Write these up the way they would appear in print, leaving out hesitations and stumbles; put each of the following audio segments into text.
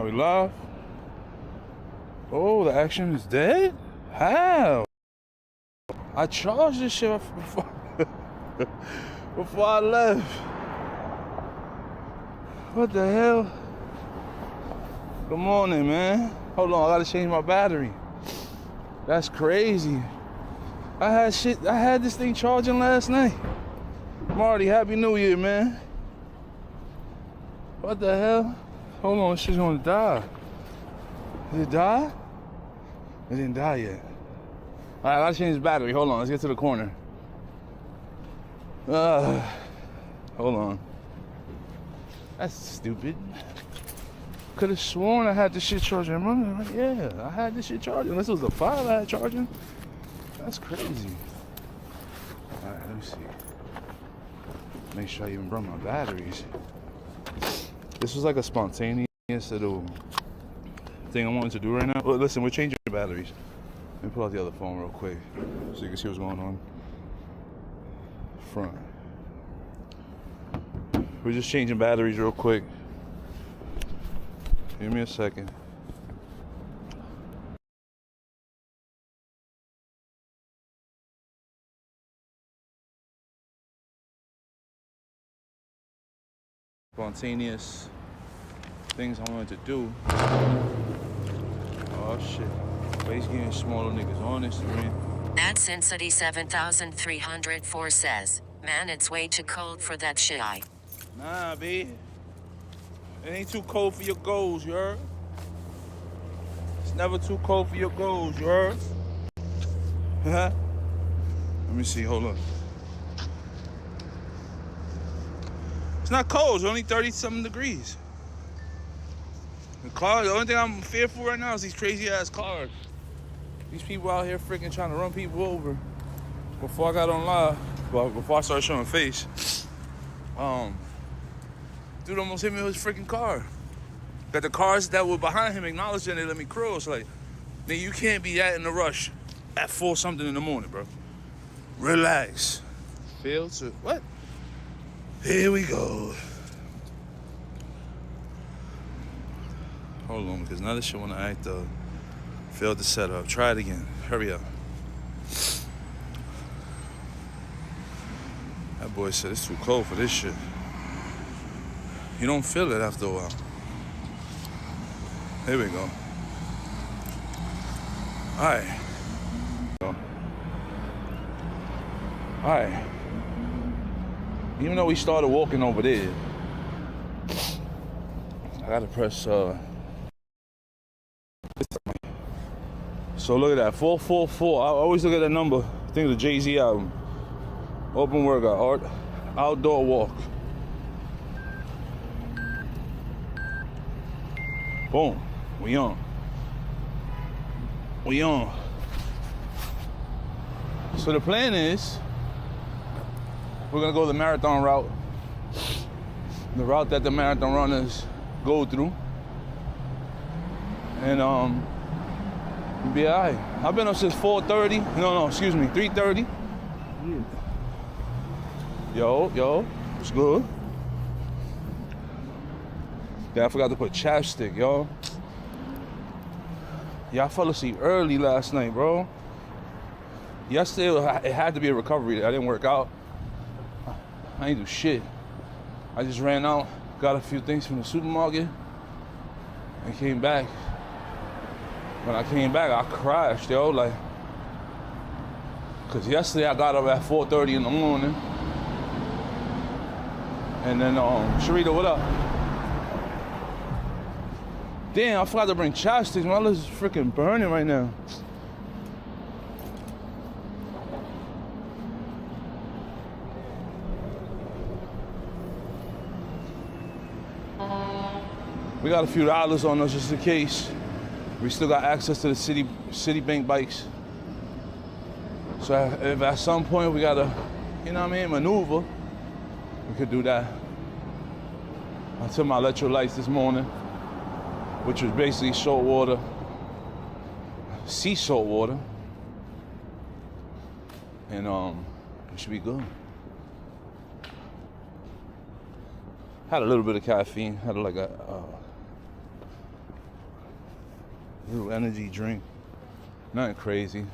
Are we live? Oh, the action is dead? How? I charged this shit before I left. What the hell? Good morning, man. Hold on, I gotta change my battery. That's crazy. I had this thing charging last night. Marty, Happy New Year, man. What the hell? Hold on, this shit's gonna die. Did it die? It didn't die yet. Alright, I gotta change the battery. Hold on, let's get to the corner. Hold on. That's stupid. Could have sworn I had this shit charging. Yeah, I had this shit charging. Unless it was the 5 I had charging. That's crazy. Alright, let me see. Make sure I even brought my batteries. This was like a spontaneous little thing I wanted to do right now. Well, listen, we're changing the batteries. Let me pull out the other phone real quick so you can see what's going on. Front. We're just changing batteries real quick. Give me a second. Spontaneous things I wanted to do. Oh shit. Face getting smaller, niggas on Instagram. AdSensity 7304 says, man, it's way too cold for that shit. Nah, B. It ain't too cold for your goals, you heard? It's never too cold for your goals, you heard? Let me see, hold on. It's not cold, it's only 30-something degrees. The only thing I'm fearful right now is these crazy ass cars. These people out here freaking trying to run people over. Before I got on live, well, before I started showing face, dude almost hit me with his freaking car. Got the cars that were behind him acknowledging they let me cross. Like, man, you can't be that in a rush at 4-something in the morning, bro. Relax. Failed to, what? Here we go. Hold on, because now this shit wanna act up. Failed to set up. Try it again. Hurry up. That boy said it's too cold for this shit. You don't feel it after a while. Here we go. Alright. Even though we started walking over there, I gotta press so look at that, 444. I always look at that number. I think it's the Jay-Z album. Open workout, outdoor walk. Boom, we on. We on. So the plan is, we're gonna go the marathon route. The route that the marathon runners go through. And we'll be all right. I've been up since 4:30. No, excuse me, 3:30. Yo, it's good. Yeah, I forgot to put chapstick, yo. Yeah, I fell asleep early last night, bro. Yesterday, it had to be a recovery day. I didn't work out. I ain't do shit. I just ran out, got a few things from the supermarket, and came back. When I came back, I crashed, yo, like, cause yesterday I got up at 4:30 in the morning. And then, Sharita, what up? Damn, I forgot to bring chopsticks. My lips is freaking burning right now. We got a few dollars on us just in case. We still got access to the Citibank bikes. So if at some point we gotta, you know what I mean, maneuver, we could do that. I took my electrolytes this morning, which was basically salt water, sea salt water, and it should be good. Had a little bit of caffeine, had like a little energy drink. Nothing crazy.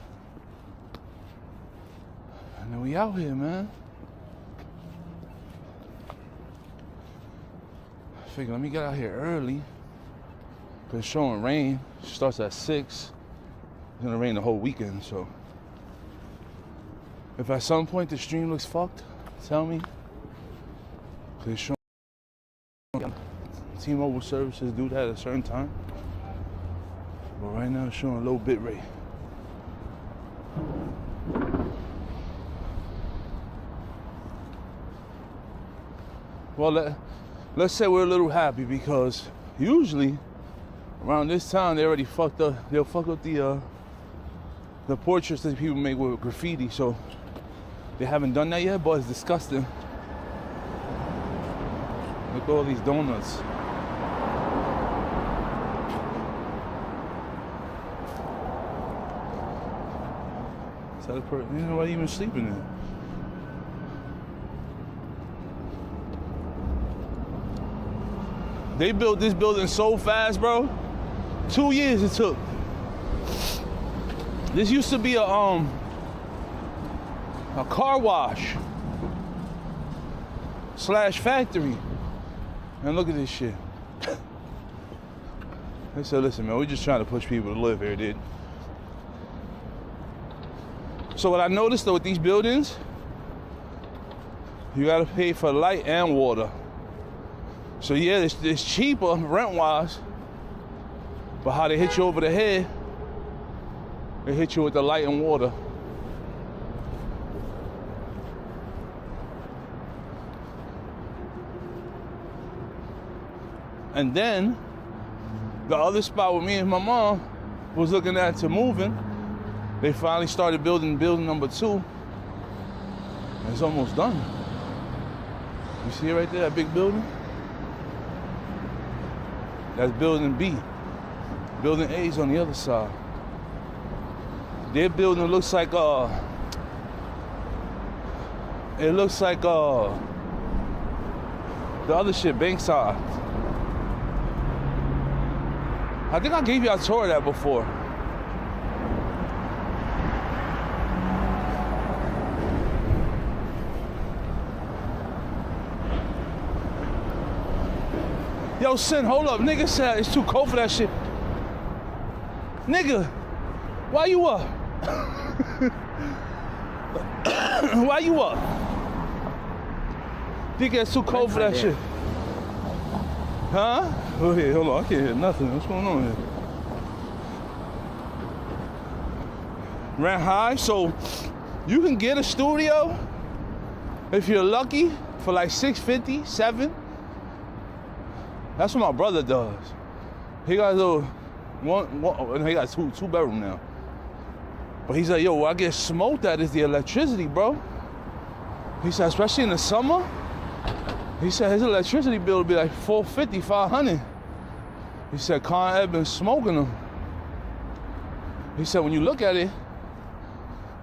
And then we out here, man. I figured let me get out here early. Cause it's showing rain. It starts at 6. It's gonna rain the whole weekend, so. If at some point the stream looks fucked, tell me. Cause it's showing T-Mobile services do that at a certain time. But right now it's showing low bit rate. Well, let's say we're a little happy because usually around this time they already fucked up. They'll fuck up the portraits that people make with graffiti. So they haven't done that yet, but it's disgusting. Look at all these donuts. Is that a person? You know, nobody even sleeping there. They built this building so fast, bro. 2 years it took. This used to be a car wash / factory. And look at this shit. They said, listen, man, we're just trying to push people to live here, dude. So what I noticed though with these buildings, you gotta pay for light and water. So yeah, it's cheaper rent-wise, but how they hit you over the head, they hit you with the light and water. And then, the other spot where me and my mom was looking at to moving, they finally started building building number 2. And it's almost done. You see it right there, that big building? That's building B. Building A is on the other side. Their building looks like the other shit, Bankside. I think I gave you a tour of that before. Yo, Sin, hold up. Nigga said it's too cold for that shit. Nigga, why you up? Why you up? Think it's too cold for that shit. Huh? Oh, here, hold on. I can't hear nothing. What's going on here? Rent high, so you can get a studio if you're lucky for like $650, $7. That's what my brother does. He got a little he got two bedroom now. But he's like, yo, what I get smoked at is the electricity, bro. He said, especially in the summer, he said his electricity bill would be like $450, $500. He said Con Ed been smoking them. He said when you look at it,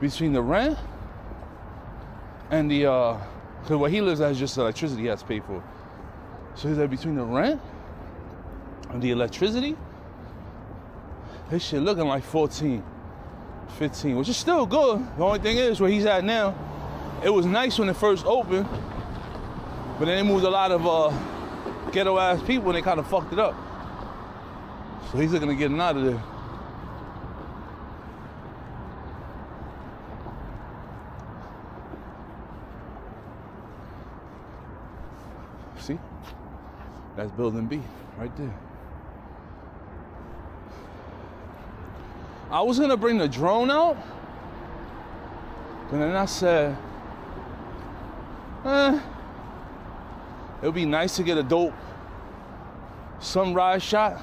between the rent and the cause where he lives at is just electricity he has to pay for. So he's like, between the rent and the electricity, his shit looking like 14, 15, which is still good. The only thing is, where he's at now, it was nice when it first opened, but then they moved a lot of ghetto ass people and they kind of fucked it up. So he's looking to get out of there. See? That's building B, right there. I was gonna bring the drone out, but then I said, it would be nice to get a dope sunrise shot,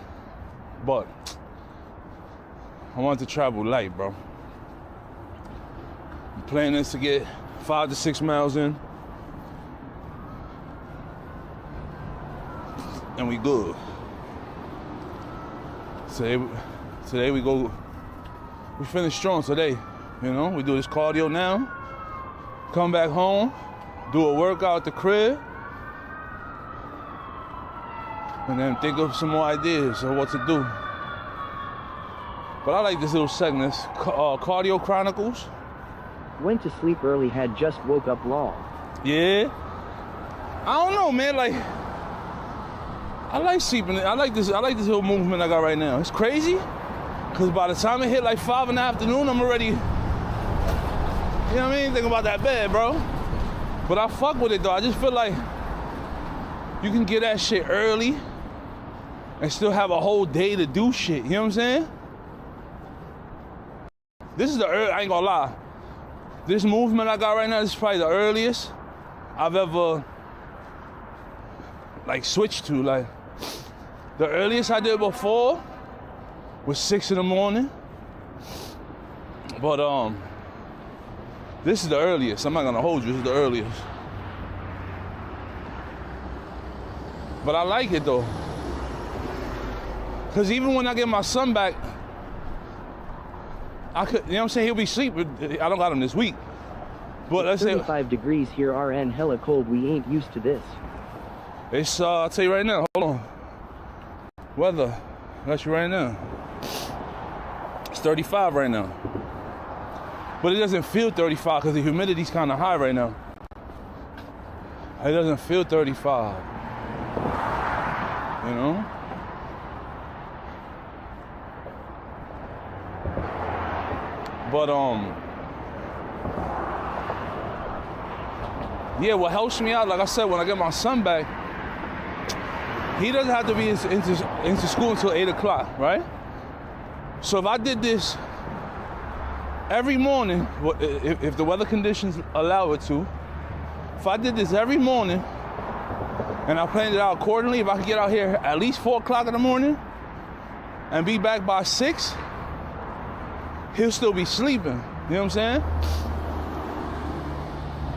but I want to travel light, bro. The plan is to get 5 to 6 miles in, and we good. Today we finish strong today, you know. We do this cardio now, come back home, do a workout at the crib, and then think of some more ideas of what to do. But I like this little segment. Cardio Chronicles. Went to sleep early, had just woke up lol. Yeah. I don't know, man. Like, I like sleeping. I like this little movement I got right now. It's crazy. Cause by the time it hit like 5 in the afternoon, I'm already, you know what I mean? Thinking about that bed, bro. But I fuck with it though. I just feel like you can get that shit early and still have a whole day to do shit. You know what I'm saying? This is the early, I ain't gonna lie. This movement I got right now, this is probably the earliest I've ever like switched to. Like the earliest I did before was 6 in the morning. But this is the earliest. I'm not gonna hold you, this is the earliest. But I like it though. Cause even when I get my son back, I could, you know what I'm saying, he'll be asleep. I don't got him this week. But let's say 35 degrees here, RN hella cold, we ain't used to this. It's I'll tell you right now, hold on. Weather, got you right now. It's 35 right now. But it doesn't feel 35 because the humidity's kind of high right now. It doesn't feel 35. You know? But yeah, what helps me out, like I said, when I get my son back, he doesn't have to be into school until 8 o'clock, right? So if I did this every morning, if the weather conditions allow it to, if I did this every morning and I planned it out accordingly, if I could get out here at least 4 o'clock in the morning and be back by 6, he'll still be sleeping. You know what I'm saying?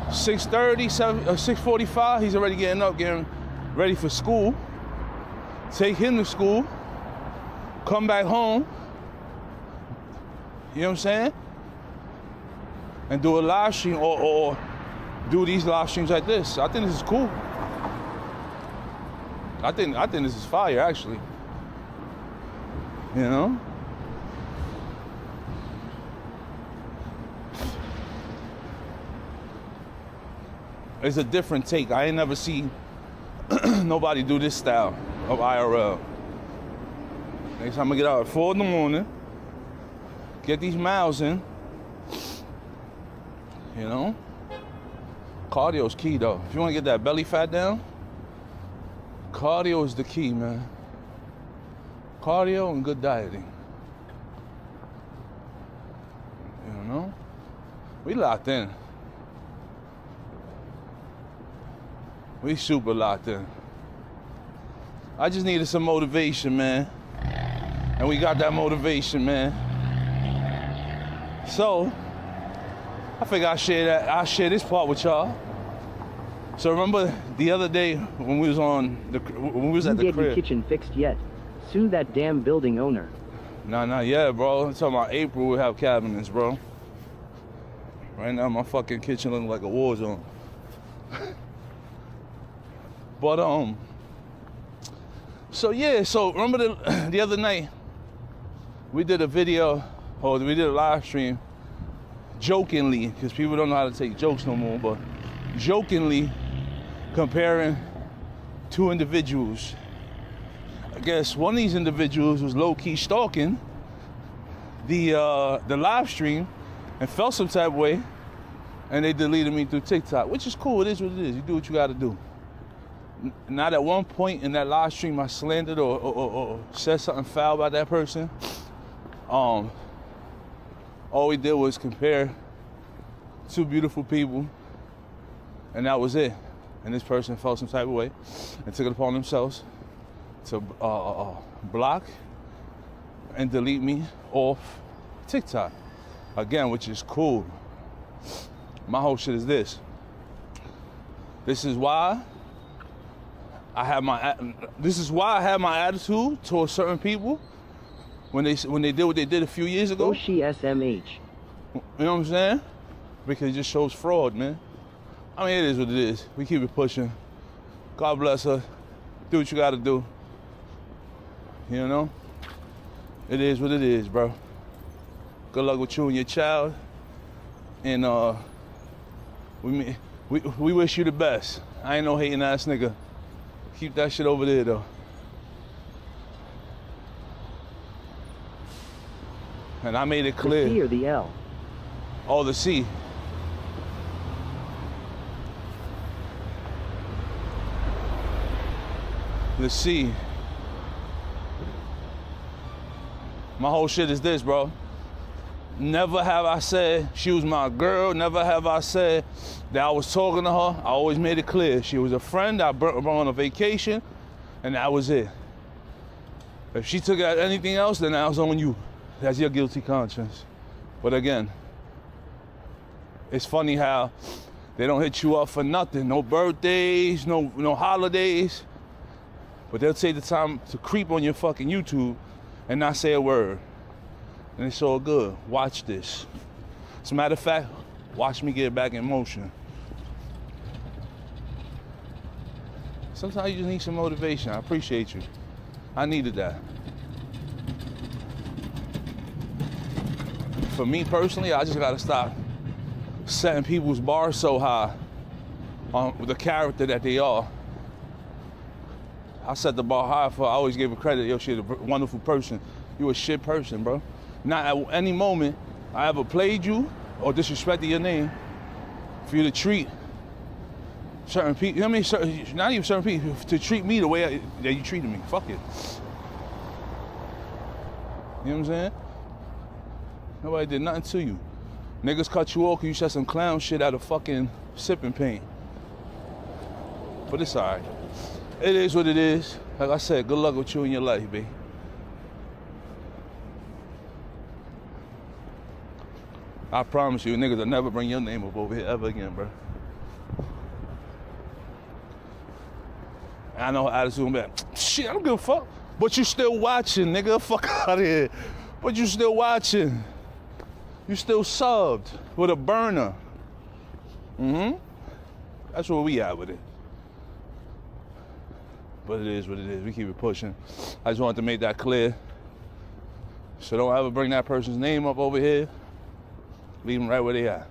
6:30, 6:45, he's already getting up, getting ready for school. Take him to school, come back home, you know what I'm saying? And do a live stream or do these live streams like this. I think this is cool. I think this is fire, actually. You know? It's a different take. I ain't never seen nobody do this style of IRL. Next time I get out at 4 in the morning, get these miles in, you know? Cardio's key though. If you want to get that belly fat down, cardio is the key, man. Cardio and good dieting. You know? We locked in. We super locked in. I just needed some motivation, man. And we got that motivation, man. So, I figured I'll share this part with y'all. So remember the other day when we was at the crib. Your kitchen fixed yet? Sue that damn building owner. Nah, not yet, bro. I'm talking about April, we'll have cabinets, bro. Right now, my fucking kitchen looking like a war zone. But, so yeah, so remember the other night, we did a video, or we did a live stream, jokingly, because people don't know how to take jokes no more, but jokingly comparing two individuals. I guess one of these individuals was low-key stalking the live stream and felt some type of way, and they deleted me through TikTok, which is cool. It is what it is. You do what you got to do. Not at one point in that live stream I slandered or said something foul about that person. All we did was compare two beautiful people, and that was it. And this person felt some type of way and took it upon themselves to block and delete me off TikTok. Again, which is cool. My whole shit is this. This is why I have my attitude towards certain people when they did what they did a few years ago. Oh, she SMH. You know what I'm saying? Because it just shows fraud, man. I mean, it is what it is. We keep it pushing. God bless her. Do what you gotta do. You know? It is what it is, bro. Good luck with you and your child. And we wish you the best. I ain't no hating ass nigga. Keep that shit over there though. And I made it clear. The C or the L? Oh, the C. The C. My whole shit is this, bro. Never have I said she was my girl. Never have I said that I was talking to her. I always made it clear. She was a friend. I brought her on a vacation, and that was it. If she took out anything else, then that was on you. That's your guilty conscience. But again, it's funny how they don't hit you up for nothing. No birthdays, no holidays. But they'll take the time to creep on your fucking YouTube and not say a word. And it's all good. Watch this. As a matter of fact, watch me get back in motion. Sometimes you just need some motivation. I appreciate you. I needed that. For me personally, I just gotta stop setting people's bars so high on the character that they are. I set the bar high I always gave her credit. Yo, she's a wonderful person. You a shit person, bro. Not at any moment I ever played you or disrespected your name for you to treat certain people, you know what I mean? Not even certain people, to treat me the way that you treated me. Fuck it. You know what I'm saying? Nobody did nothing to you. Niggas cut you off because you said some clown shit out of fucking sipping paint. But it's all right. It is what it is. Like I said, good luck with you in your life, B. I promise you, niggas will never bring your name up over here ever again, bro. And I know her attitude will be like, shit, I don't give a fuck. But you still watching, nigga. Fuck out of here. But you still watching. You still subbed with a burner. That's where we at with it. But it is what it is. We keep it pushing. I just wanted to make that clear. So don't ever bring that person's name up over here. Leave them right where they at.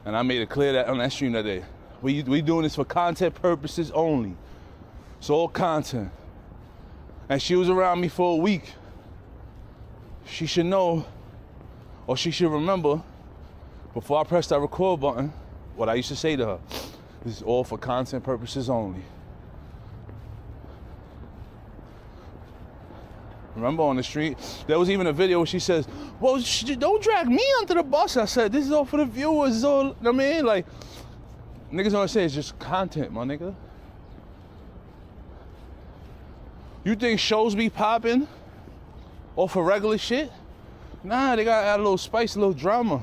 And I made it clear that on that stream that day. We doing this for content purposes only. It's all content. And she was around me for a week. She should know, or she should remember, before I press that record button, what I used to say to her. This is all for content purposes only. Remember on the street, there was even a video where she says, well, don't drag me under the bus. I said, this is all for the viewers. It's all, you know what I mean? Like, niggas always say it's just content, my nigga. You think shows be popping off of regular shit? Nah, they got add a little spice, a little drama.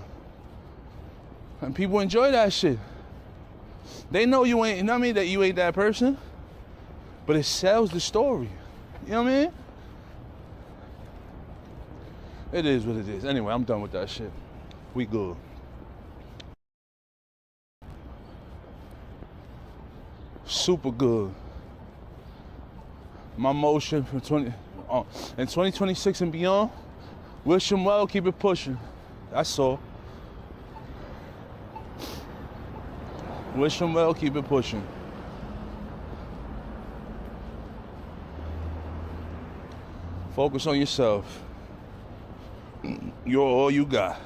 And people enjoy that shit. They know you ain't, you know what I mean, that you ain't that person. But it sells the story. You know what I mean? It is what it is. Anyway, I'm done with that shit. We good. Super good. My motion for in 2026 and beyond, wish them well, keep it pushing. That's all. Wish them well, keep it pushing. Focus on yourself. You're all you got.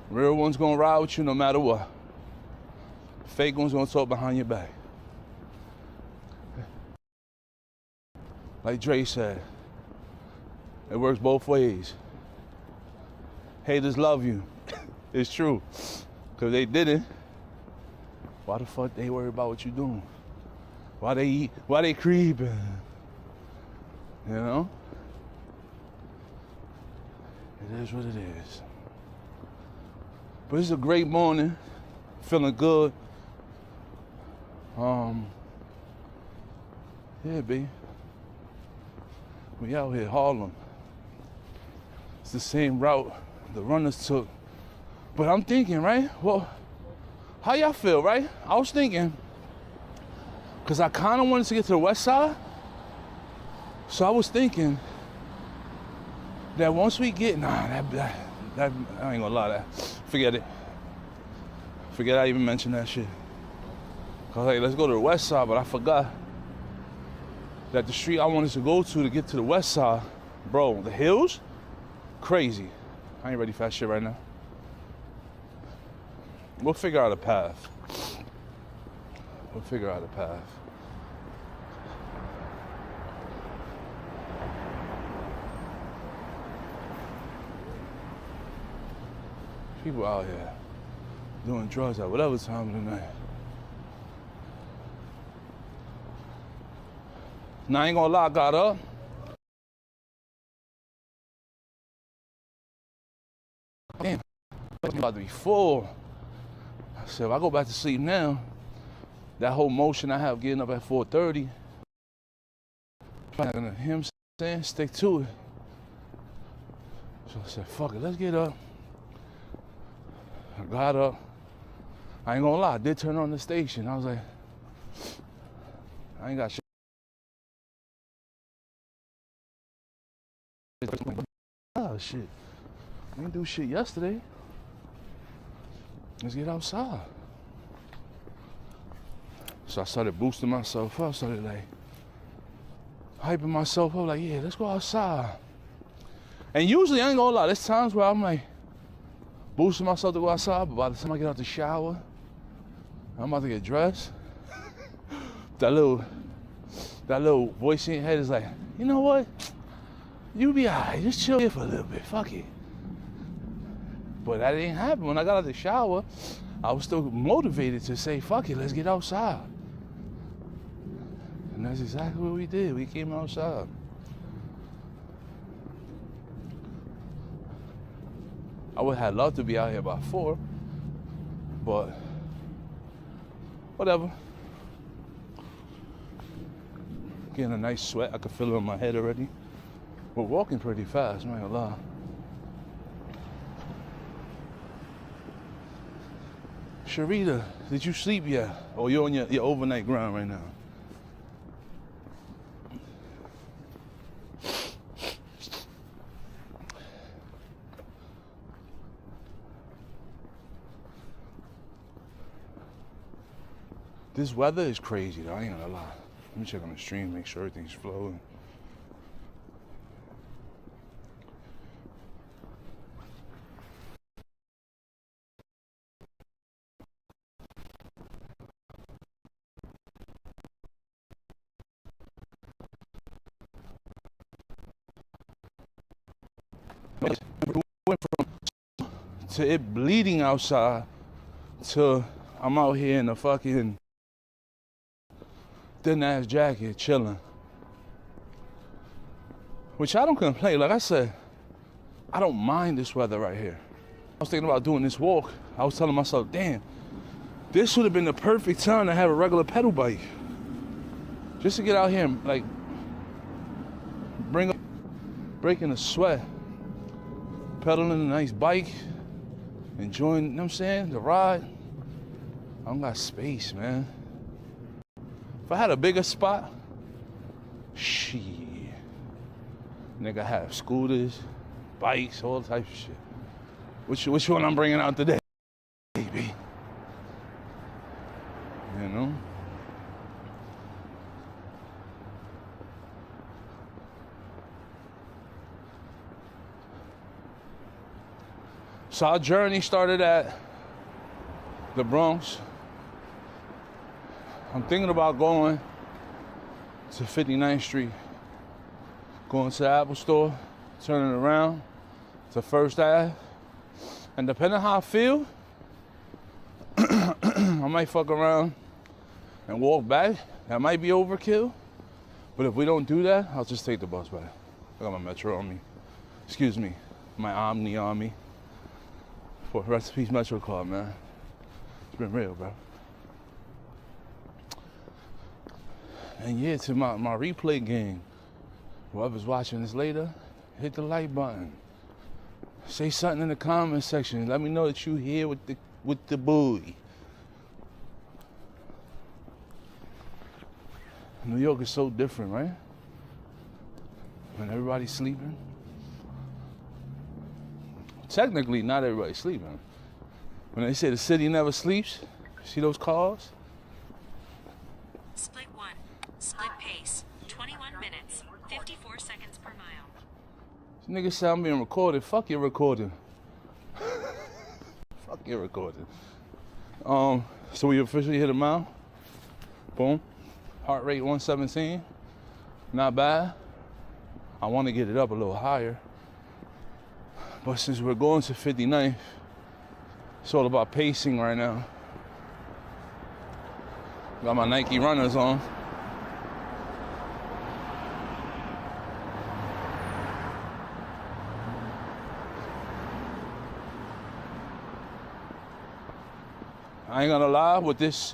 Real ones gonna ride with you no matter what. Fake ones gonna talk behind your back. Like Dre said, it works both ways. Haters love you. It's true. Cause they didn't. Why the fuck they worry about what you doing? Why they eat? Why they creeping? You know? It is what it is. But it's a great morning. Feeling good. Yeah, B. We out here, Harlem. It's the same route the runners took. But I'm thinking, right? Well, how y'all feel, right? I was thinking, because I kind of wanted to get to the west side, So I was thinking that once we get, that I ain't gonna lie, that forget it. Forget I even mentioned that shit. Cause like, let's go to the west side, but I forgot that the street I wanted to go to get to the west side, bro, the hills, crazy. I ain't ready for that shit right now. We'll figure out a path. We'll figure out a path. People out here doing drugs at whatever time of the night. Now I ain't gonna lie, I got up. Damn, I'm about to be full. I said, if I go back to sleep now, that whole motion I have getting up at 4:30, I'm not gonna, you know what I'm saying, stick to it. So I said, fuck it, let's get up. I got up. I ain't gonna lie, I did turn on the station. I was like, I ain't got shit. Oh shit, I didn't do shit yesterday. Let's get outside. So I started boosting myself up, started like hyping myself up, like, yeah, let's go outside. And usually, I ain't gonna lie, there's times where I'm like boosting myself to go outside, but by the time I get out the shower, I'm about to get dressed. that little voice in your head is like, you know what? You be alright, just chill here for a little bit, fuck it. But that didn't happen. When I got out the shower, I was still motivated to say, fuck it, let's get outside. And that's exactly what we did. We came outside. I would have loved to be out here by 4, but whatever. Getting a nice sweat. I can feel it on my head already. We're walking pretty fast, I'm not gonna lie. Sharita, did you sleep yet? Or you're on your overnight grind right now? This weather is crazy though, I ain't gonna lie. Let me check on the stream, make sure everything's flowing. Went to it bleeding outside to I'm out here in a fucking thin ass jacket chilling. Which I don't complain. Like I said, I don't mind this weather right here. I was thinking about doing this walk. I was telling myself, damn, this would have been the perfect time to have a regular pedal bike. Just to get out here and like breaking a sweat. Pedaling a nice bike, enjoying, you know what I'm saying, the ride. I don't got space, man. If I had a bigger spot, shit. Nigga have scooters, bikes, all types of shit. Which one I'm bringing out today, baby? You know? So our journey started at the Bronx. I'm thinking about going to 59th Street, going to the Apple store, turning around to First Ave. And depending on how I feel, I might fuck around and walk back. That might be overkill. But if we don't do that, I'll just take the bus back. I got my Metro on me. Excuse me, my Omni on me. For rest in peace, Metro card, man. It's been real, bro. And yeah, to my replay gang, whoever's watching this later, hit the like button. Say something in the comment section. Let me know that you here with the boy. New York is so different, right? when everybody's sleeping. Technically, not everybody's sleeping. When they say the city never sleeps, see those cars? Split 1. Split pace. 21 minutes. 54 seconds per mile. This nigga said I'm being recorded. Fuck your recording. Fuck your recording. So we officially hit a mile. Boom. Heart rate 117. Not bad. I want to get it up a little higher. But since we're going to 59th, it's all about pacing right now. Got my Nike runners on. I ain't gonna lie, with this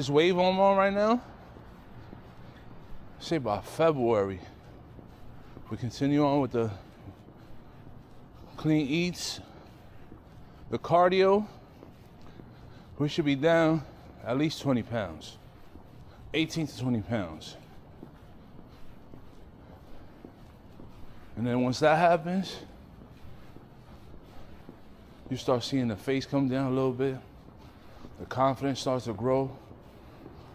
wave I'm on right now, say by February, we continue on with the clean eats, the cardio, we should be down at least 20 pounds, 18 to 20 pounds. And then once that happens, you start seeing the face come down a little bit, the confidence starts to grow,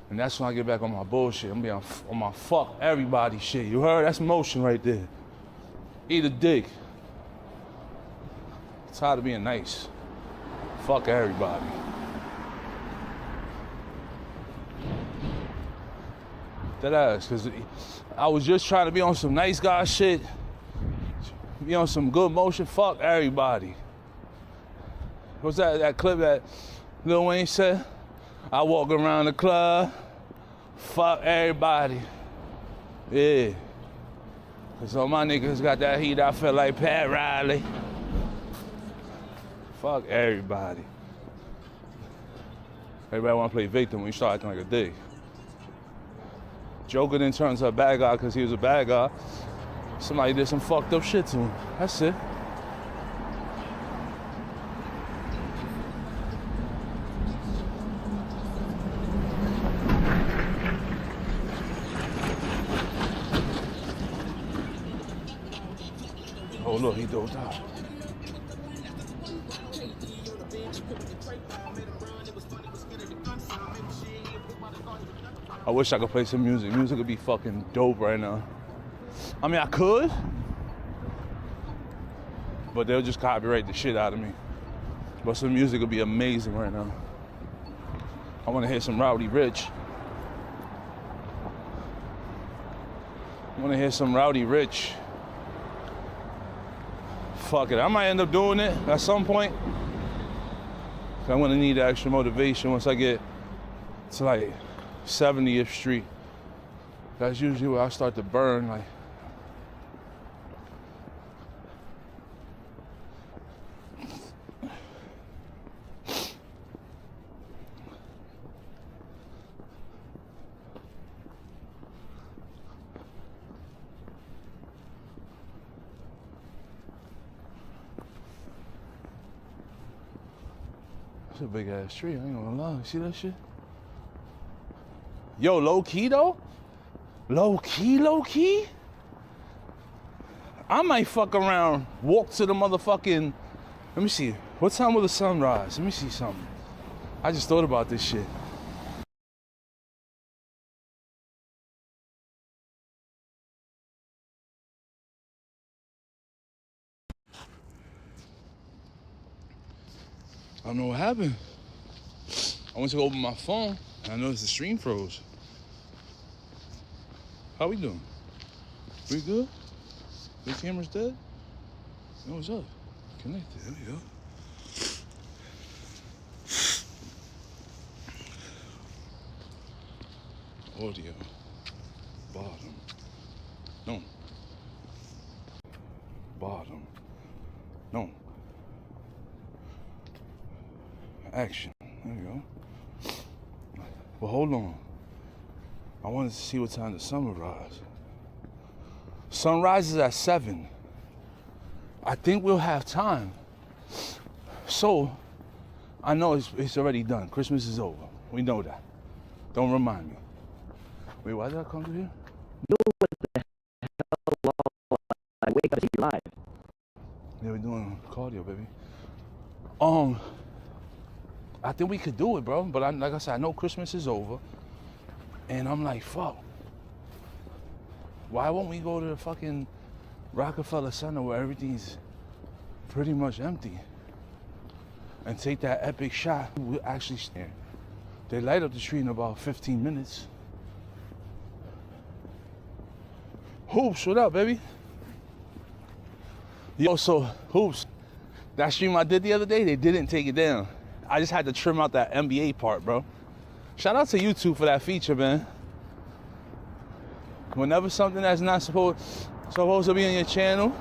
and that's when I get back on my bullshit. I'm being on my fuck everybody shit. You heard? That's motion right there. Eat a dick. Tired of being nice. Fuck everybody. That ass, cause I was just trying to be on some nice guy shit, be on some good motion. Fuck everybody. What's that clip that Lil Wayne said? I walk around the club, fuck everybody. Yeah. Cause all my niggas got that heat, I feel like Pat Riley. Fuck everybody. Everybody wanna play victim when you start acting like a dick. Joker then turns a bad guy cause he was a bad guy. Somebody did some fucked up shit to him. That's it. Oh look, he dozed out. I wish I could play some music. Music would be fucking dope right now. I mean, I could, but they'll just copyright the shit out of me. But some music would be amazing right now. I want to hear some Rowdy Rich. Fuck it, I might end up doing it at some point. I'm gonna need extra motivation once I get to like 70th Street. That's usually where I start to burn. Like, it's a big ass tree, I ain't gonna lie. You see that shit? Yo, low key though? Low key? I might fuck around, walk to the motherfucking, let me see, what time will the sun rise? Let me see something. I just thought about this shit. I don't know what happened. I went to go open my phone and I noticed the stream froze. How we doing? We good? The camera's dead? No, what's up? Connected, there we go. Audio. Bottom. No. Bottom. No. Action. There we go. Well, hold on. I wanted to see what time the sun will rise. Sunrise is at 7. I think we'll have time. So, I know it's already done. Christmas is over. We know that. Don't remind me. Wait, why did I come to here? Yo, what the hell, lol. I wake up to see you live. Yeah, we're doing cardio, baby. I think we could do it, bro. But like I said, I know Christmas is over. And I'm like, fuck. Why won't we go to the fucking Rockefeller Center where everything's pretty much empty and take that epic shot? We'll actually stand. They light up the tree in about 15 minutes. Hoops, what up, baby? Yo, so Hoops, that stream I did the other day, they didn't take it down. I just had to trim out that NBA part, bro. Shout out to YouTube for that feature, man. Whenever something that's not supposed to be on your channel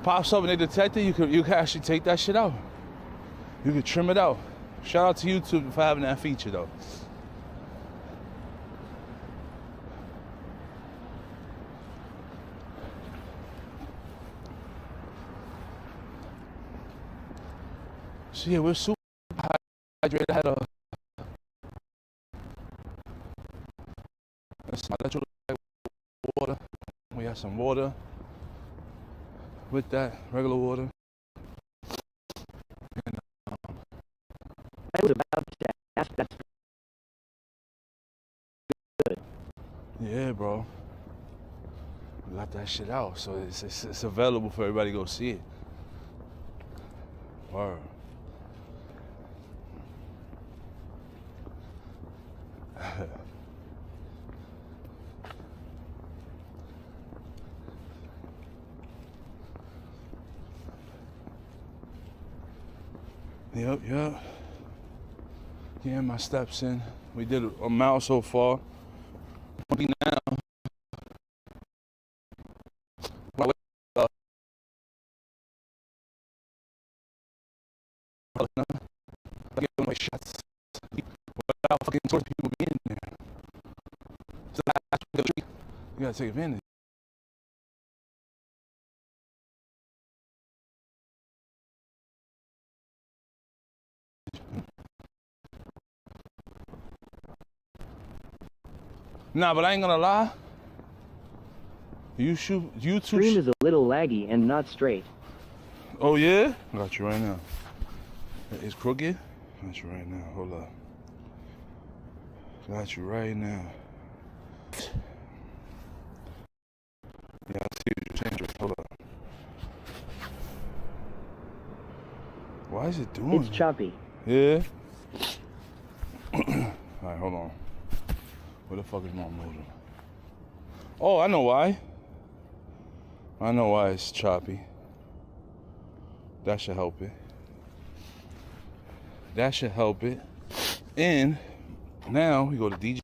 pops up and they detect it, you can actually take that shit out. You can trim it out. Shout out to YouTube for having that feature, though. So yeah, we're super hydrated. I had some electrolyte water. We have some water with that regular water. And, I was about to ask that. Good. yeah, bro. We got that shit out, so it's available for everybody to go see it. Word. Yep. Yeah, my steps in. We did a mile so far. Now, give away shots without fucking towards people being there. So you gotta take advantage. Nah, but I ain't gonna lie. YouTube Stream is a little laggy and not straight. Oh yeah? Got you right now. It's crooked? Got you right now. Hold up. Got you right now. Yeah, I see what you're saying. Hold up. Why is it doing It's choppy. Yeah? Alright, hold on. Where the fuck is my modem? Oh, I know why. I know why it's choppy. That should help it. That should help it. And now we go to DJ.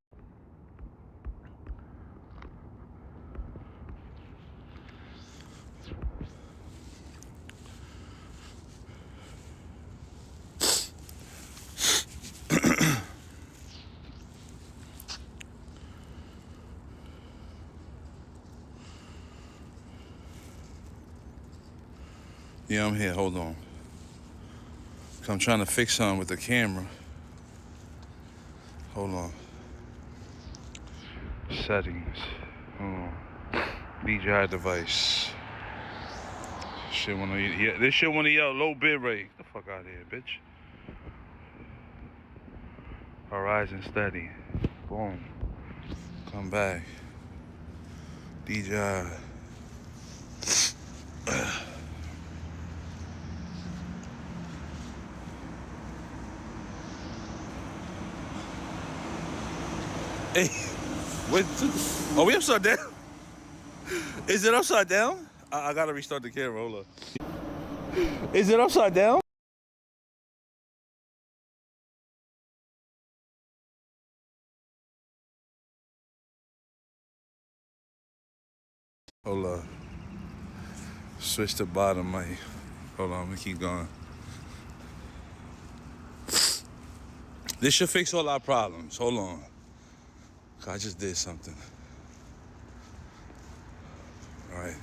Yeah, I'm here. Hold on. I'm trying to fix something with the camera. Hold on. Settings. DJI device. Shit wanna this shit wanna yell low bit rate. Get the fuck out of here, bitch. Horizon steady. Boom. Come back. DJI. Hey, wait, are we upside down? Is it upside down? I gotta restart the camera, hold on. Is it upside down? Hold on. Switch to bottom mic. Hold on, let me keep going. This should fix all our problems. Hold on. I just did something. All right.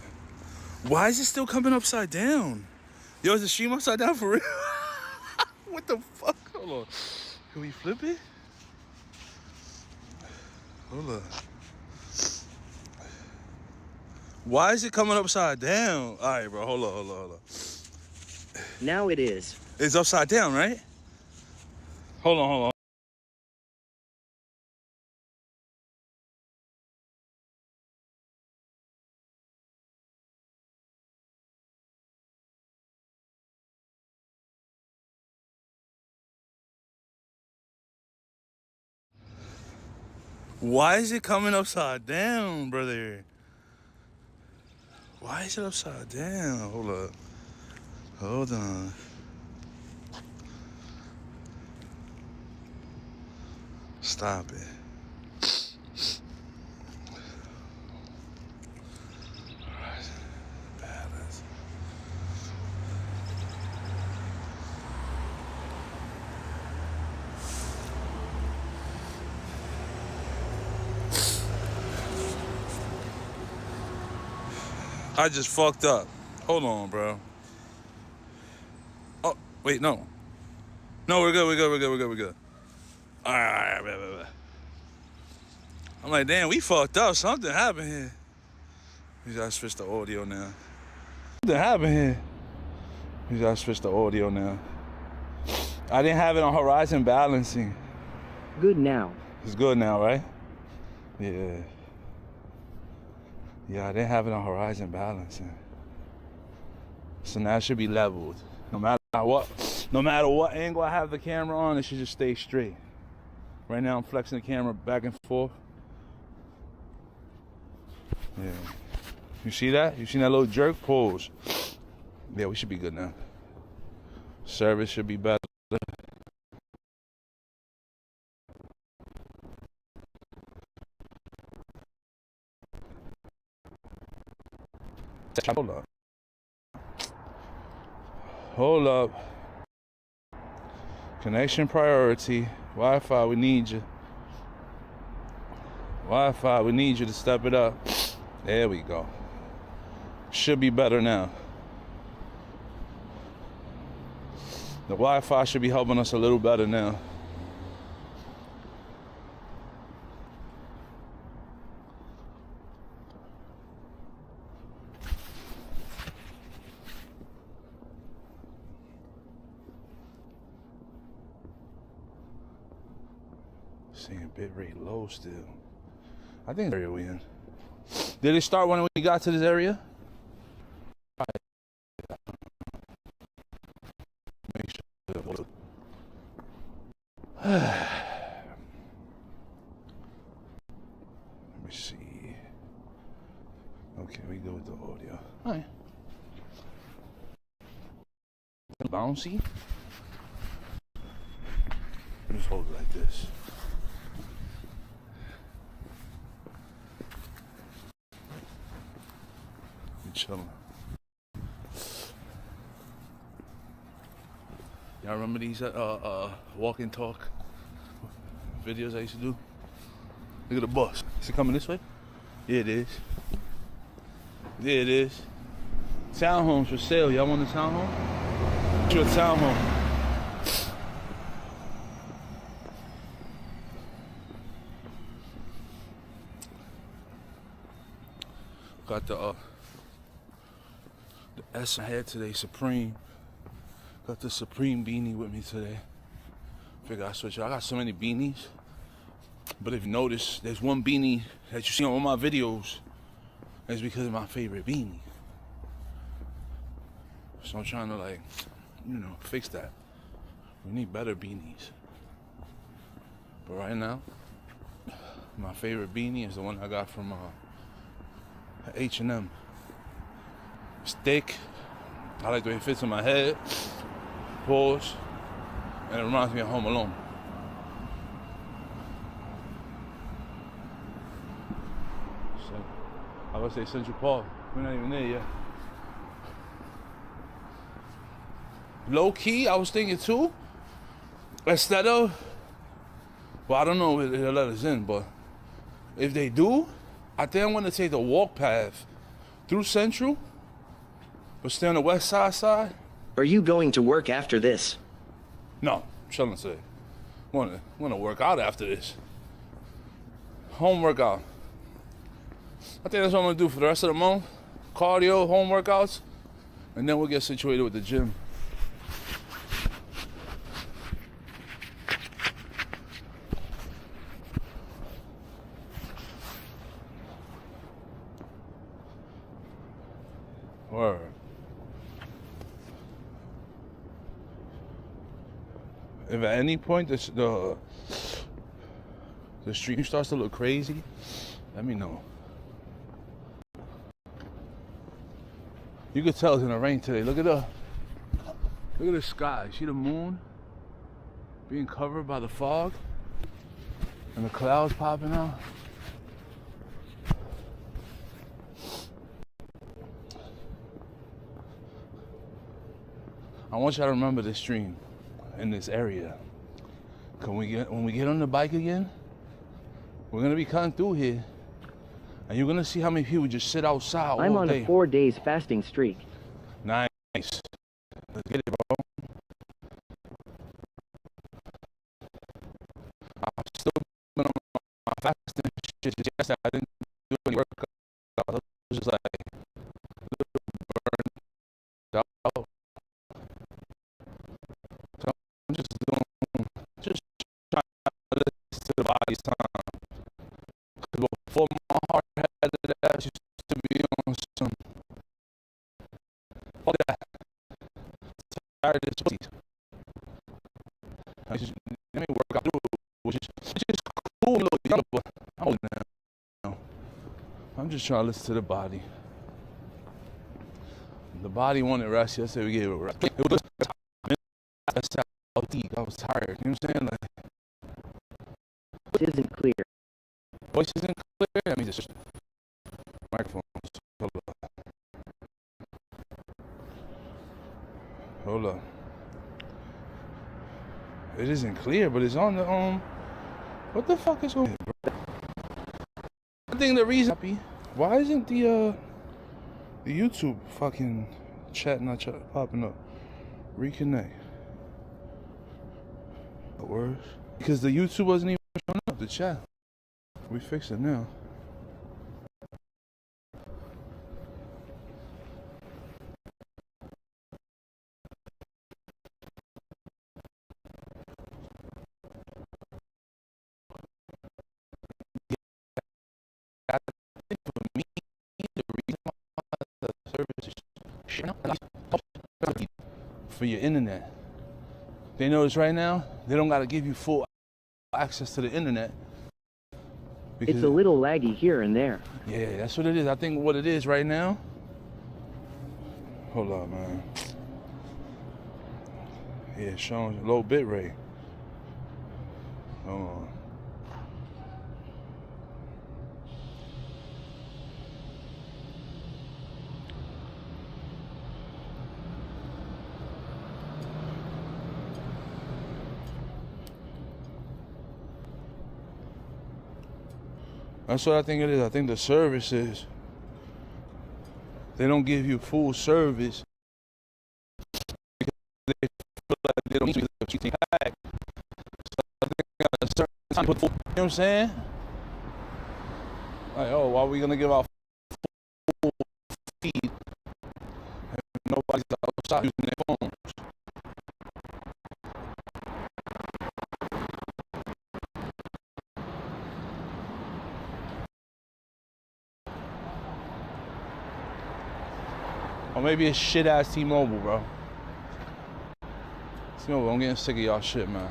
Why is it still coming upside down? Yo, is the stream upside down for real? What the fuck? Hold on. Can we flip it? Hold on. Why is it coming upside down? All right, bro. Hold on. Now it is. It's upside down, right? Hold on. Why is it coming upside down, brother? Why is it upside down? Hold up. Hold on. Stop it. Alright. Balance. I just fucked up. Hold on, bro. Oh, wait, no. No, we're good. All right. I'm like, damn, we fucked up. Something happened here. We gotta switch the audio now. Something happened here. We gotta switch the audio now. I didn't have it on horizon balancing. Good now. It's good now, right? Yeah. Yeah, I didn't have it on horizon balancing. So now it should be leveled. No matter what angle I have the camera on, it should just stay straight. Right now I'm flexing the camera back and forth. Yeah. You see that? You seen that little jerk? Pause. Yeah, we should be good now. Service should be better. Hold up. Connection priority. Wi-Fi, we need you. Wi-Fi, we need you to step it up. There we go. Should be better now. The Wi-Fi should be helping us a little better now. Seeing bitrate low still. I think area we in. Did it start when we got to this area? Make sure. Let me see. Okay, we go with the audio. All right. Bouncy. Just hold it like this. Chilling. Y'all remember these walk and talk videos I used to do? Look at the bus. Is it coming this way? Yeah, it is. Yeah, it is. Townhomes for sale. Y'all want a townhome? It's your townhome. Got the S I had today, Supreme. Got the Supreme beanie with me today. Figure I switch it. I got so many beanies. But if you notice, there's one beanie that you see on all my videos. That's because of my favorite beanie. So I'm trying to fix that. We need better beanies. But right now, my favorite beanie is the one I got from H&M. It's thick. I like the way it fits on my head. Pause. And it reminds me of Home Alone. So, I would say Central Park. We're not even there yet. Low key, I was thinking too. Instead of, well, I don't know if they'll let us in, but if they do, I think I'm gonna take the walk path through Central, but stay on the west side. Are you going to work after this? No, I'm chilling today. Wanna work out after this. Home workout. I think that's what I'm gonna do for the rest of the month. Cardio, home workouts, and then we'll get situated with the gym. Word. If at any point the stream starts to look crazy, let me know. You could tell it's gonna rain today. Look at the sky. See the moon being covered by the fog and the clouds popping out. I want y'all to remember this stream in this area. When we get on the bike again, we're gonna be cutting through here, and you're gonna see how many people just sit outside all day. I'm on a 4 days fasting streak. Nice. Let's get it, bro. I've still been on my fasting shit. Yesterday I didn't do any workout. I was just like burned out. So I'm just trying to listen to the body's time. Because before my heart had that, used to be on some all that. Tired of this pussy. Let me work out through it, which is cool, a little younger, but I'm old now. I'm just trying to listen to the body. The body wanted rest. Yesterday we gave it rest. It was I was tired. You know what I'm saying? Like, Voice isn't clear. voice isn't clear. I mean, just microphones. Hold up. It isn't clear, but it's on the What the fuck is going on, bro? I think the reason. Why isn't the YouTube fucking chat not popping up? Reconnect. Words. Because the YouTube wasn't even showing up. The chat. We fixed it now. I think for me, the reason why the service is shit for your internet. They notice right now, they don't got to give you full access to the internet. It's a little laggy here and there. Yeah, that's what it is. I think what it is right now. Hold on, man. Yeah, showing low bit rate. Hold on. That's what I think it is. I think the service is, they don't give you full service because they feel like they don't need the cheating back. So I think at a certain time, you know what I'm saying? Like, oh, why are we gonna give out full feed and nobody's outside using their phones? Or maybe it's shit ass T-Mobile, bro. T-Mobile, I'm getting sick of y'all shit, man.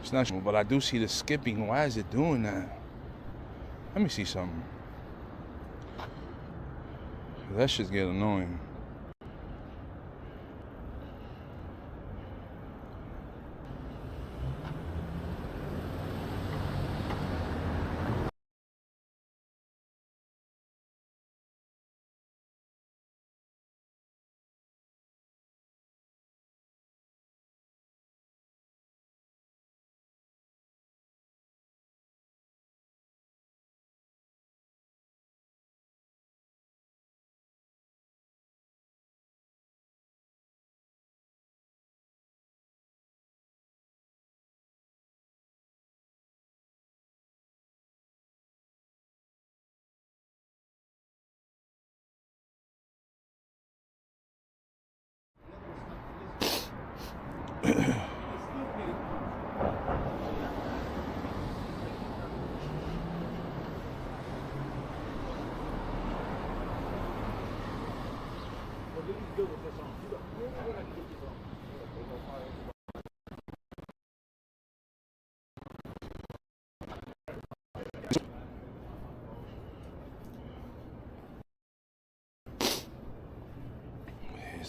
It's not, but I do see the skipping. Why is it doing that? Let me see something. That shit's getting annoying.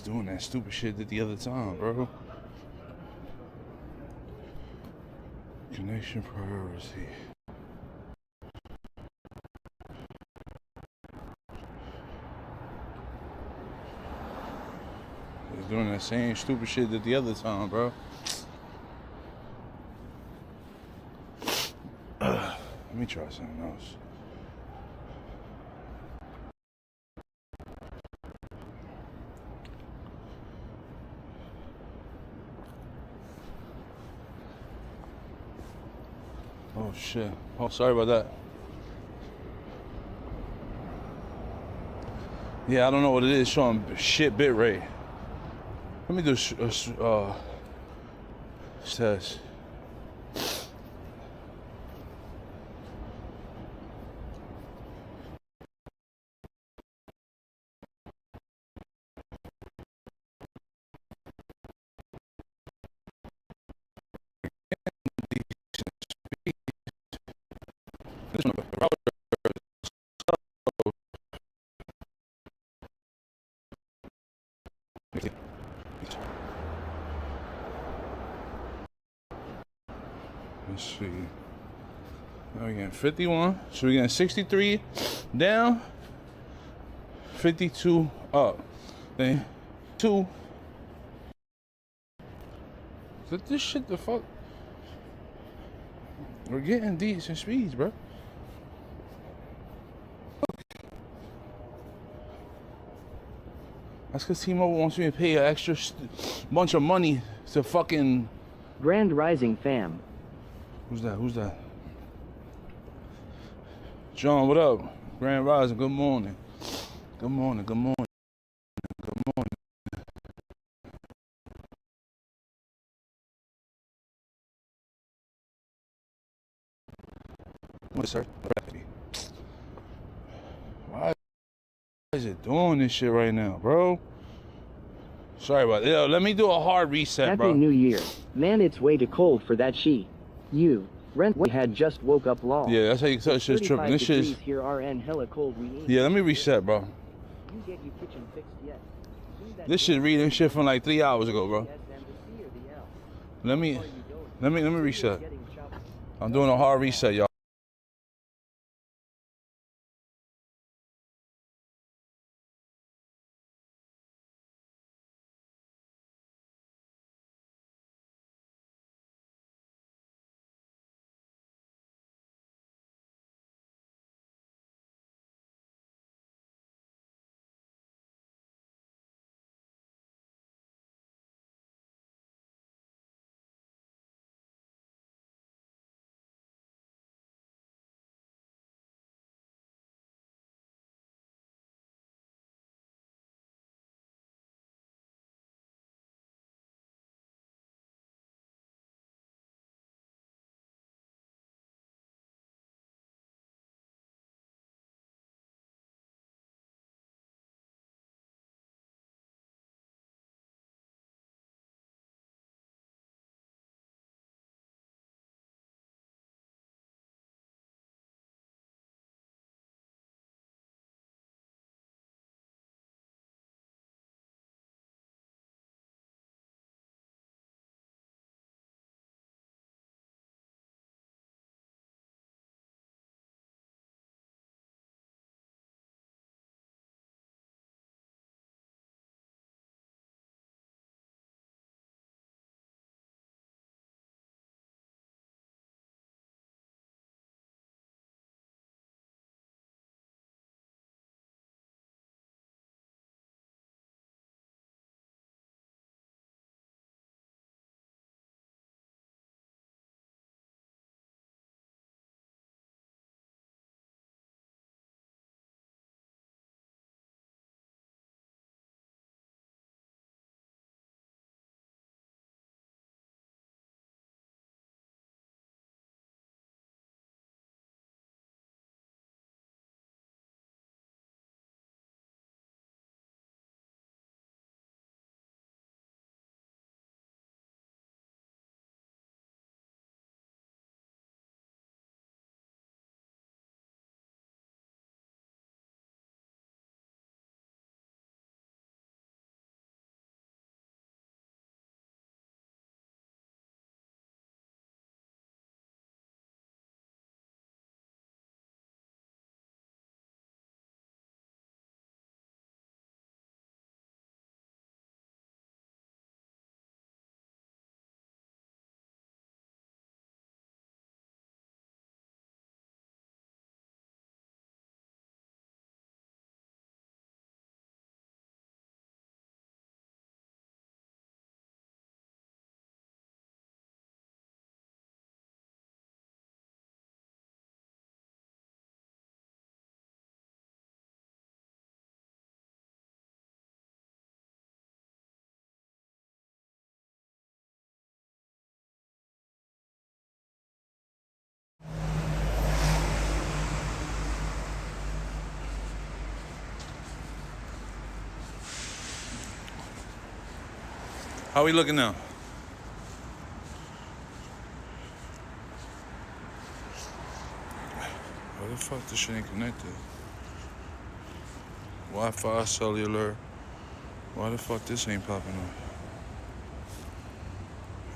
doing that stupid shit that the other time, bro. Connection priority. It's doing that same stupid shit that the other time, bro. Let me try something else. Oh shit. Oh, sorry about that. Yeah, I don't know what it is showing shit bit rate. Let me do test. Let's see. Now we're getting 51. So we're getting 63 down, 52 up. Then 2. This shit the fuck? We're getting decent speeds, bro. That's because T-Mobile wants me to pay an extra bunch of money to fucking... Grand Rising fam. Who's that? Who's that? John, what up? Grand Rising, good morning. Good morning, good morning, good morning. What, sir? Why is it doing this shit right now, bro? Sorry about that. Yo, let me do a hard reset, bro. Happy New Year. Man, it's way too cold for that sheet. You, Rent had just woke up long. Yeah, that's how you tell this shit's tripping. This shit's... Here RN hella cold we need. Yeah, let me reset, bro. You get your kitchen fixed yet? This shit reading shit from like 3 hours ago, bro. Let me reset. I'm doing a hard reset, y'all. How we looking now? Why the fuck this shit ain't connected? Wi-Fi, cellular. Why the fuck this ain't popping up?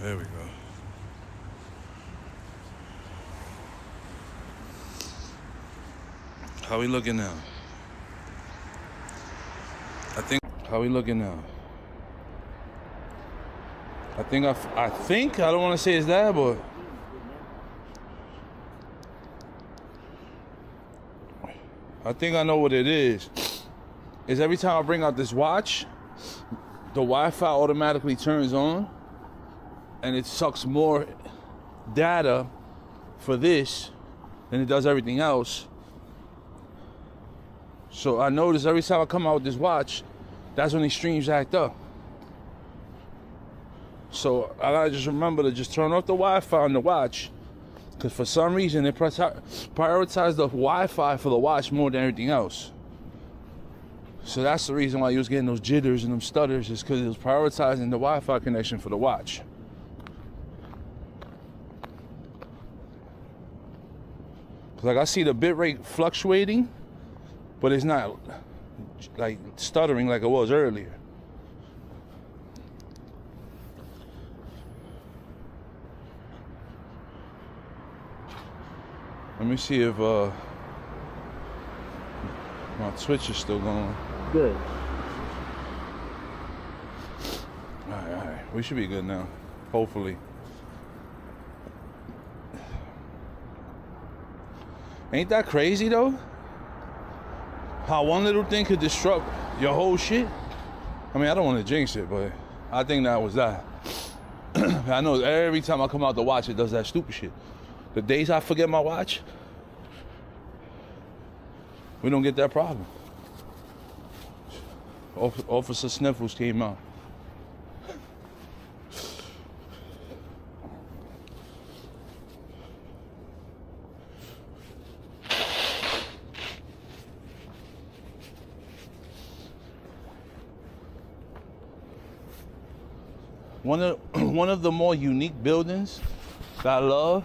There we go. How we looking now? How we looking now? I think, I don't want to say it's that, but I think I know what it is. Is every time I bring out this watch, the Wi-Fi automatically turns on and it sucks more data for this than it does everything else. So I notice every time I come out with this watch, that's when these streams act up. So I gotta just remember to just turn off the Wi-Fi on the watch, because for some reason they prioritize the Wi-Fi for the watch more than everything else. So that's the reason why you was getting those jitters and them stutters, is because it was prioritizing the Wi-Fi connection for the watch. Like I see the bit rate fluctuating, but it's not like stuttering like it was earlier. Let me see if my Twitch is still going. Good. Alright. We should be good now. Hopefully. Ain't that crazy though? How one little thing could disrupt your whole shit? I mean, I don't want to jinx it, but I think that was that. I know every time I come out to watch, it does that stupid shit. The days I forget my watch, we don't get that problem. Officer Sniffles came out. One of the more unique buildings that I love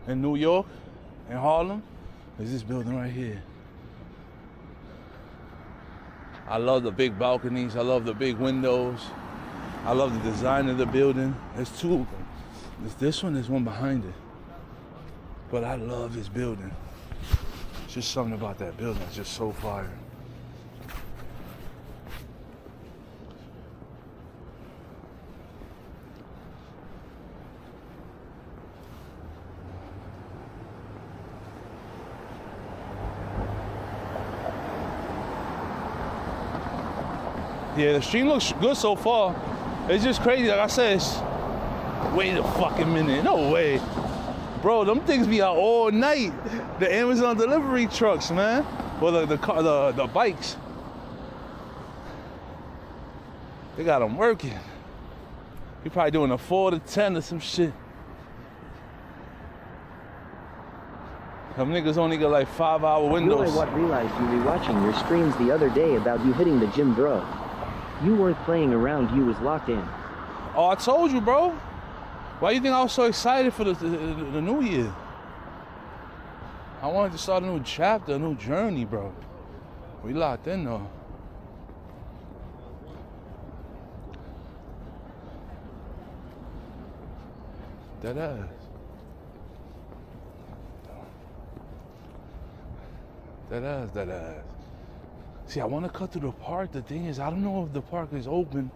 in New York and Harlem is this building right here. I love the big balconies. I love the big windows. I love the design of the building. There's two of them. There's this one, there's one behind it. But I love this building. It's just something about that building. It's just so fire. Yeah, the stream looks good so far. It's just crazy, like I said, wait a fucking minute, no way. Bro, them things be out all night. The Amazon delivery trucks, man. Well, the bikes. They got them working. You probably doing a 4 to 10 or some shit. Some niggas only got like 5-hour windows. I realized you rewatching your streams the other day about you hitting the gym, bro. You weren't playing around, you was locked in. Oh, I told you, bro. Why you think I was so excited for the new year? I wanted to start a new chapter, a new journey, bro. We locked in, though. That ass. That ass. See, I want to cut through the park. The thing is, I don't know if the park is open,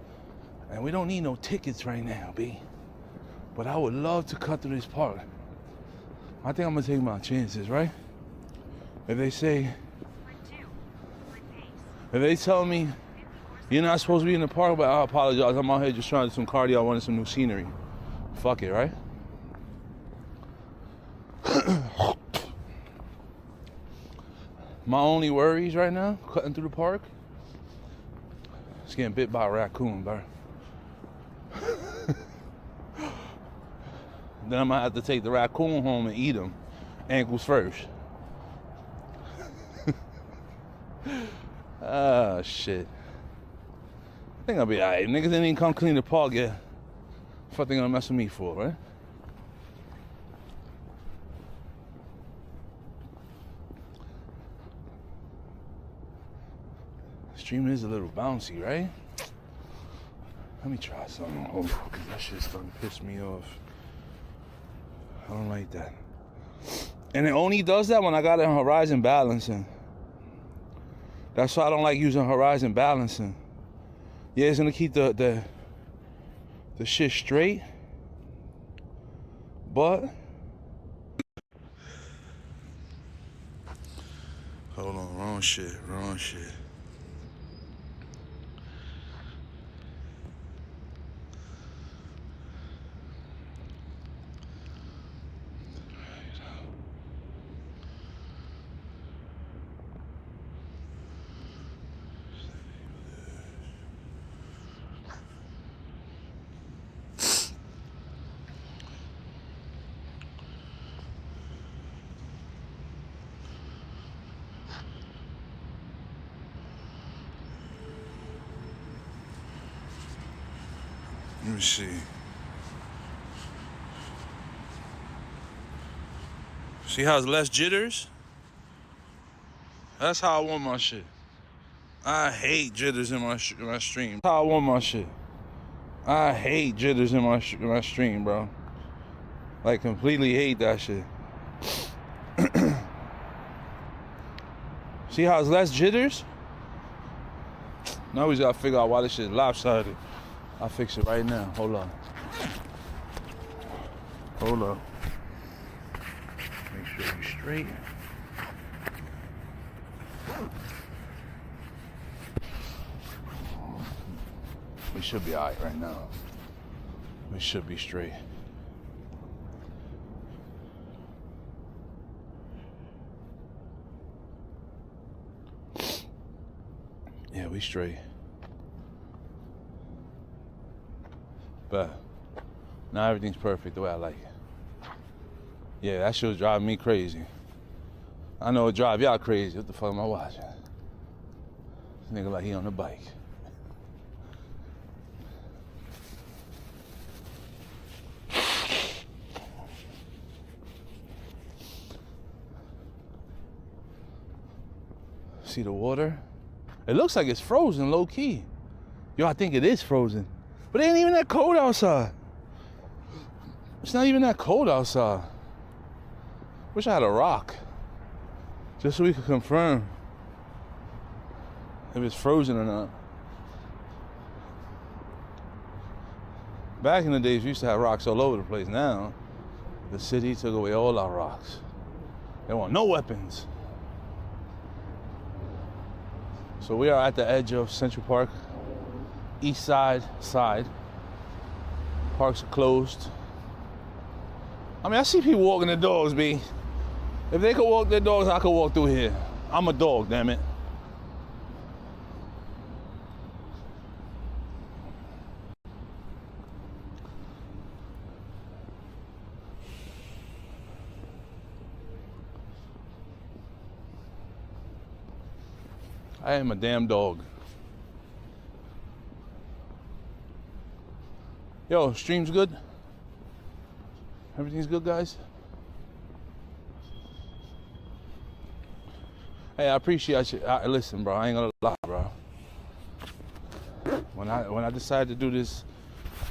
and we don't need no tickets right now, B. But I would love to cut through this park. I think I'm gonna take my chances, right? If they say, if they tell me you're not supposed to be in the park, but I apologize, I'm out here just trying to do some cardio, I wanted some new scenery. Fuck it, right? My only worries right now, cutting through the park, is getting bit by a raccoon, bro. Then I'm gonna have to take the raccoon home and eat him, ankles first. Ah, shit. I think I'll be alright. Niggas didn't even come clean the park yet. What they gonna mess with me for, right? Stream is a little bouncy, right? Let me try something. Oh, because that shit's starting to piss me off. I don't like that. And it only does that when I got it on horizon balancing. That's why I don't like using horizon balancing. Yeah, it's gonna keep the shit straight. But hold on, wrong shit. Let me see. See how it's less jitters? That's how I want my shit. I hate jitters in my stream. That's how I want my shit. I hate jitters in my stream, bro. Like, completely hate that shit. See how it's less jitters? Now we just gotta figure out why this shit is lopsided. I'll fix it right now. Hold on. Hold up. Make sure we're straight. We should be alright right now. We should be straight. Yeah, we straight. But now everything's perfect the way I like it. Yeah, that shit was driving me crazy. I know it drive y'all crazy. What the fuck am I watching? This nigga like he on the bike. See the water? It looks like it's frozen, low key. Yo, I think it is frozen. But it ain't even that cold outside. It's not even that cold outside. Wish I had a rock. Just so we could confirm if it's frozen or not. Back in the days, we used to have rocks all over the place. Now, the city took away all our rocks. They want no weapons. So we are at the edge of Central Park. East side. Parks are closed. I mean, I see people walking their dogs, B. If they could walk their dogs, I could walk through here. I'm a dog, damn it. I am a damn dog. Yo, stream's good? Everything's good, guys? Hey, I appreciate you. Listen, bro, I ain't gonna lie, bro. When I decided to do this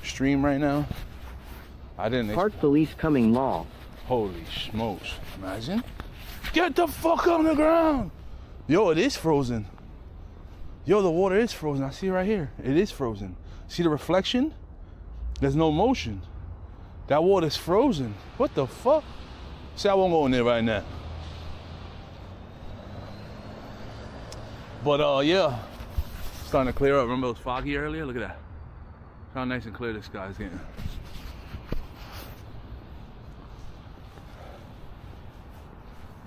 stream right now, I didn't Park police coming law. Holy smokes. Imagine. Get the fuck on the ground! Yo, it is frozen. Yo, the water is frozen. I see it right here. It is frozen. See the reflection? There's no motion. That water's frozen. What the fuck? See, I won't go in there right now. But yeah, starting to clear up. Remember it was foggy earlier? Look at that. How nice and clear this sky's getting.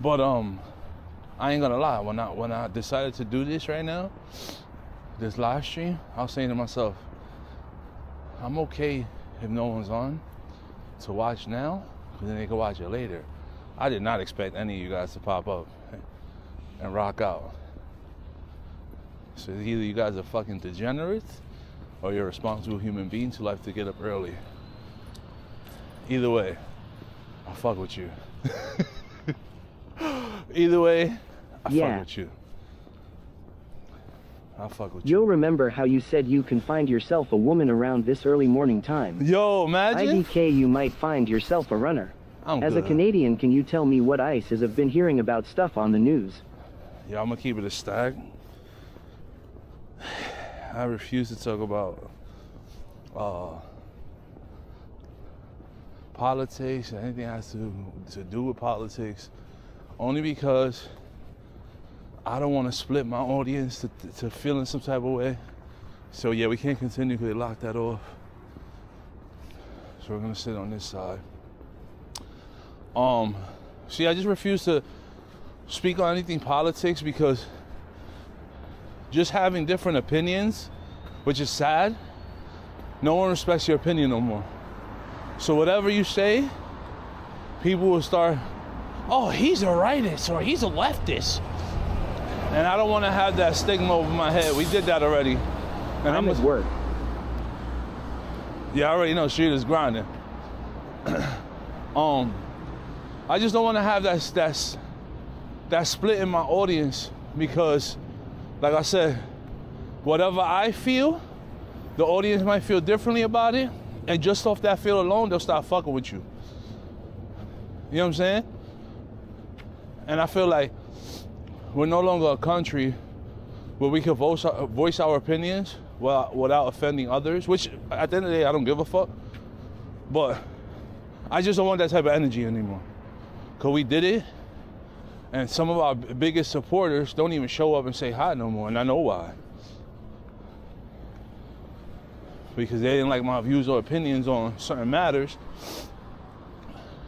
But I ain't gonna lie. When I decided to do this right now, this live stream, I was saying to myself, I'm okay if no one's on to watch now, because then they can watch it later. I did not expect any of you guys to pop up and rock out. So either you guys are fucking degenerates or you're a responsible human being to life to get up early. Either way, I fuck with you. Either way, I fuck with you. I fuck with you. You'll remember how you said you can find yourself a woman around this early morning time. Yo, imagine. IDK, you might find yourself a runner. As good. a Canadian, can you tell me what ICE has been hearing about stuff on the news? Yeah, I'm gonna keep it a stack. I refuse to talk about politics or anything that has to do with politics, only because I don't want to split my audience to feel in some type of way. So yeah, we can't continue because they locked that off. So we're gonna sit on this side. See, I just refuse to speak on anything politics because just having different opinions, which is sad, no one respects your opinion no more. So whatever you say, people will start, oh, he's a rightist or he's a leftist. And I don't want to have that stigma over my head. We did that already. And I'm at work. Yeah, I already know shit is grinding. I just don't want to have that split in my audience because, like I said, whatever I feel, the audience might feel differently about it, and just off that feel alone, they'll start fucking with you. You know what I'm saying? And I feel like we're no longer a country where we can voice our opinions without offending others, which at the end of the day, I don't give a fuck. But I just don't want that type of energy anymore. Because we did it, and some of our biggest supporters don't even show up and say hi no more, and I know why. Because they didn't like my views or opinions on certain matters,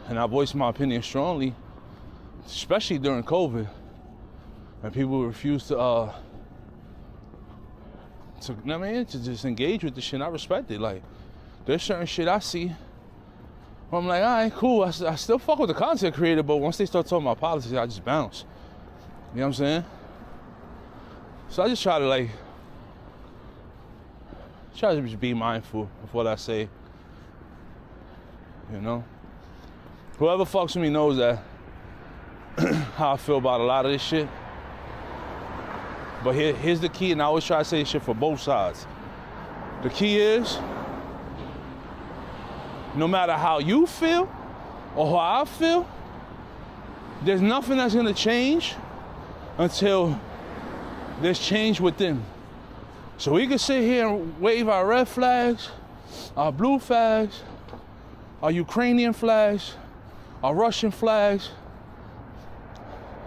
and I voiced my opinion strongly, especially during COVID, and people refused to just engage with the shit. I respect it. Like, there's certain shit I see, I'm like, all right, cool. I still fuck with the content creator, but once they start talking about politics, I just bounce. You know what I'm saying? So I just try to just be mindful of what I say. You know? Whoever fucks with me knows that how I feel about a lot of this shit. But here's the key, and I always try to say shit for both sides. The key is, no matter how you feel or how I feel, there's nothing that's gonna change until there's change within. So we can sit here and wave our red flags, our blue flags, our Ukrainian flags, our Russian flags,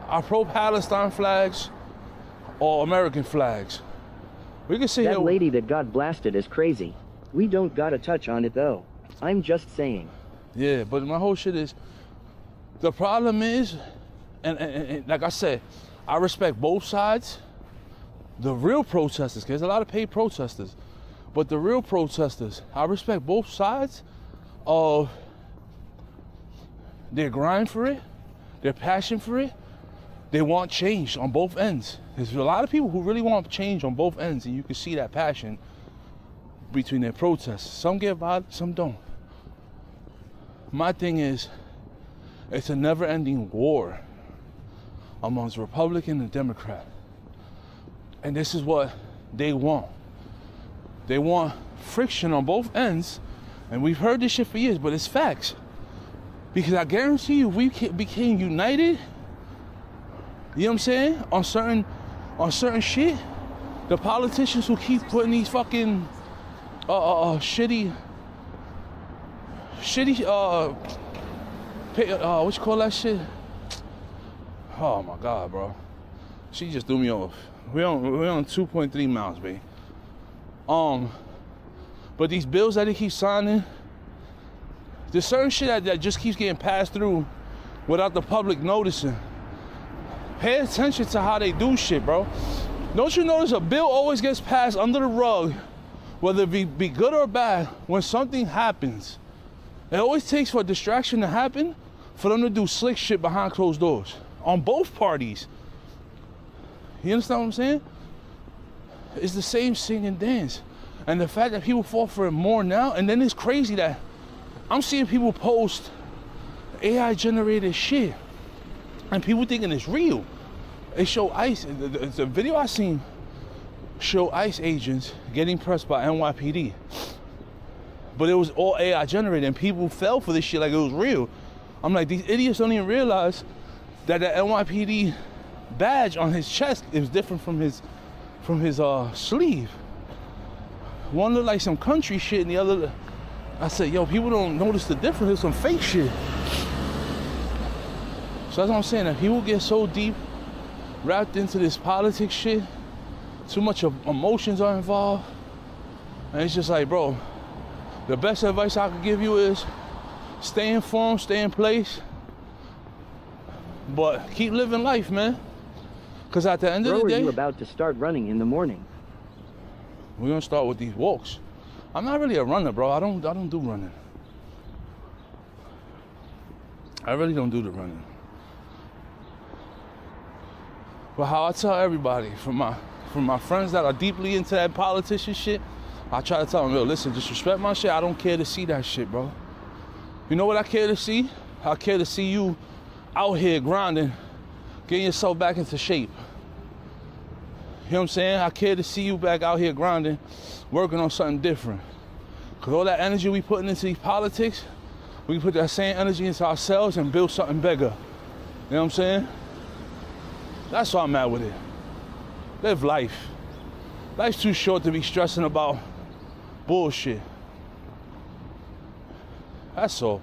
our pro-Palestine flags, or American flags. We can sit here. That lady that got blasted is crazy. We don't gotta touch on it though. I'm just saying. Yeah, but my whole shit is, the problem is, and like I said, I respect both sides. The real protesters, because there's a lot of paid protesters, but the real protesters, I respect both sides of their grind for it, their passion for it. They want change on both ends. There's a lot of people who really want change on both ends, and you can see that passion between their protests. Some get violent, some don't. My thing is, it's a never-ending war amongst Republican and Democrat. And this is what they want. They want friction on both ends, and we've heard this shit for years, but it's facts. Because I guarantee you, if we became united, you know what I'm saying, on certain shit, the politicians who keep putting these fucking shitty, what you call that shit? Oh my God, bro. She just threw me off. We're on 2.3 miles, babe. But these bills that they keep signing, there's certain shit that just keeps getting passed through without the public noticing. Pay attention to how they do shit, bro. Don't you notice a bill always gets passed under the rug, whether it be good or bad, when something happens? It always takes for a distraction to happen for them to do slick shit behind closed doors on both parties. You understand what I'm saying? It's the same sing and dance. And the fact that people fall for it more now, and then it's crazy that I'm seeing people post AI generated shit and people thinking it's real. They show ICE, the video I seen show ICE agents getting pressed by NYPD. But it was all AI generated and people fell for this shit like it was real. I'm like, these idiots don't even realize that the NYPD badge on his chest is different from his sleeve. One looked like some country shit and the other, I said, yo, people don't notice the difference. It's some fake shit. So that's what I'm saying, that people get so deep wrapped into this politics shit, too much of emotions are involved, and it's just like, bro, the best advice I could give you is stay informed, stay in place, but keep living life, man. Because at the end of the day, are you about to start running in the morning? We're gonna start with these walks. I'm not really a runner, bro. I don't do running. I really don't do the running. But how I tell everybody, from my friends that are deeply into that politician shit, I try to tell them, yo, listen, just respect my shit. I don't care to see that shit, bro. You know what I care to see? I care to see you out here grinding, getting yourself back into shape. You know what I'm saying? I care to see you back out here grinding, working on something different. Because all that energy we putting into these politics, we can put that same energy into ourselves and build something bigger. You know what I'm saying? That's why I'm at with it. Live life. Life's too short to be stressing about bullshit. That's all.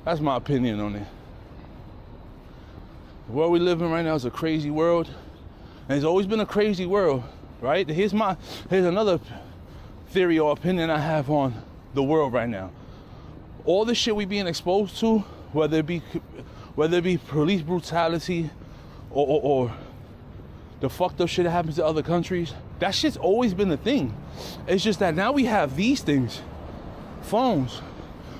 That's my opinion on it. The world we live in right now is a crazy world. And it's always been a crazy world, right? Here's another theory or opinion I have on the world right now. All the shit we being exposed to, whether it be police brutality or the fucked up shit that happens to other countries, that shit's always been a thing. It's just that now we have these things, phones.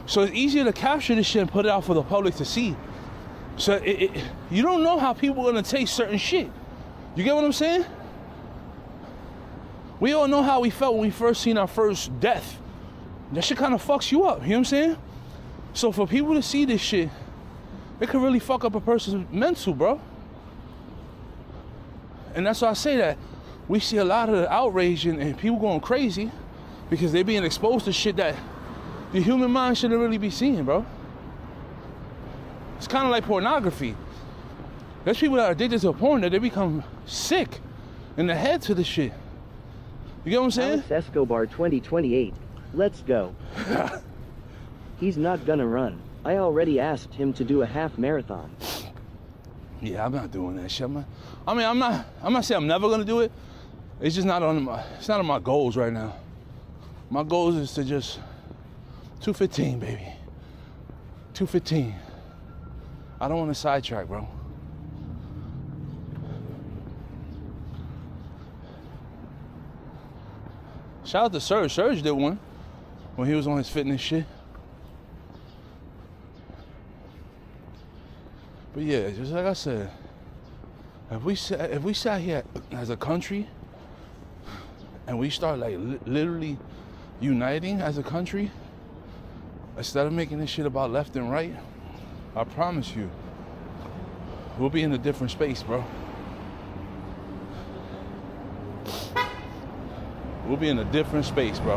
So it's easier to capture this shit and put it out for the public to see. So you don't know how people are gonna take certain shit. You get what I'm saying? We all know how we felt when we first seen our first death. That shit kind of fucks you up, you know what I'm saying? So for people to see this shit, it could really fuck up a person's mental, bro. And that's why I say that we see a lot of the outrage and people going crazy because they're being exposed to shit that the human mind shouldn't really be seeing, bro. It's kind of like pornography. There's people that are addicted to porn that they become sick in the head to the shit. You get what I'm saying? Alex Escobar 2028. Let's go. He's not gonna run. I already asked him to do a half marathon. Yeah, I'm not doing that shit. I'm not saying I'm never gonna do it. It's just not on my goals right now. My goals is to just 215, baby. 215. I don't want to sidetrack, bro. Shout out to Serge. Serge did one when he was on his fitness shit. But yeah, just like I said, if we sat here as a country and we start like literally uniting as a country, instead of making this shit about left and right, I promise you, we'll be in a different space, bro. We'll be in a different space, bro.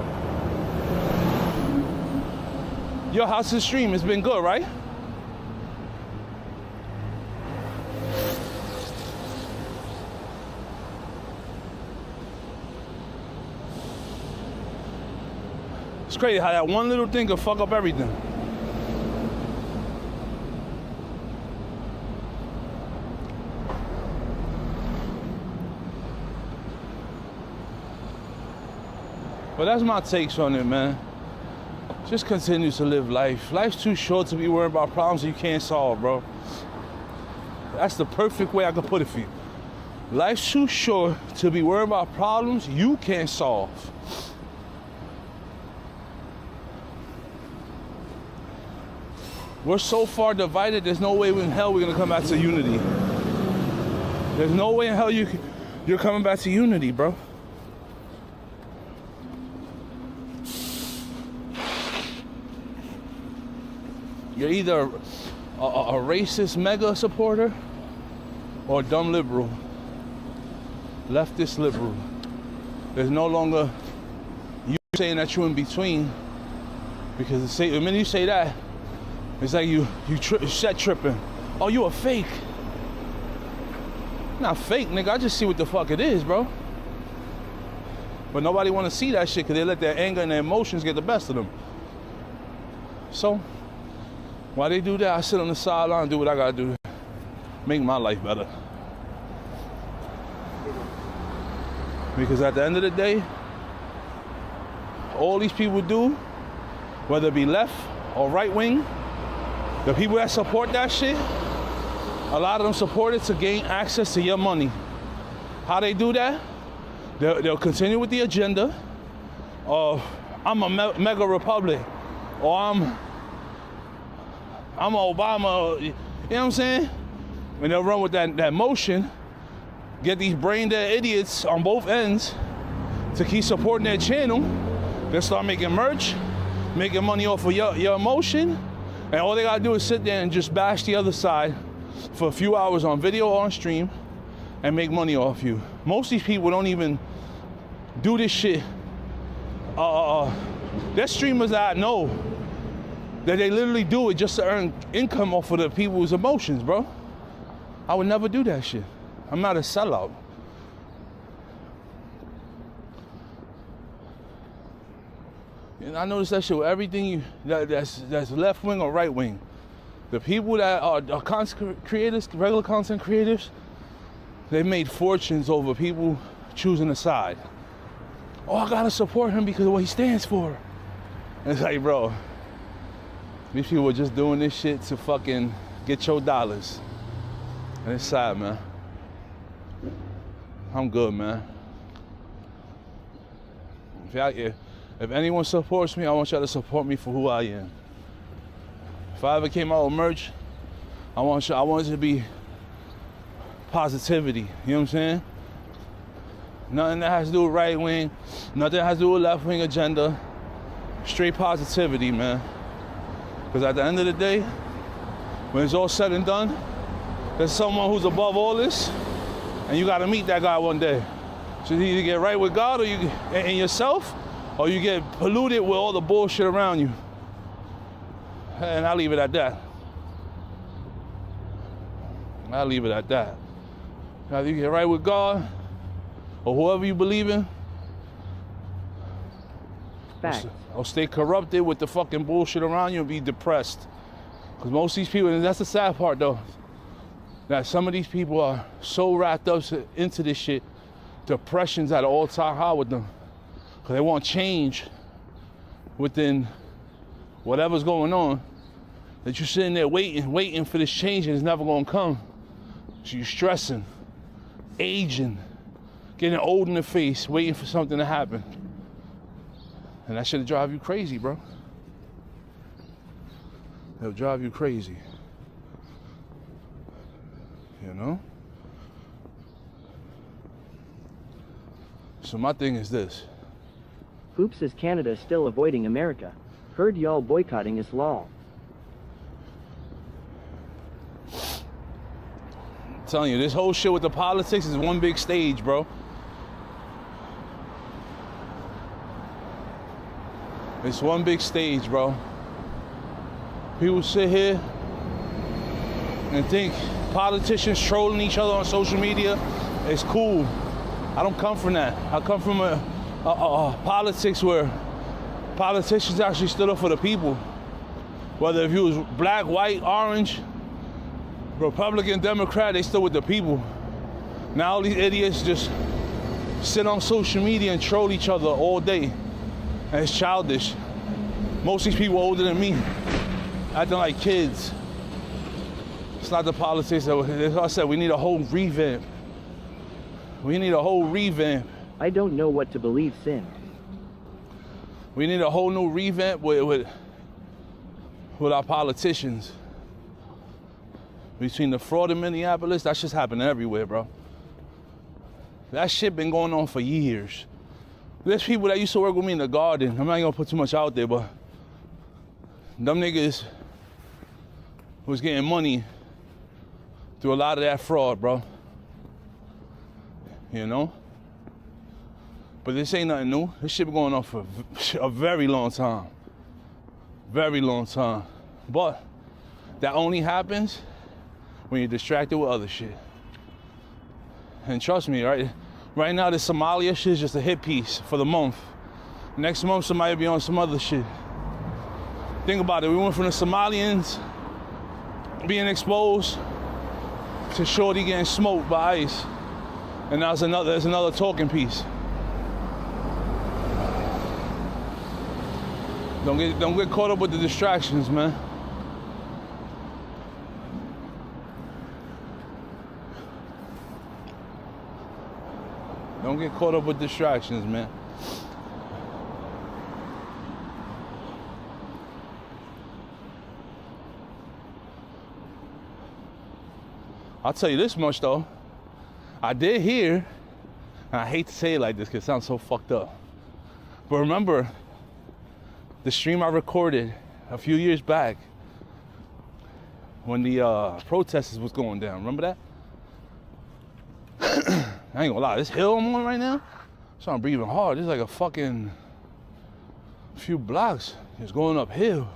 Yo, how's the stream? It's been good, right? It's crazy how that one little thing could fuck up everything. But that's my takes on it, man. Just continue to live life. Life's too short to be worried about problems you can't solve, bro. That's the perfect way I could put it for you. Life's too short to be worried about problems you can't solve. We're so far divided, there's no way in hell we're gonna come back to unity. There's no way in hell you're coming back to unity, bro. You're either a racist mega supporter or a dumb liberal. Leftist liberal. There's no longer you saying that you're in between, because the minute you say that, it's like you set tripping. Oh, you a fake. Not fake, nigga. I just see what the fuck it is, bro. But nobody want to see that shit because they let their anger and their emotions get the best of them. So, while they do that, I sit on the sideline and do what I gotta do to make my life better. Because at the end of the day, all these people do, whether it be left or right wing, the people that support that shit, a lot of them support it to gain access to your money. How they do that? They'll continue with the agenda of I'm a mega republic, or I'm a Obama, you know what I'm saying? And they'll run with that motion, get these brain dead idiots on both ends to keep supporting their channel. They'll start making merch, making money off of your emotion, and all they gotta do is sit there and just bash the other side for a few hours on video or on stream and make money off you. Most of these people don't even do this shit. There's streamers that I know that they literally do it just to earn income off of the people's emotions, bro. I would never do that shit. I'm not a sellout. And I notice that shit with everything that's left wing or right wing. The people that are content creators, regular content creators, they made fortunes over people choosing a side. Oh, I gotta support him because of what he stands for. And it's like, bro, these people are just doing this shit to fucking get your dollars. And it's sad, man. I'm good, man. If anyone supports me, I want y'all to support me for who I am. If I ever came out with merch, I want it to be positivity. You know what I'm saying? Nothing that has to do with right wing, nothing that has to do with left wing agenda. Straight positivity, man. Because at the end of the day, when it's all said and done, there's someone who's above all this, and you got to meet that guy one day. So you either get right with God or and yourself, or you get polluted with all the bullshit around you. And I'll leave it at that. I'll leave it at that. Either you get right with God or whoever you believe in, Fact. or stay corrupted with the fucking bullshit around you and be depressed. Because most of these people, and that's the sad part though, that some of these people are so wrapped up into this shit, depression's at an all-time high with them. Because they want change within whatever's going on, that you're sitting there waiting for this change and it's never gonna come. So you're stressing, aging, getting old in the face, waiting for something to happen. And that should drive you crazy, bro. It'll drive you crazy. You know? So my thing is this. Oops, is Canada still avoiding America? Heard y'all boycotting us lol. I'm telling you, this whole shit with the politics is one big stage, bro. It's one big stage, bro. People sit here and think politicians trolling each other on social media is cool. I don't come from that. I come from a politics where politicians actually stood up for the people. Whether if you was black, white, orange, Republican, Democrat, they stood with the people. Now all these idiots just sit on social media and troll each other all day. And it's childish. Most of these people older than me, acting like kids. It's not the politics. As I said, we need a whole revamp. We need a whole revamp. I don't know what to believe, Sin. We need a whole new revamp with our politicians. Between the fraud in Minneapolis, that shit's happening everywhere, bro. That shit been going on for years. There's people that used to work with me in the garden. I'm not gonna put too much out there, but them niggas was getting money through a lot of that fraud, bro. You know? But this ain't nothing new. This shit been going on for a very long time. Very long time. But that only happens when you're distracted with other shit. And trust me, right now this Somalia shit is just a hit piece for the month. Next month somebody will be on some other shit. Think about it, we went from the Somalians being exposed to Shorty getting smoked by ICE. And now there's another talking piece. Don't get caught up with the distractions, man. Don't get caught up with distractions, man. I'll tell you this much though. I did hear, and I hate to say it like this because it sounds so fucked up, but remember the stream I recorded a few years back when the protesters was going down. Remember that? I ain't gonna lie, this hill I'm on right now, so I'm breathing hard. There's like a fucking few blocks. It's going uphill.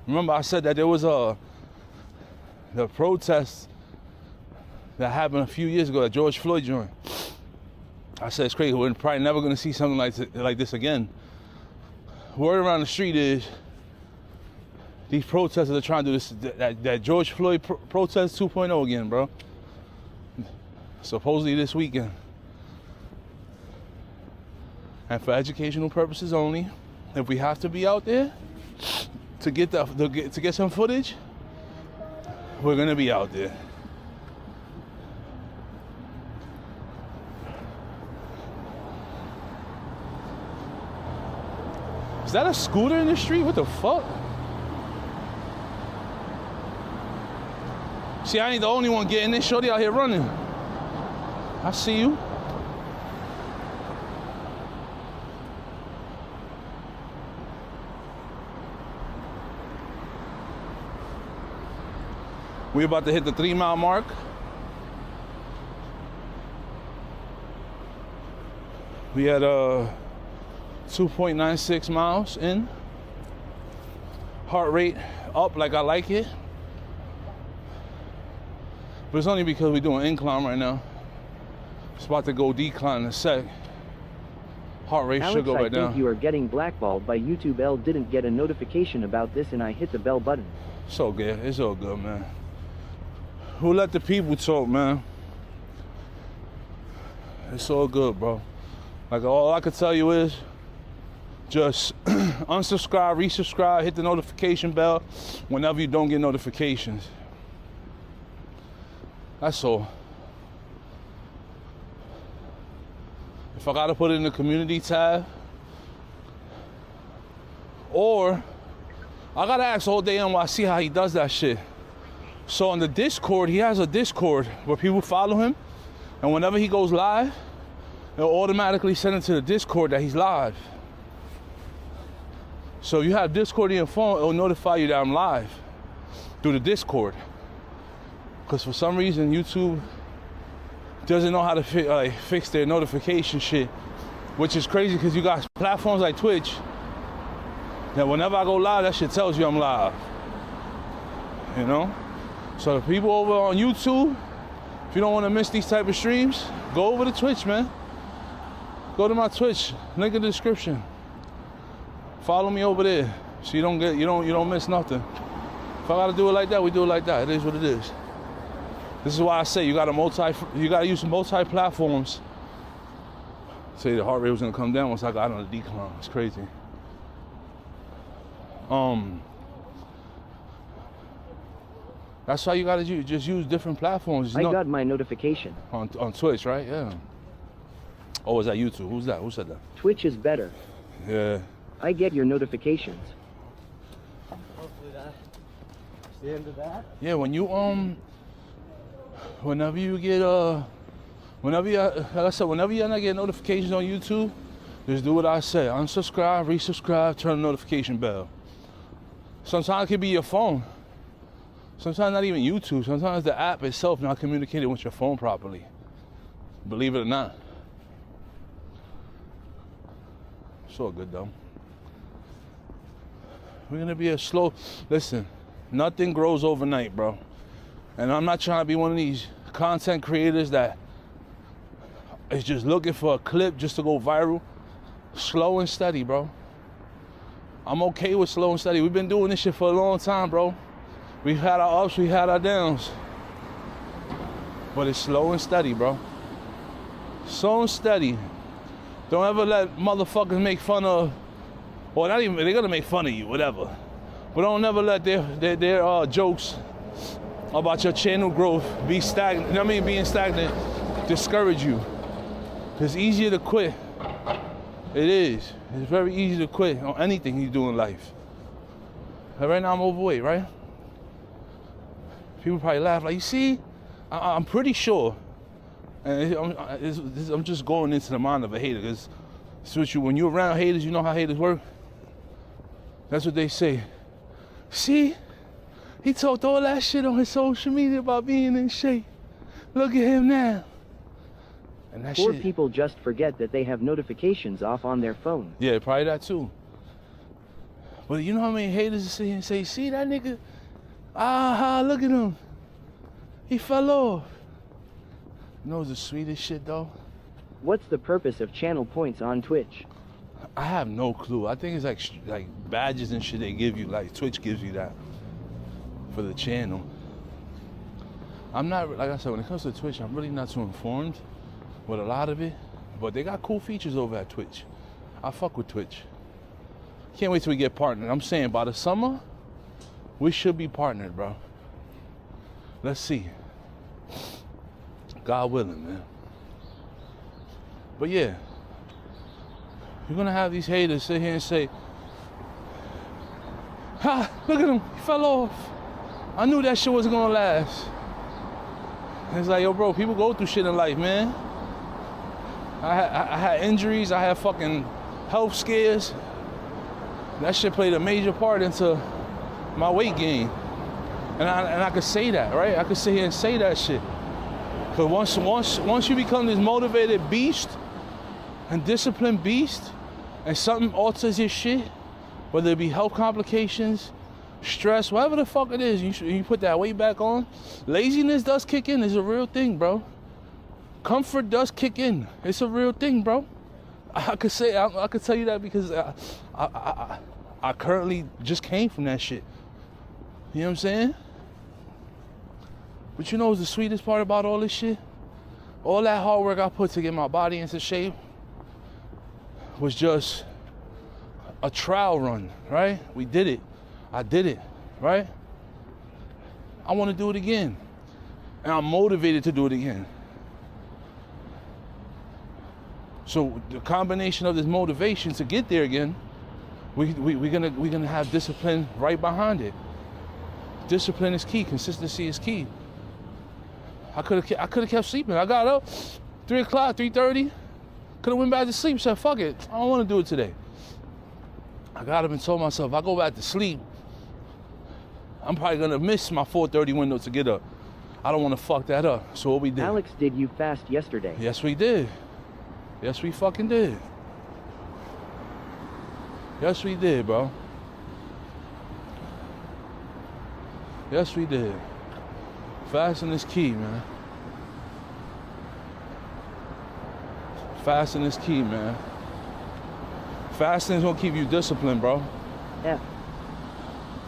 Remember I said that there was the protest that happened a few years ago that George Floyd joined. I said it's crazy. We're probably never gonna see something like this again. Word around the street is these protesters are trying to do this, that George Floyd protest 2.0 again, bro. Supposedly this weekend. And for educational purposes only, if we have to be out there to get some footage, we're gonna be out there. Is that a scooter in the street? What the fuck? See, I ain't the only one getting this. Shorty out here running. I see you. We about to hit the 3 mile mark. We had 2.96 miles in. Heart rate up like I like it. But it's only because we're doing incline right now. It's about to go decline in a sec. Heart rate should go right down. I think you are getting blackballed by YouTube. L didn't get a notification about this and I hit the bell button. It's all good. It's all good, man. Who let the people talk, man? It's all good, bro. Like, all I could tell you is just unsubscribe, resubscribe, hit the notification bell whenever you don't get notifications. That's all. If I gotta put it in the community tab, or I gotta ask all day NYC how he does that shit. So on the Discord, he has a Discord where people follow him, and whenever he goes live, it'll automatically send it to the Discord that he's live. So you have Discord in your phone, it'll notify you that I'm live through the Discord. Because for some reason, YouTube doesn't know how to fix their notification shit, which is crazy because you got platforms like Twitch that whenever I go live, that shit tells you I'm live. You know? So the people over on YouTube, if you don't want to miss these type of streams, go over to Twitch, man. Go to my Twitch, link in the description. Follow me over there, so you don't miss nothing. If I gotta do it like that, we do it like that. It is what it is. This is why I say you gotta use multi-platforms. Say the heart rate was gonna come down once I got on the decline. It's crazy. That's why you gotta just use different platforms. I got my notification. On Twitch, right? Yeah. Oh, is that YouTube? Who's that? Who said that? Twitch is better. Yeah. I get your notifications. Hopefully that's the end of that. Yeah, when you whenever you get like I said, whenever you not get notifications on YouTube, Just do what I say. Unsubscribe, resubscribe, turn the notification bell. Sometimes it could be your phone. Sometimes not even YouTube. Sometimes the app itself not communicating with your phone properly. Believe it or not. It's all good though. We're gonna be a slow, listen, nothing grows overnight, bro. And I'm not trying to be one of these content creators that is just looking for a clip just to go viral. Slow and steady, bro. I'm okay with slow and steady. We've been doing this shit for a long time, bro. We've had our ups, we've had our downs. But it's slow and steady, bro. Slow and steady. Don't ever let motherfuckers make fun of, or not even, they're gonna make fun of you, whatever. But don't ever let their jokes about your channel growth be stagnant, being stagnant, discourage you. It's easier to quit. It is. It's very easy to quit on anything you do in life. Right now I'm overweight, right? People probably laugh like, you see, I'm pretty sure, and I'm just going into the mind of a hater, because when you're around haters, you know how haters work. That's what they say. See, he talked all that shit on his social media about being in shape. Look at him now. And that Poor shit. people just forget that they have notifications off on their phone. Yeah, probably that too. But you know how many haters sit here and say, see that nigga? Look at him. He fell off. You know what's the sweetest shit though? What's the purpose of channel points on Twitch? I have no clue. I think it's like badges and shit they give you, like Twitch gives you that for the channel. I'm not, like I said, when it comes to Twitch, I'm really not too informed with a lot of it, but they got cool features over at Twitch. I fuck with Twitch. Can't wait till we get partnered. I'm saying by the summer, we should be partnered, bro. Let's see. God willing, man. But yeah, you're gonna have these haters sit here and say, look at him, he fell off. I knew that shit wasn't gonna last. And it's like, yo, bro, people go through shit in life, man. I had injuries, I had fucking health scares. That shit played a major part into my weight gain. And I could say that, right? I could sit here and say that shit. Because once you become this motivated beast and disciplined beast, and something alters your shit, whether it be health complications, stress, whatever the fuck it is, you put that weight back on, laziness does kick in. It's a real thing, bro. Comfort does kick in. It's a real thing, bro. I could tell you that because I currently just came from that shit. You know what I'm saying? But you know what's the sweetest part about all this shit? All that hard work I put to get my body into shape was just a trial run, right? We did it. I did it, right? I want to do it again. And I'm motivated to do it again. So the combination of this motivation to get there again, we're gonna have discipline right behind it. Discipline is key. Consistency is key. I could have kept sleeping. I got up 3 o'clock, 3:30. Could have went back to sleep. Said fuck it. I don't want to do it today. I got up and told myself, if I go back to sleep, I'm probably gonna miss my 4:30 window to get up. I don't want to fuck that up. So what we did? Alex, did you fast yesterday? Yes, we did. Yes, we fucking did. Yes, we did, bro. Yes, we did. Fasting is key, man. Fasting is key, man. Fasting is gonna keep you disciplined, bro. Yeah.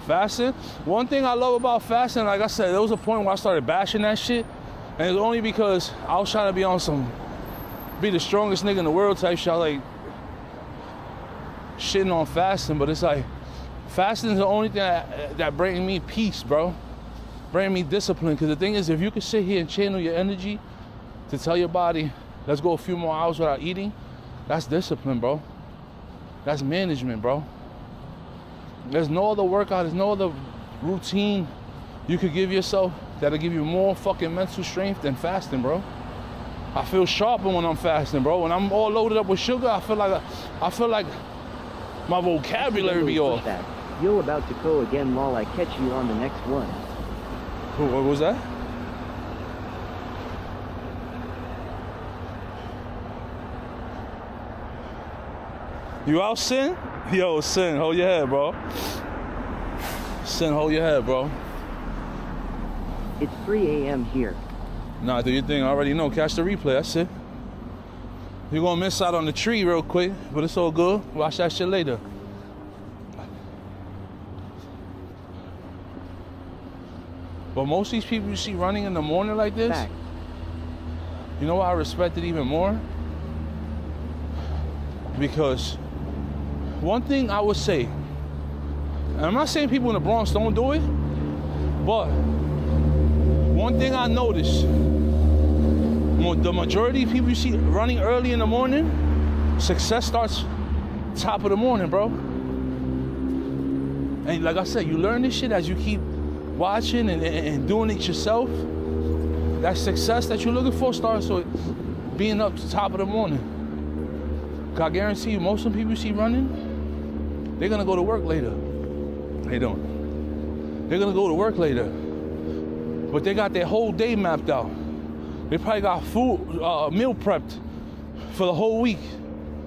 Fasting, one thing I love about fasting, like I said, there was a point where I started bashing that shit, and it's only because I was trying to be on some, be the strongest nigga in the world type shit. I was like shitting on fasting, but it's like, fasting is the only thing that brings me peace, bro. Bring me discipline, because the thing is, if you can sit here and channel your energy to tell your body, let's go a few more hours without eating, that's discipline, bro. That's management, bro. There's no other workout, there's no other routine you could give yourself that'll give you more fucking mental strength than fasting, bro. I feel sharper when I'm fasting, bro. When I'm all loaded up with sugar, I feel like my vocabulary be off. Yo, about to go again, lol. I catch you on the next one. What was that? You out, Sin? Yo, Sin, hold your head, bro. Sin, hold your head, bro. It's 3 a.m. here. Nah, do your thing. I already know. Catch the replay. That's it. You're gonna miss out on the tree real quick, but it's all good. Watch that shit later. But most of these people you see running in the morning like this, Fact. you know why I respect it even more? Because one thing I would say, and I'm not saying people in the Bronx don't do it, but one thing I noticed, the majority of people you see running early in the morning, success starts top of the morning, bro. And like I said, you learn this shit as you keep watching and doing it yourself. That success that you're looking for starts with being up to top of the morning. Cause I guarantee you, most of the people you see running, they're gonna go to work later. How you doing? They're gonna go to work later. But they got their whole day mapped out. They probably got food, meal prepped for the whole week.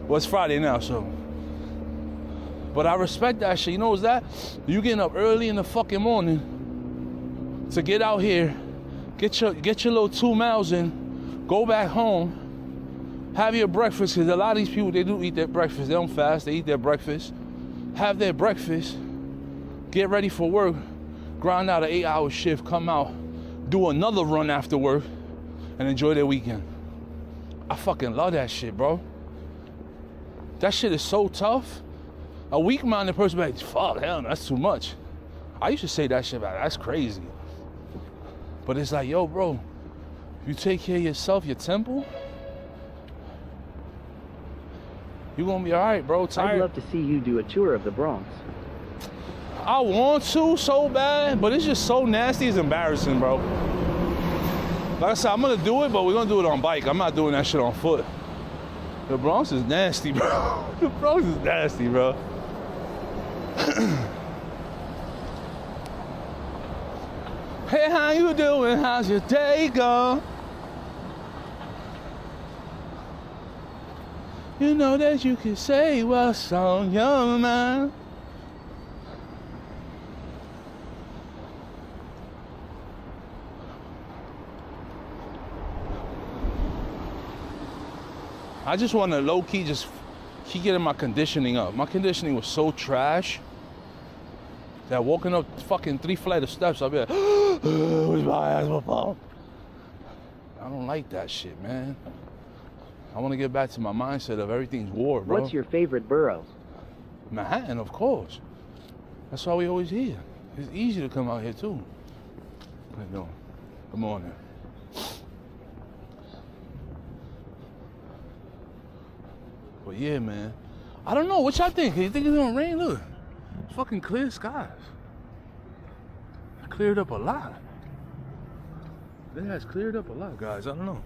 Well, it's Friday now, so. But I respect that shit. You know what's that? You getting up early in the fucking morning to get out here, get your little 2 miles in, go back home, have your breakfast, because a lot of these people, they do eat their breakfast. They don't fast, they eat their breakfast. Have their breakfast, get ready for work, grind out an 8-hour shift, come out, do another run after work, and enjoy their weekend. I fucking love that shit, bro. That shit is so tough. A weak-minded person be like, fuck, hell, that's too much. I used to say that shit, like, that's crazy. But it's like, yo, bro, you take care of yourself, your temple, you're gonna be all right, bro. Tired. I'd love to see you do a tour of the Bronx. I want to so bad, but it's just so nasty, it's embarrassing, bro. Like I said, I'm gonna do it, but we're gonna do it on bike. I'm not doing that shit on foot. The Bronx is nasty, bro. The Bronx is nasty, bro. Hey, how you doing? How's your day going? You know that you can say what's on your mind. I just want to low-key just keep getting my conditioning up. My conditioning was so trash that walking up fucking 3 flights of steps, I'll be like, where's my ass, my phone? I don't like that shit, man. I want to get back to my mindset of everything's war, bro. What's your favorite borough? Manhattan, of course. That's why we always here. It's easy to come out here, too. How you doing? Good morning. But yeah, man. I don't know. What y'all think? You think it's gonna rain? Look. It's fucking clear skies. It cleared up a lot. It has cleared up a lot, guys. I don't know.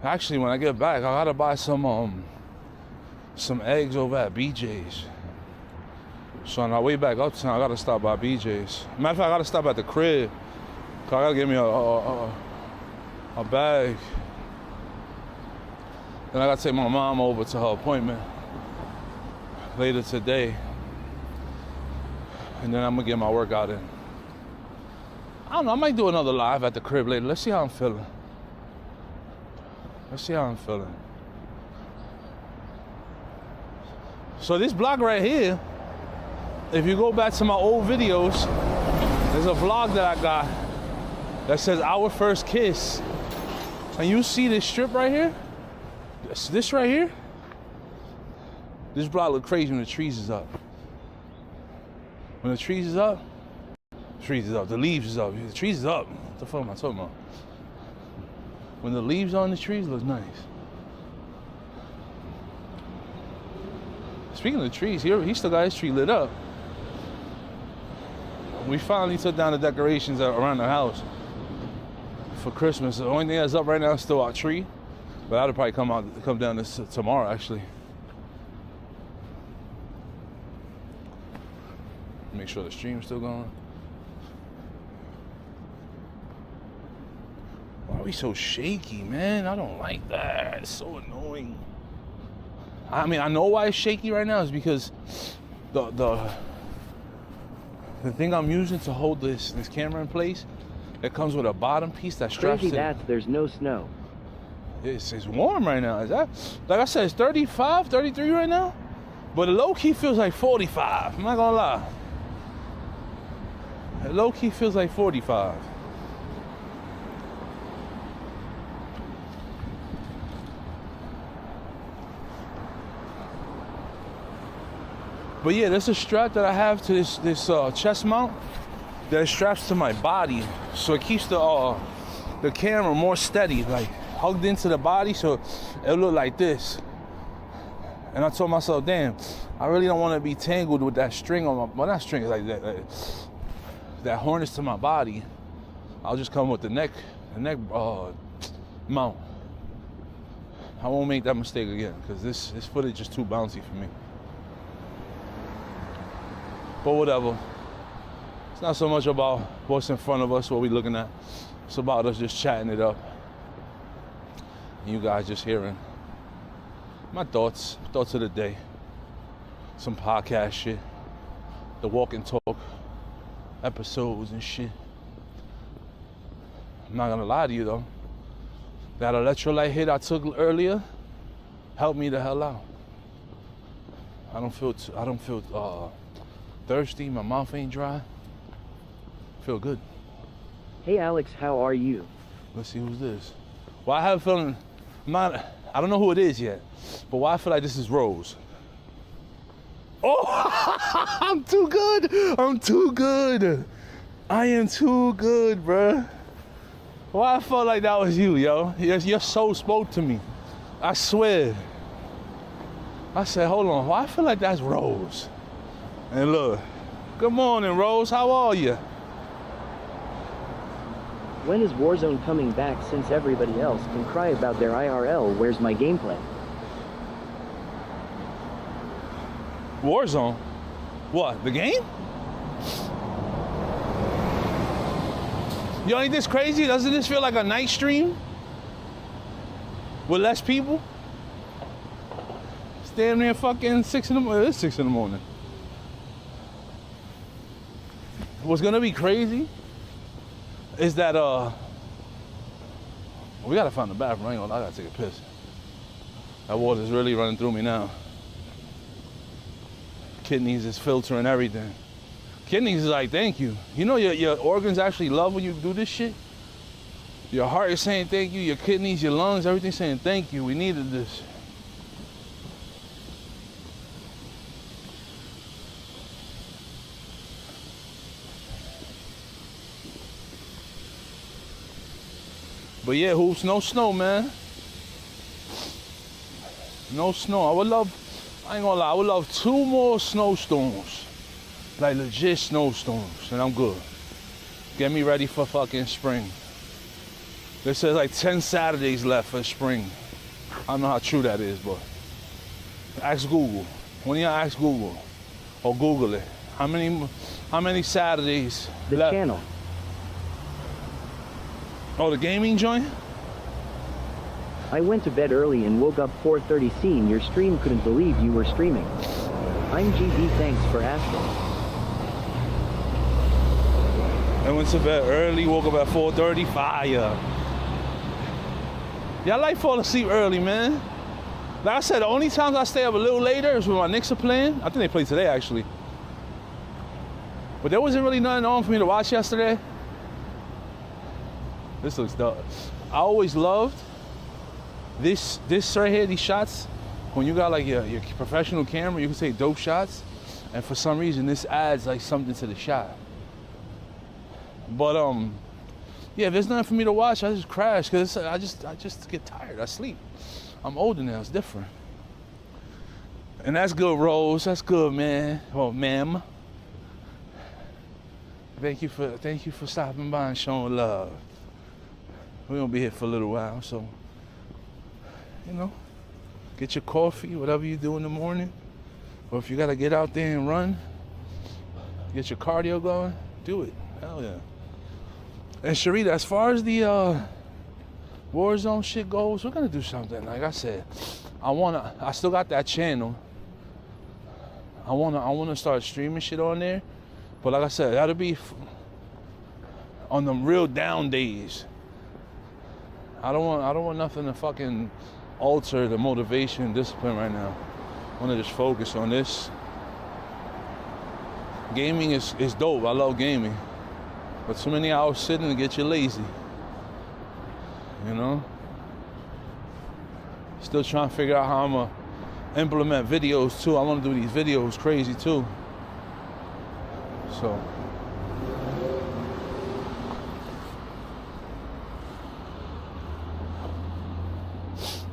Actually, when I get back, I gotta buy some eggs over at BJ's. So on our way back uptown, I gotta stop by BJ's. Matter of fact, I gotta stop at the crib. Cause I gotta get me a bag. Then I gotta take my mom over to her appointment later today. And then I'm gonna get my workout in. I don't know, I might do another live at the crib later. Let's see how I'm feeling. Let's see how I'm feeling. So this block right here, if you go back to my old videos, there's a vlog that I got that says Our First Kiss. And you see this strip right here? This right here? This block look crazy when the trees is up. When the trees is up, the leaves is up. The trees is up. What the fuck am I talking about? When the leaves on the trees, it looks nice. speaking of trees, he still got his tree lit up. We finally took down the decorations around the house for Christmas. The only thing that's up right now is still our tree, but that'll probably come down this tomorrow actually. Make sure the stream's still going. Why are we so shaky, man? I don't like that. It's so annoying. I mean, I know why it's shaky right now is because the thing I'm using to hold this camera in place, it comes with a bottom piece that straps Crazy it. that there's no snow. It's warm right now. Is that, like I said, it's 35, 33 right now? But it low-key feels like 45. I'm not gonna lie. It low-key feels like 45. But yeah, there's a strap that I have to this chest mount that straps to my body, so it keeps the camera more steady, like hugged into the body, so it'll look like this. And I told myself, damn, I really don't want to be tangled with that string on my, well, not string, it's like that harness to my body. I'll just come with the neck mount. I won't make that mistake again, because this footage is too bouncy for me. But whatever. It's not so much about what's in front of us, what we're looking at. It's about us just chatting it up. And you guys just hearing my thoughts of the day. Some podcast shit. The walk and talk episodes and shit. I'm not gonna lie to you though. That electrolyte hit I took earlier helped me the hell out. I don't feel thirsty, my mouth ain't dry. Feel good. Hey Alex, how are you? Let's see who's this. Well, I have a feeling, I don't know who it is yet, but why I feel like this is Rose. Oh, I'm too good. I am too good, bruh. Why I felt like that was you, yo. Your soul spoke to me. I swear. I said, hold on, why I feel like that's Rose? And look, good morning, Rose. How are you? When is Warzone coming back since everybody else can cry about their IRL? Where's my gameplay? Warzone? What, the game? Yo, ain't this crazy? Doesn't this feel like a night stream? With less people? It's damn near fucking 6 in the morning. It is 6 in the morning. What's gonna be crazy is that we gotta find the bathroom. I ain't gonna lie, I gotta take a piss. That water's really running through me now. Kidneys is filtering everything. Kidneys is like, thank you. You know your organs actually love when you do this shit? Your heart is saying thank you, your kidneys, your lungs, everything's saying thank you. We needed this. But yeah, hoops, no snow, man. No snow. I ain't gonna lie, I would love 2 more snowstorms. Like legit snowstorms, and I'm good. Get me ready for fucking spring. There says like 10 Saturdays left for spring. I don't know how true that is, but ask Google. When y'all ask Google, or Google it, how many Saturdays The left? channel. Oh, the gaming joint? I went to bed early and woke up 4:30 seeing your stream, couldn't believe you were streaming. I'm GB, thanks for asking. I went to bed early, woke up at 4:30, fire. Yeah, I like falling asleep early, man. Like I said, the only times I stay up a little later is when my Knicks are playing. I think they played today, actually. But there wasn't really nothing on for me to watch yesterday. This looks dope. I always loved this right here, these shots. When you got like your professional camera, you can take dope shots. And for some reason, this adds like something to the shot. But yeah, if there's nothing for me to watch, I just crash because I just get tired. I sleep. I'm older now. It's different. And that's good, Rose. That's good, man. Oh, ma'am. Thank you for stopping by and showing love. We're gonna be here for a little while, so you know, get your coffee, whatever you do in the morning. Or if you gotta get out there and run, get your cardio going, do it. Hell yeah. And Sharita, as far as the Warzone shit goes, we're gonna do something. Like I said, I still got that channel. I wanna start streaming shit on there. But like I said, that'll be on them real down days. I don't want nothing to fucking alter the motivation and discipline right now. I wanna just focus on this. Gaming is dope. I love gaming. But too many hours sitting to get you lazy. You know? Still trying to figure out how I'm gonna implement videos too. I wanna do these videos crazy too. So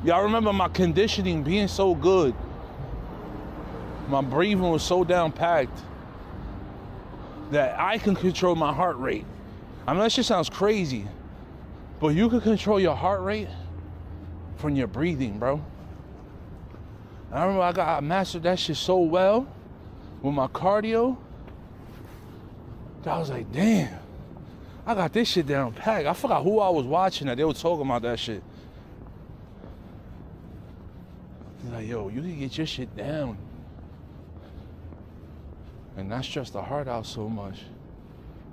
y'all remember my conditioning being so good. My breathing was so down packed that I can control my heart rate. I know that shit sounds crazy, but you can control your heart rate from your breathing, bro. I remember I mastered that shit so well with my cardio. I was like, damn, I got this shit down packed. I forgot who I was watching that they were talking about that shit. He's like, yo, you can get your shit down and not stress the heart out so much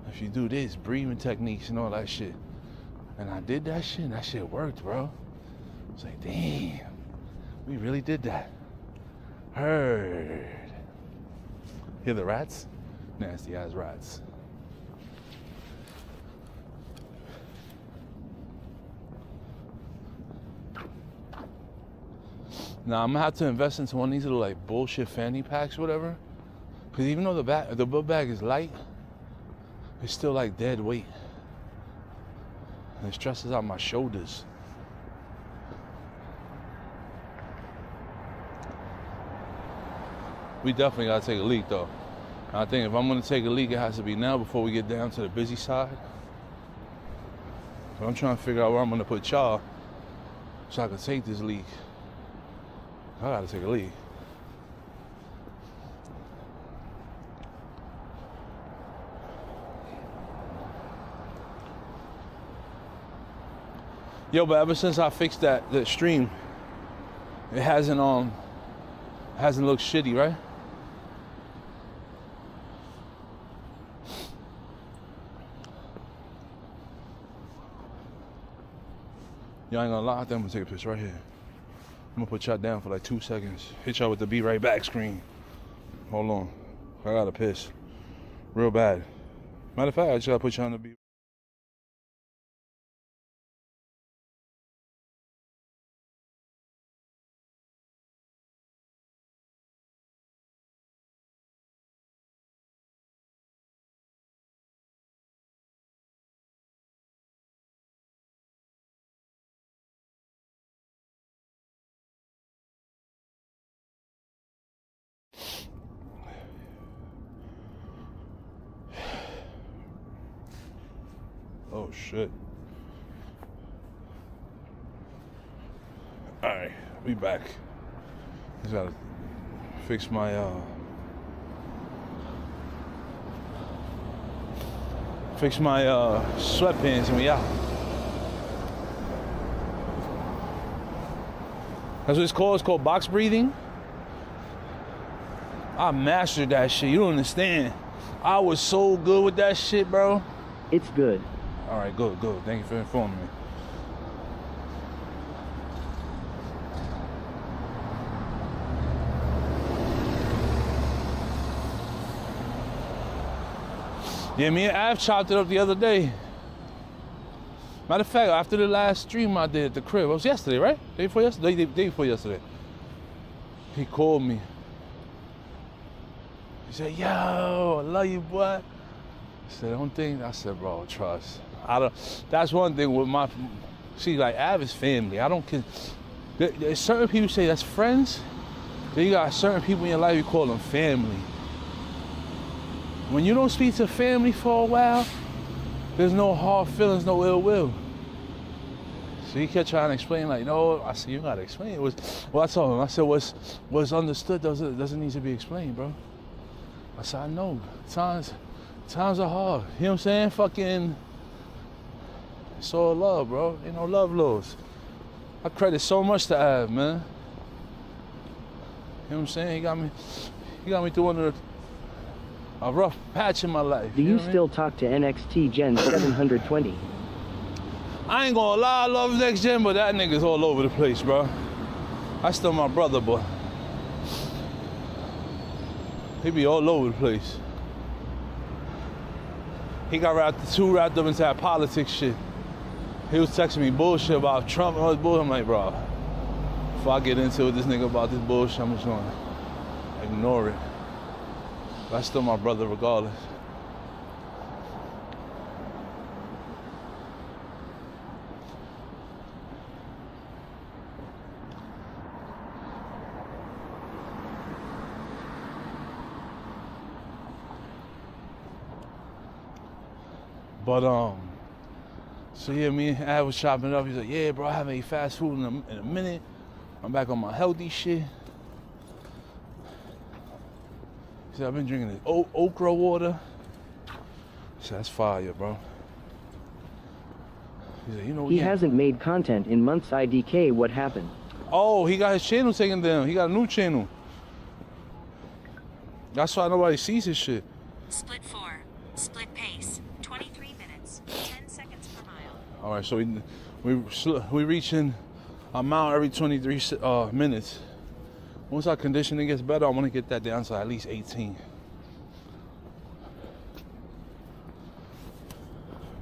if you do this, breathing techniques and all that shit. And I did that shit and that shit worked, bro. I was like, damn, we really did that. Heard. Hear the rats? Nasty ass rats. Now I'm gonna have to invest into one of these little like bullshit fanny packs or whatever. Cause even though the book bag is light, it's still like dead weight. And it stresses out my shoulders. We definitely gotta take a leak though. I think if I'm gonna take a leak, it has to be now before we get down to the busy side. So I'm trying to figure out where I'm gonna put y'all so I can take this leak. I gotta take a leak. Yo, but ever since I fixed the stream, it hasn't looked shitty, right? Y'all ain't gonna lie, I think I'm gonna take a picture right here. I'm gonna put y'all down for like 2 seconds. Hit y'all with the be right back screen. Hold on. I gotta piss. Real bad. Matter of fact, I just gotta put y'all on the be. Oh shit. Alright, we back. Just gotta fix my sweatpants and we out. That's what it's called. It's called box breathing. I mastered that shit. You don't understand. I was so good with that shit, bro. It's good. All right, good. Thank you for informing me. Yeah, me and Av chopped it up the other day. Matter of fact, after the last stream I did at the crib, it was yesterday, right? Day before yesterday. He called me. He said, yo, I love you, boy. I said, I said, bro, trust. That's one thing with like Av is family. There's certain people say that's friends, Then you got certain people in your life, you call them family. When you don't speak to family for a while, there's no hard feelings, no ill will. So he kept trying to explain, like, no, I said, you gotta explain it. Well, I told him, I said, what's understood doesn't need to be explained, bro. I said, I know, times are hard. You know what I'm saying? Fucking, it's all love, bro. Ain't no love lost. I credit so much to Av, man. You know what I'm saying? He got me through a rough patch in my life. Do you still talk to NXT Gen 720? I ain't gonna lie, I love Next Gen, but that nigga's all over the place, bro. I still my brother, but he be all over the place. He got wrapped up into that politics shit. He was texting me bullshit about Trump and all this bullshit. I'm like, bro, if I get into it, this nigga about this bullshit, I'm just gonna ignore it. That's still my brother regardless. But so yeah, me and Ad was chopping it up. He's like, yeah, bro, I haven't ate fast food in a minute. I'm back on my healthy shit. He said, I've been drinking this okra water. I said, that's fire, bro. He said, you know, he hasn't made content in months. IDK, what happened? Oh, he got his channel taken down. He got a new channel. That's why nobody sees his shit. Split 4. Split pace. 23 minutes. 10 seconds per mile. All right, so we reaching a mile every 23 minutes. Once our conditioning gets better, I want to get that down to at least 18.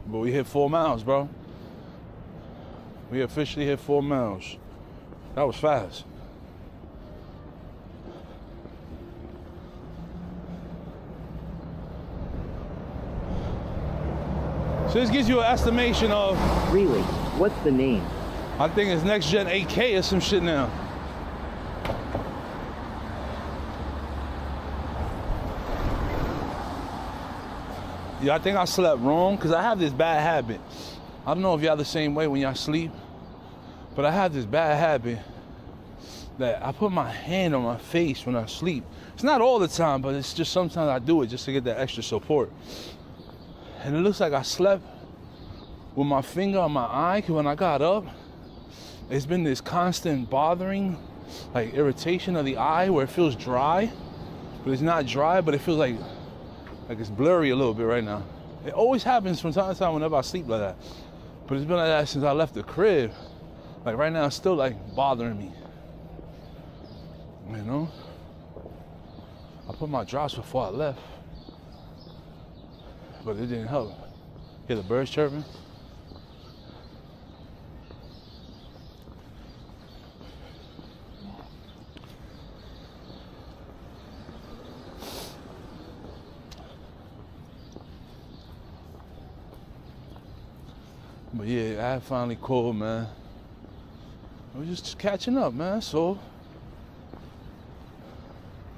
But we hit 4 miles, bro. We officially hit 4 miles. That was fast. So this gives you an estimation of... Really? What's the name? I think it's Next Gen 8K or some shit now. Yeah, I think I slept wrong because I have this bad habit. I don't know if y'all the same way when y'all sleep, but I have this bad habit that I put my hand on my face when I sleep. It's not all the time, but it's just sometimes I do it just to get that extra support. And it looks like I slept with my finger on my eye, because when I got up, it's been this constant bothering, like irritation of the eye where it feels dry, but it's not dry, but it feels like it's blurry a little bit right now. It always happens from time to time whenever I sleep like that. But it's been like that since I left the crib. Like right now, it's still like bothering me. You know? I put my drops before I left, but it didn't help. Hear the birds chirping? But yeah, I finally called, man. We're just catching up, man, so,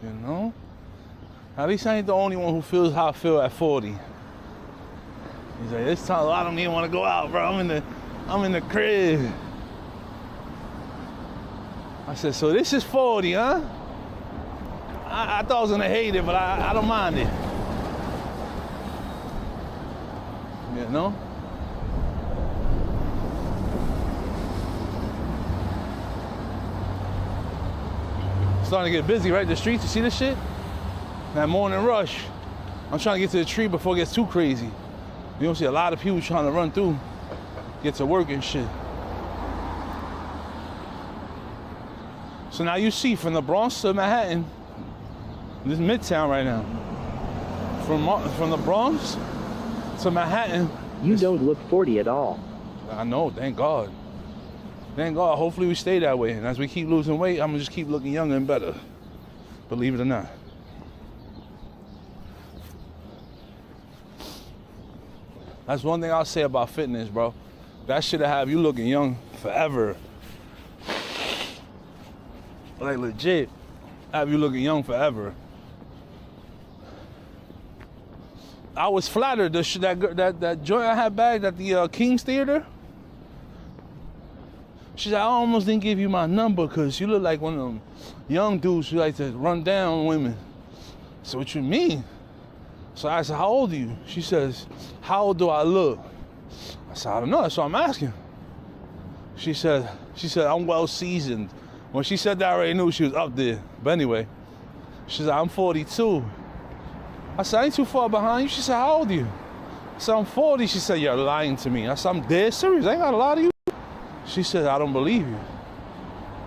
you know? At least I ain't the only one who feels how I feel at 40. He's like, this time I don't even want to go out, bro. I'm in the crib. I said, so this is 40, huh? I thought I was gonna hate it, but I don't mind it. You know? Starting to get busy, right? The streets, you see this shit? That morning rush. I'm trying to get to the tree before it gets too crazy. You don't see a lot of people trying to run through, get to work and shit. So now you see from the Bronx to Manhattan, this is Midtown right now. From the Bronx to Manhattan. You don't look 40 at all. I know, thank God. Thank God, hopefully we stay that way. And as we keep losing weight, I'm gonna just keep looking younger and better. Believe it or not. That's one thing I'll say about fitness, bro. That shit'll have you looking young forever. Like legit. have you looking young forever. I was flattered. That joint I had bagged at the King's Theater. She said, I almost didn't give you my number because you look like one of them young dudes who like to run down women. So what you mean? So I said, how old are you? She says, how old do I look? I said, I don't know, that's what I'm asking. She said, I'm well seasoned. When she said that, I already knew she was up there. But anyway, she said, I'm 42. I said, I ain't too far behind you. She said, how old are you? I said, I'm 40. She said, you're lying to me. I said, I'm dead serious. I ain't got a lot of you. She said, I don't believe you.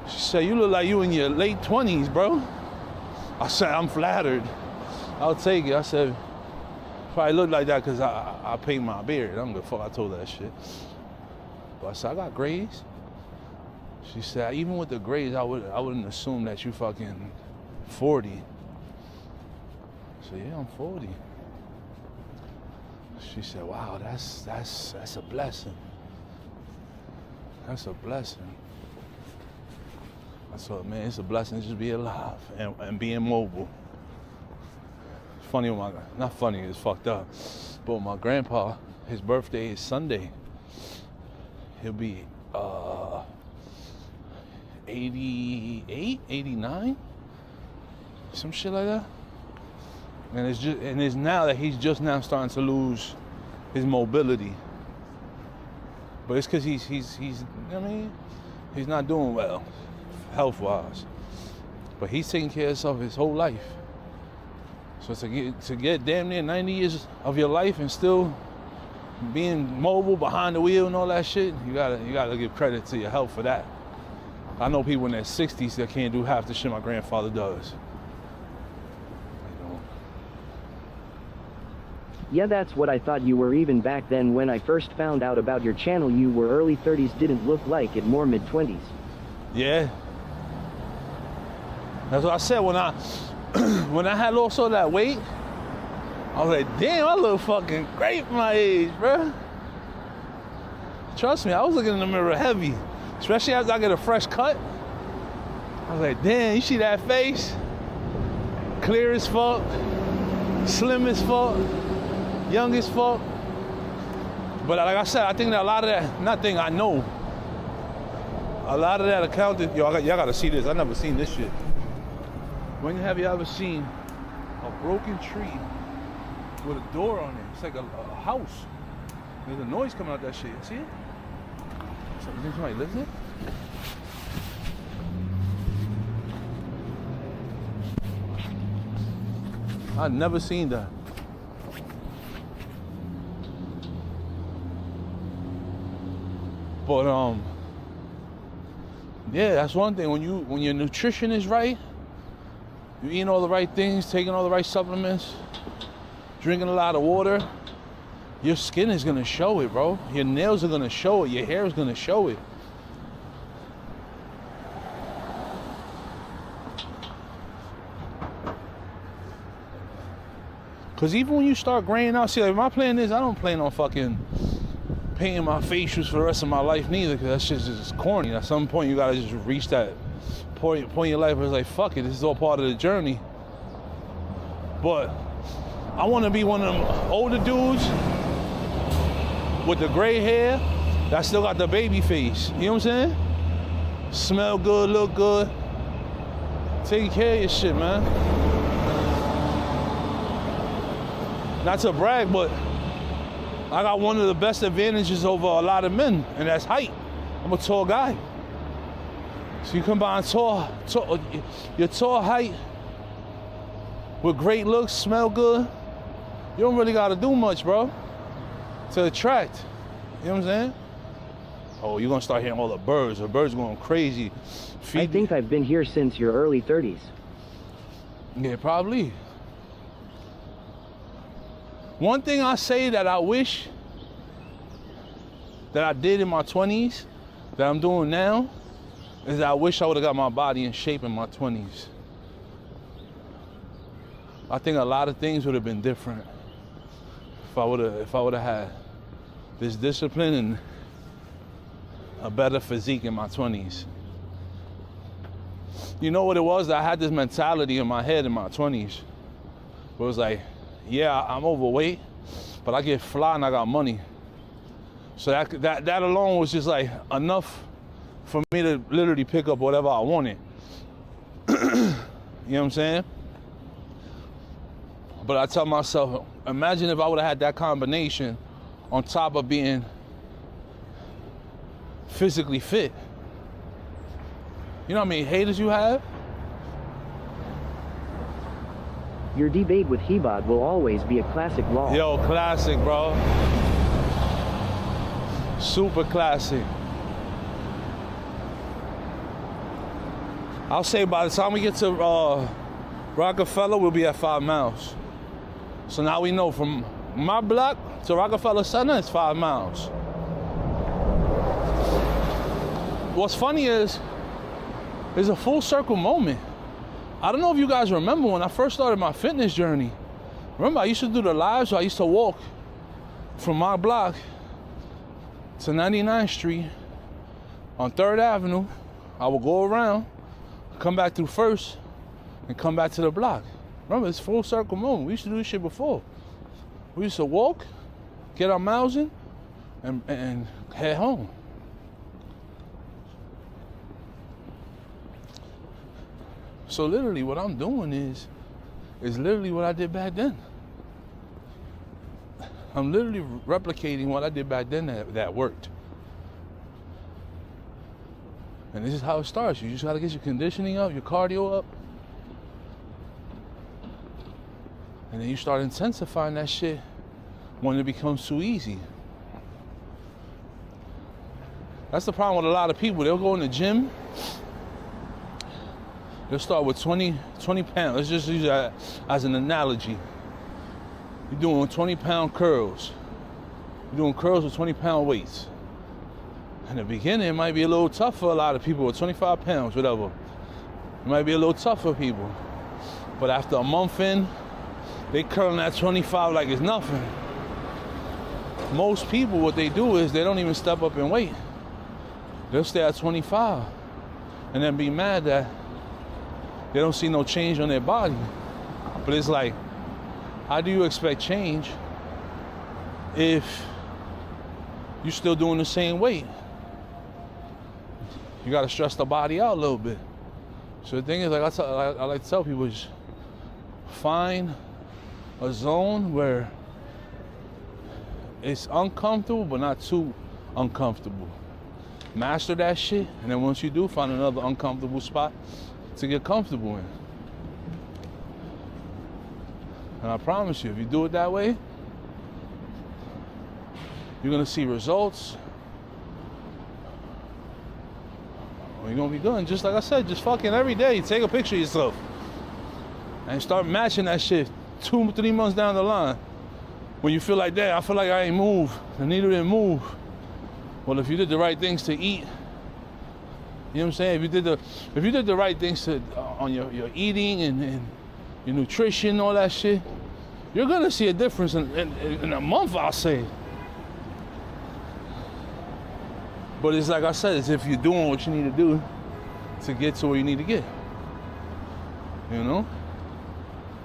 She said, you look like you in your late 20s, bro. I said, I'm flattered. I'll take it. I said, probably look like that because I paint my beard. I don't give a fuck. I told her that shit. But I said, I got grays. She said, even with the grays, I wouldn't assume that you fucking 40. So yeah, I'm 40. She said, wow, that's a blessing. That's a blessing. I told her, man, it's a blessing to just be alive and being mobile. Funny, not funny, it's fucked up. But my grandpa, his birthday is Sunday. He'll be 88, 89, some shit like that. And it's now that he's just now starting to lose his mobility. But it's because he's not doing well, health-wise. But he's taking care of himself his whole life. So to get damn near 90 years of your life and still being mobile behind the wheel and all that shit, you gotta give credit to your health for that. I know people in their 60s that can't do half the shit my grandfather does. Yeah, that's what I thought you were. Even back then when I first found out about your channel, you were early 30s, didn't look like it, more mid-20s. Yeah. That's what I said when I had lost all that weight. I was like, damn, I look fucking great for my age, bro. Trust me, I was looking in the mirror heavy. Especially after I get a fresh cut. I was like, damn, you see that face? Clear as fuck. Slim as fuck. Young as fuck. But like I said, I think that a lot of that, I know. A lot of that accounted, y'all gotta see this. I never seen this shit. When have you ever seen a broken tree with a door on it? It's like a house. There's a noise coming out that shit. See it? Somebody lives in it? I've never seen that. But yeah, that's one thing. When your nutrition is right, you eating all the right things, taking all the right supplements, drinking a lot of water, your skin is gonna show it, bro. Your nails are gonna show it. Your hair is gonna show it. Cause even when you start graying out, see, like my plan is I don't plan on fucking painting my facials for the rest of my life neither, because that shit's just corny. At some point you gotta just reach that point in your life where it's like, fuck it, this is all part of the journey. But I wanna be one of them older dudes with the gray hair that still got the baby face. You know what I'm saying? Smell good, look good. Take care of your shit, man. Not to brag, but I got one of the best advantages over a lot of men, and that's height. I'm a tall guy. So you combine your tall height with great looks, smell good, you don't really gotta do much, bro, to attract. You know what I'm saying? Oh, you're gonna start hearing all the birds. The birds going crazy. I think I've been here since your early 30s. Yeah, probably. One thing I say that I wish that I did in my 20s, that I'm doing now, is that I wish I would have got my body in shape in my 20s. I think a lot of things would have been different if I would have had this discipline and a better physique in my 20s. You know what it was? I had this mentality in my head in my 20s. It was like, yeah, I'm overweight, but I get fly and I got money. So that alone was just like enough for me to literally pick up whatever I wanted. You know what I'm saying? But I tell myself, imagine if I would have had that combination on top of being physically fit. You know how many haters you have? Your debate with Hebod will always be a classic law. Yo, classic, bro. Super classic. I'll say by the time we get to Rockefeller, we'll be at 5 miles. So now we know from my block to Rockefeller Center, it's 5 miles. What's funny is, it's a full circle moment. I don't know if you guys remember when I first started my fitness journey. Remember, I used to do the live, so I used to walk from my block to 99th Street on 3rd Avenue. I would go around, come back through 1st, and come back to the block. Remember, it's full circle moment. We used to do this shit before. We used to walk, get our miles in, and head home. So literally what I'm doing is literally what I did back then. I'm literally replicating what I did back then that worked. And this is how it starts. You just gotta get your conditioning up, your cardio up. And then you start intensifying that shit when it becomes too easy. That's the problem with a lot of people. They'll go in the gym. They'll start with 20 pounds. Let's just use that as an analogy. You're doing 20-pound curls. You're doing curls with 20-pound weights. In the beginning, it might be a little tough for a lot of people with 25 pounds, whatever. It might be a little tough for people. But after a month in, they curling at 25 like it's nothing. Most people, what they do is they don't even step up in weight. They'll stay at 25 and then be mad that they don't see no change on their body. But it's like, how do you expect change if you're still doing the same weight? You gotta stress the body out a little bit. So the thing is, like I like to tell people, is find a zone where it's uncomfortable, but not too uncomfortable. Master that shit, and then once you do, find another uncomfortable spot to get comfortable in. And I promise you, if you do it that way, you're gonna see results. You're gonna be good. And just like I said, just fucking every day, take a picture of yourself and start matching that shit 2-3 months down the line. When you feel like that, I feel like I ain't moved, the needle didn't move. Well, if you did the right things to eat, you know what I'm saying? If you did the right things to on your eating and your nutrition, all that shit, you're gonna see a difference in a month, I'll say. But it's like I said, it's if you're doing what you need to do to get to where you need to get. You know?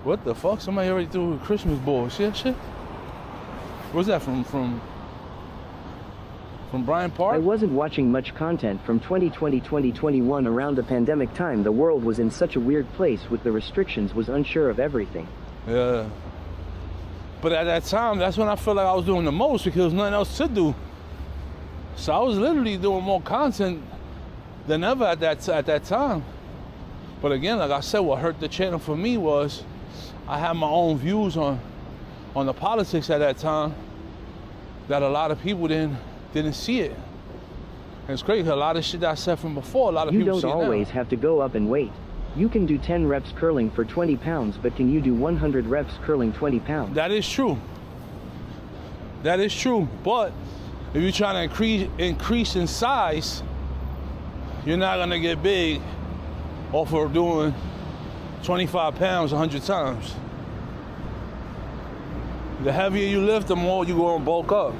What the fuck? Somebody already threw a Christmas ball. See that shit? What's that from Bryant Park? I wasn't watching much content from 2020-2021 around the pandemic time. The world was in such a weird place with the restrictions, was unsure of everything. Yeah. But at that time, that's when I felt like I was doing the most because there was nothing else to do. So I was literally doing more content than ever at that time. But again, like I said, what hurt the channel for me was I had my own views on the politics at that time that a lot of people didn't see it. And it's crazy, a lot of shit that I said from before, a lot of people see it now. You don't always have to go up and weight. You can do 10 reps curling for 20 pounds, but can you do 100 reps curling 20 pounds? That is true. That is true. But if you're trying to increase in size, you're not gonna get big off of doing 25 pounds 100 times. The heavier you lift, the more you're gonna bulk up.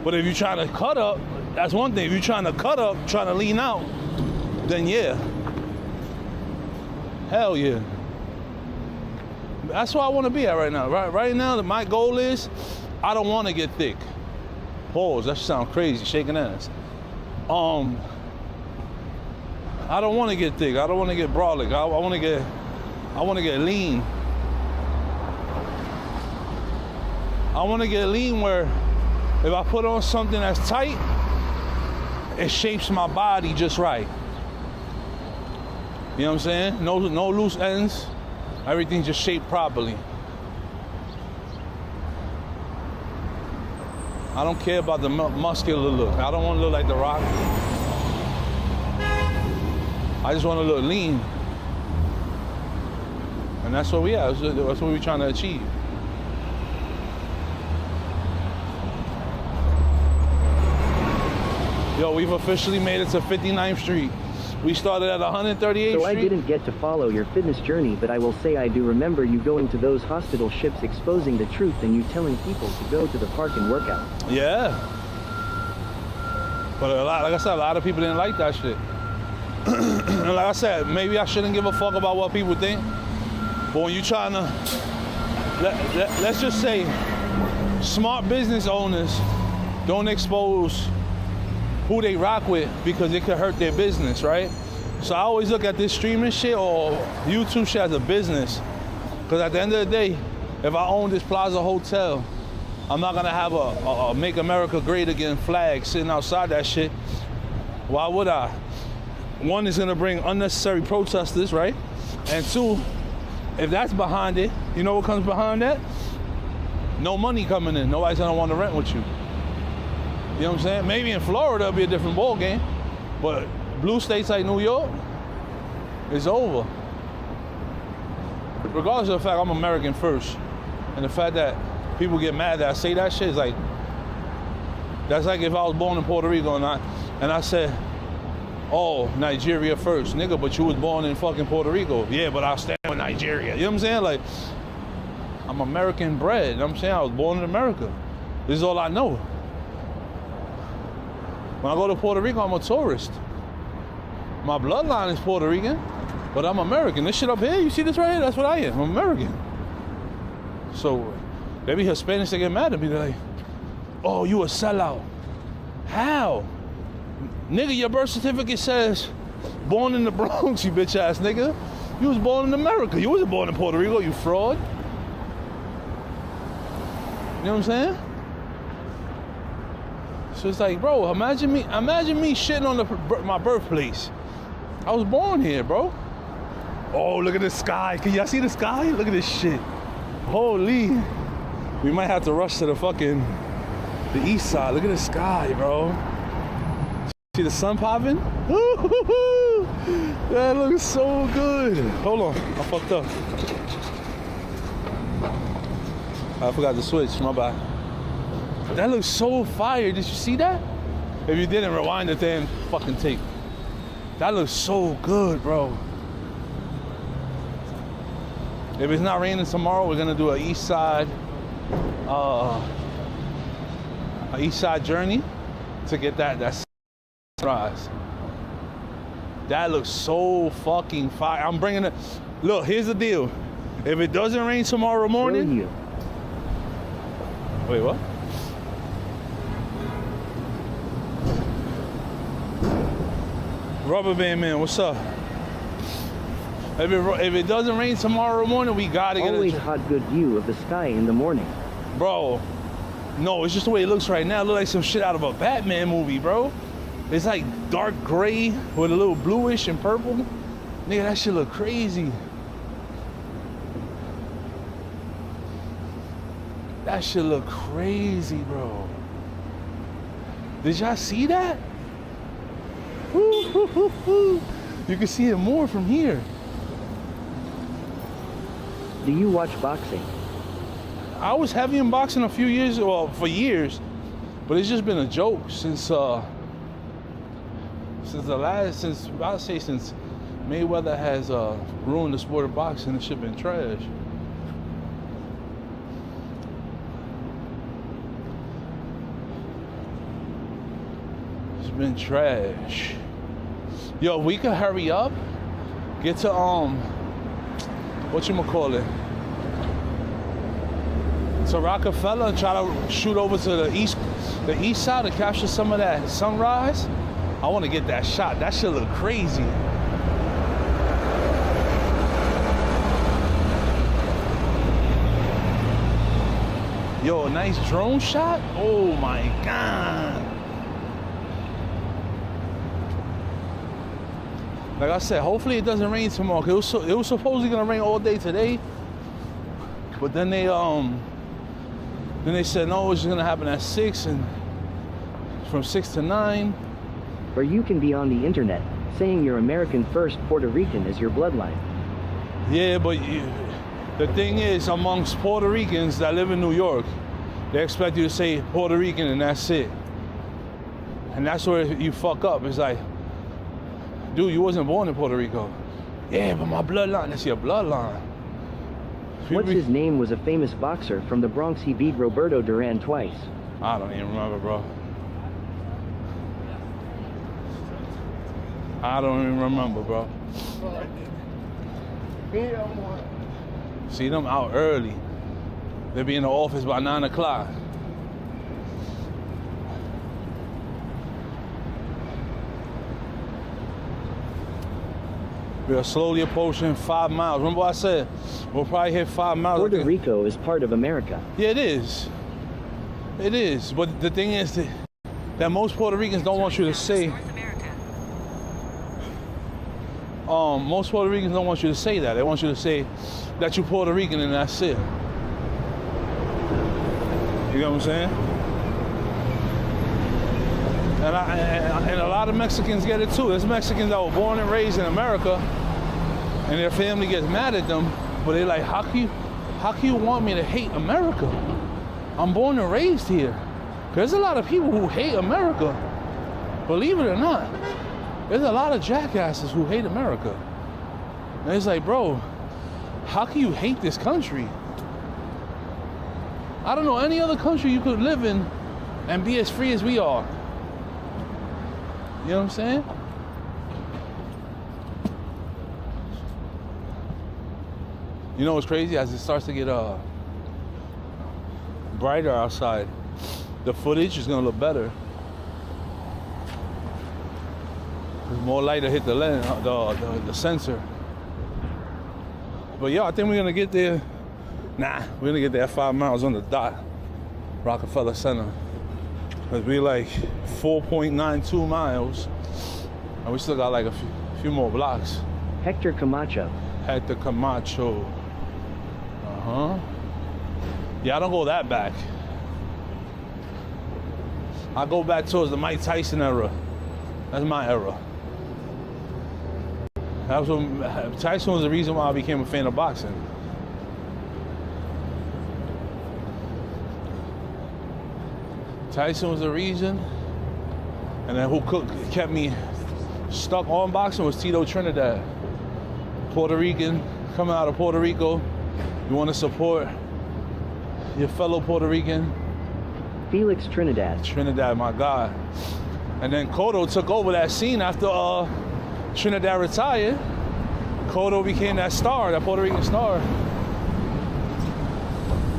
But if you're trying to cut up, that's one thing. If you're trying to cut up, trying to lean out, then yeah. Hell yeah. That's where I want to be at right now. Right now, my goal is I don't want to get thick. Pause. That should sound crazy, shaking ass. I don't want to get thick. I don't want to get brolic. I want to get lean. I want to get lean where if I put on something that's tight, it shapes my body just right. You know what I'm saying? No loose ends. Everything just shaped properly. I don't care about the muscular look. I don't want to look like The Rock. I just want to look lean. And that's what we are. That's what we're trying to achieve. Yo, we've officially made it to 59th Street. We started at 138th So I Street. didn't get to follow your fitness journey, but I will say I do remember you going to those hospital ships exposing the truth and you telling people to go to the park and work out. Yeah. But like I said, a lot of people didn't like that shit. And like I said, maybe I shouldn't give a fuck about what people think. But when you're trying to, let's just say, smart business owners don't expose who they rock with because it could hurt their business, right? So I always look at this streaming shit or YouTube shit as a business. Because at the end of the day, if I own this Plaza Hotel, I'm not gonna have a Make America Great Again flag sitting outside that shit. Why would I? One, is gonna bring unnecessary protesters, right? And two, if that's behind it, you know what comes behind that? No money coming in. Nobody's gonna want to rent with you. You know what I'm saying? Maybe in Florida it'll be a different ball game, but blue states like New York, it's over. Regardless of the fact I'm American first, and the fact that people get mad that I say that shit is like, that's like if I was born in Puerto Rico and I said, oh, Nigeria first, nigga, but you was born in fucking Puerto Rico. Yeah, but I stand with Nigeria. You know what I'm saying? Like, I'm American bred. You know what I'm saying? I was born in America. This is all I know. When I go to Puerto Rico, I'm a tourist. My bloodline is Puerto Rican, but I'm American. This shit up here, you see this right here? That's what I am. I'm American. So, maybe Hispanics, they get mad at me. They're like, oh, you a sellout. How? Nigga, your birth certificate says born in the Bronx, you bitch ass nigga. You was born in America. You wasn't born in Puerto Rico, you fraud. You know what I'm saying? So it's like, bro, imagine me shitting on my birthplace. I was born here, bro. Oh, look at the sky. Can y'all see the sky? Look at this shit. Holy. We might have to rush to the east side. Look at the sky, bro. See the sun popping? That looks so good. Hold on, I fucked up. I forgot to switch, my bad. That looks so fire. Did you see that? If you didn't, rewind the damn fucking tape. That looks so good, bro. If it's not raining tomorrow, we're gonna do an east side journey to get that sunrise. That looks so fucking fire. I'm bringing it. Look, here's the deal. If it doesn't rain tomorrow morning. Wait, what? Rubber Band Man, what's up? If it doesn't rain tomorrow morning, we gotta get always hot good view of the sky in the morning. Bro, no, it's just the way it looks right now. It looks like some shit out of a Batman movie, bro. It's like dark gray with a little bluish and purple. Nigga, that shit look crazy. That shit look crazy, bro. Did y'all see that? You can see it more from here. Do you watch boxing? I was heavy in boxing a few years, well, for years, but it's just been a joke since Mayweather has ruined the sport of boxing. This shit been trash. It's been trash. Yo, we could hurry up, get to whatchamacallit, to Rockefeller and try to shoot over to the east side to capture some of that sunrise. I want to get that shot. That shit look crazy. Yo, a nice drone shot? Oh my God. Like I said, hopefully it doesn't rain tomorrow. Cause it was supposedly gonna rain all day today. But then they said no, it's just gonna happen at 6 and from 6 to 9. Or you can be on the internet saying you're American first Puerto Rican is your bloodline. Yeah, but the thing is, amongst Puerto Ricans that live in New York, they expect you to say Puerto Rican and that's it. And that's where you fuck up. It's like, dude, you wasn't born in Puerto Rico. Yeah, but my bloodline, that's your bloodline. What's his name was a famous boxer from the Bronx. He beat Roberto Duran twice. I don't even remember, bro. I don't even remember, bro. See them out early. They'll be in the office by 9 o'clock. We are slowly approaching 5 miles. Remember what I said? We'll probably hit 5 miles. Puerto Rico is part of America. Yeah, it is. It is. But the thing is that most Puerto Ricans don't want you to say. Most Puerto Ricans don't want you to say that. They want you to say that you're Puerto Rican and that's it. You know what I'm saying? And a lot of Mexicans get it too. There's Mexicans that were born and raised in America and their family gets mad at them, but they're like, how can you want me to hate America? I'm born and raised here. There's a lot of people who hate America. Believe it or not. There's a lot of jackasses who hate America. And it's like, bro, how can you hate this country? I don't know any other country you could live in and be as free as we are. You know what I'm saying? You know what's crazy? As it starts to get brighter outside, the footage is gonna look better. There's more light to hit the lens, the sensor. But yeah, I think we're gonna get there. Nah, we're gonna get there at 5 miles on the dot. Rockefeller Center. Cause we like 4.92 miles, and we still got like a few more blocks. Hector Camacho. Hector Camacho. Yeah, I don't go that back. I go back towards the Mike Tyson era. That's my era. That was when Tyson was the reason why I became a fan of boxing. Tyson was the reason, and then who kept me stuck on boxing was Tito Trinidad. Puerto Rican, coming out of Puerto Rico. You want to support your fellow Puerto Rican. Felix Trinidad. Trinidad, my God. And then Cotto took over that scene after Trinidad retired. Cotto became that star, that Puerto Rican star.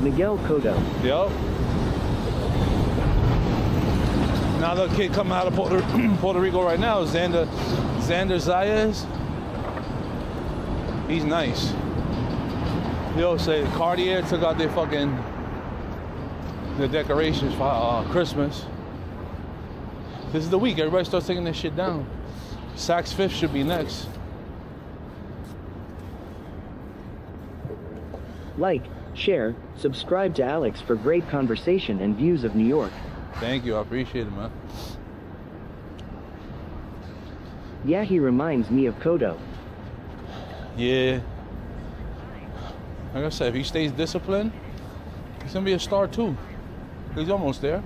Miguel Cotto. Yep. Now the kid coming out of Puerto Rico right now is Xander Zayas. He's nice. Yo, say Cartier took out their decorations for Christmas. This is the week everybody starts taking this shit down. Saks Fifth should be next. Like, share, subscribe to Alex for great conversation and views of New York. Thank you, I appreciate it, man. Yeah, he reminds me of Cotto. Yeah. Like I said, if he stays disciplined, he's gonna be a star too. He's almost there.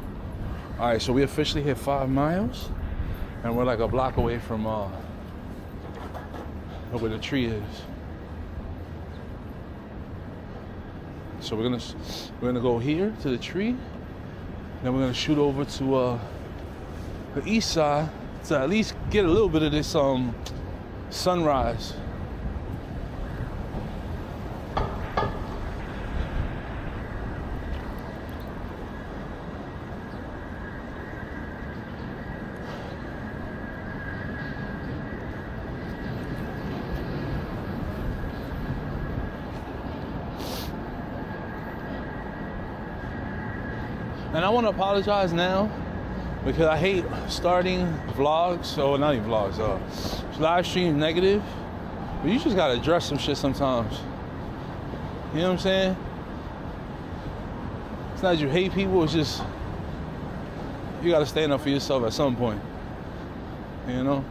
All right, so we officially hit 5 miles, and we're like a block away from where the tree is. So we're gonna go here to the tree, then we're gonna shoot over to the east side to at least get a little bit of this sunrise. And I want to apologize now because I hate starting vlogs, or not even vlogs, live stream negative. But you just gotta address some shit sometimes. You know what I'm saying? It's not that you hate people, it's just you gotta stand up for yourself at some point. You know?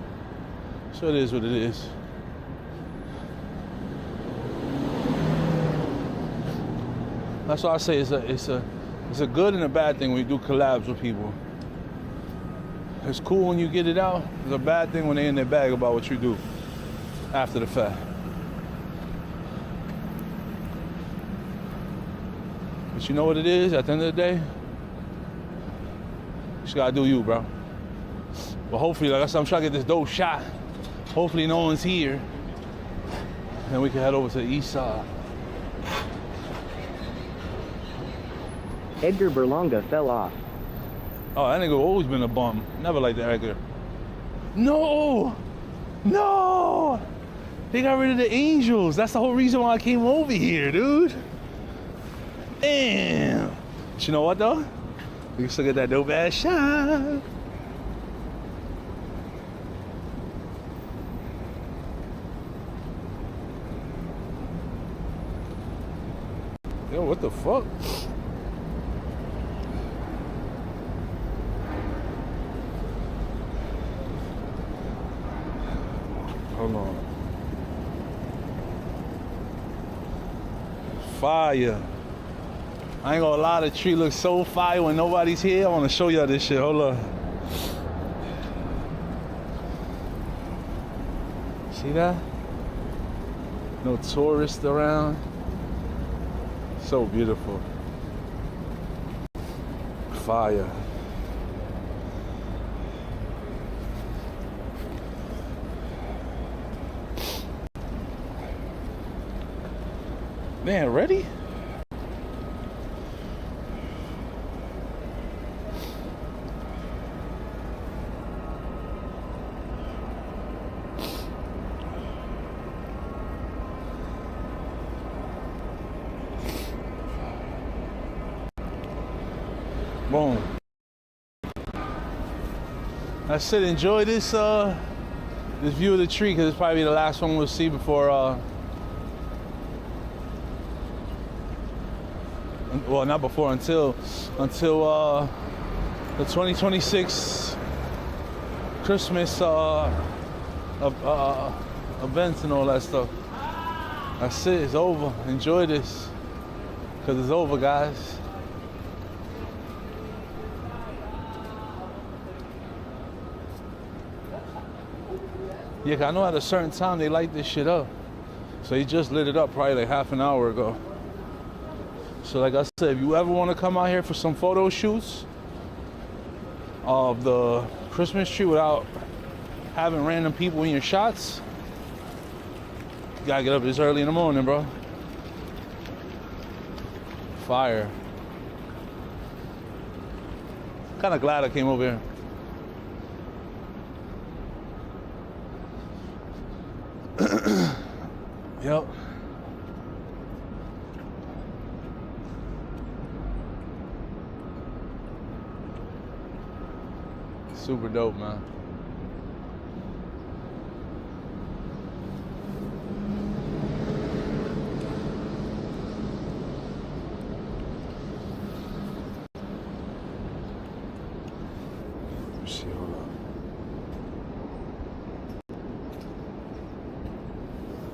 So it is what it is. That's why I say it's a good and a bad thing when you do collabs with people. It's cool when you get it out. It's a bad thing when they in their bag about what you do after the fact. But you know what it is at the end of the day? You just gotta do you, bro. But hopefully, like I said, I'm trying to get this dope shot. Hopefully no one's here. And we can head over to the east side. Edgar Berlanga fell off. Oh, that nigga always been a bum. Never liked that Edgar. No! No! They got rid of the Angels. That's the whole reason why I came over here, dude. Damn. But you know what, though? We can still get that dope ass shot. Yo, what the fuck? Hold on. Fire. I ain't gonna lie, the tree looks so fire when nobody's here. I wanna show y'all this shit. Hold on. See that? No tourists around. So beautiful. Fire. Man, ready? Boom. That's it. Enjoy this this view of the tree, because it's probably the last one we'll see before well, not before, until the 2026 Christmas events and all that stuff. That's it. It's over. Enjoy this, because it's over, guys. Yeah, 'cause I know at a certain time they light this shit up. So he just lit it up probably like half an hour ago. So like I said, if you ever want to come out here for some photo shoots of the Christmas tree without having random people in your shots, you gotta get up this early in the morning, bro. Fire. Kind of glad I came over here. Yep. Super dope, man. Let's see, hold on.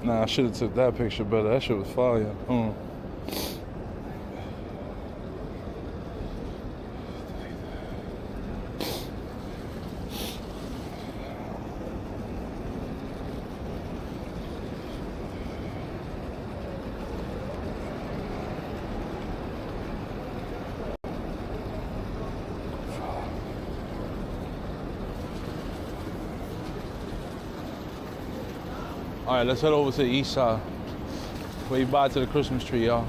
Nah, I should have took that picture better. That shit was fire. All right, let's head over to the east side. Wave bye to the Christmas tree, y'all.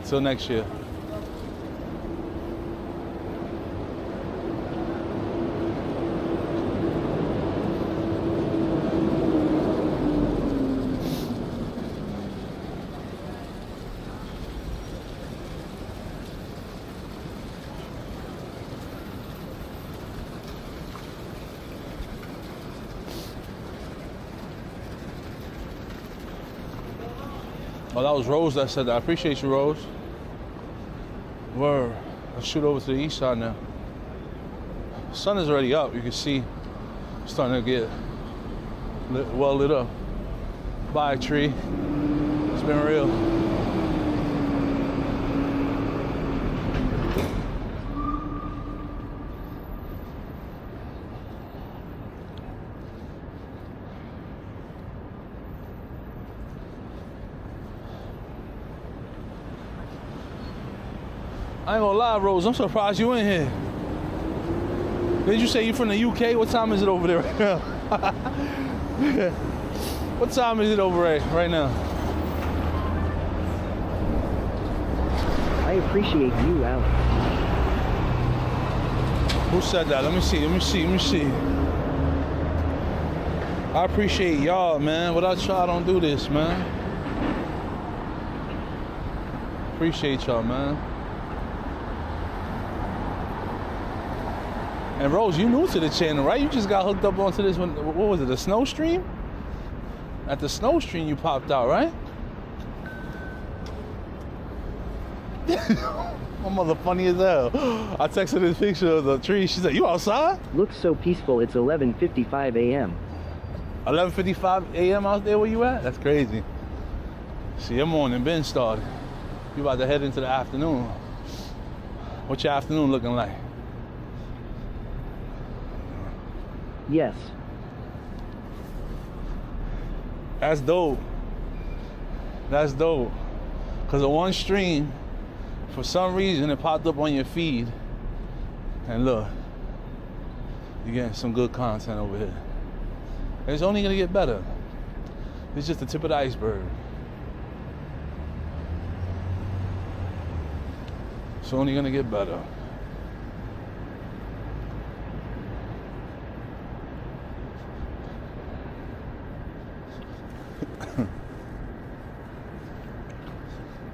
Till next year. Oh, that was Rose that said that. I appreciate you, Rose. Word. Let's shoot over to the east side now. The sun is already up. You can see it's starting to get well lit up. Bye, tree. It's been real. I ain't gonna lie, Rose, I'm surprised you in here. Did you say you from the UK? What time is it over there right now? What time is it over right now? I appreciate you, Alex. Who said that? Let me see. I appreciate y'all, man. Without y'all, I don't do this, man. Appreciate y'all, man. And Rose, you new to the channel, right? You just got hooked up onto this one. What was it, the snow stream? At the snow stream you popped out, right? My mother funny as hell. I texted this picture of the tree. She said, you outside? Looks so peaceful. It's 11:55 a.m. 11:55 a.m. out there where you at? That's crazy. See, your morning been started. You about to head into the afternoon. What's your afternoon looking like? Yes. That's dope. That's dope. Because of one stream, for some reason, it popped up on your feed. And look, you're getting some good content over here. It's only going to get better. It's just the tip of the iceberg. It's only going to get better.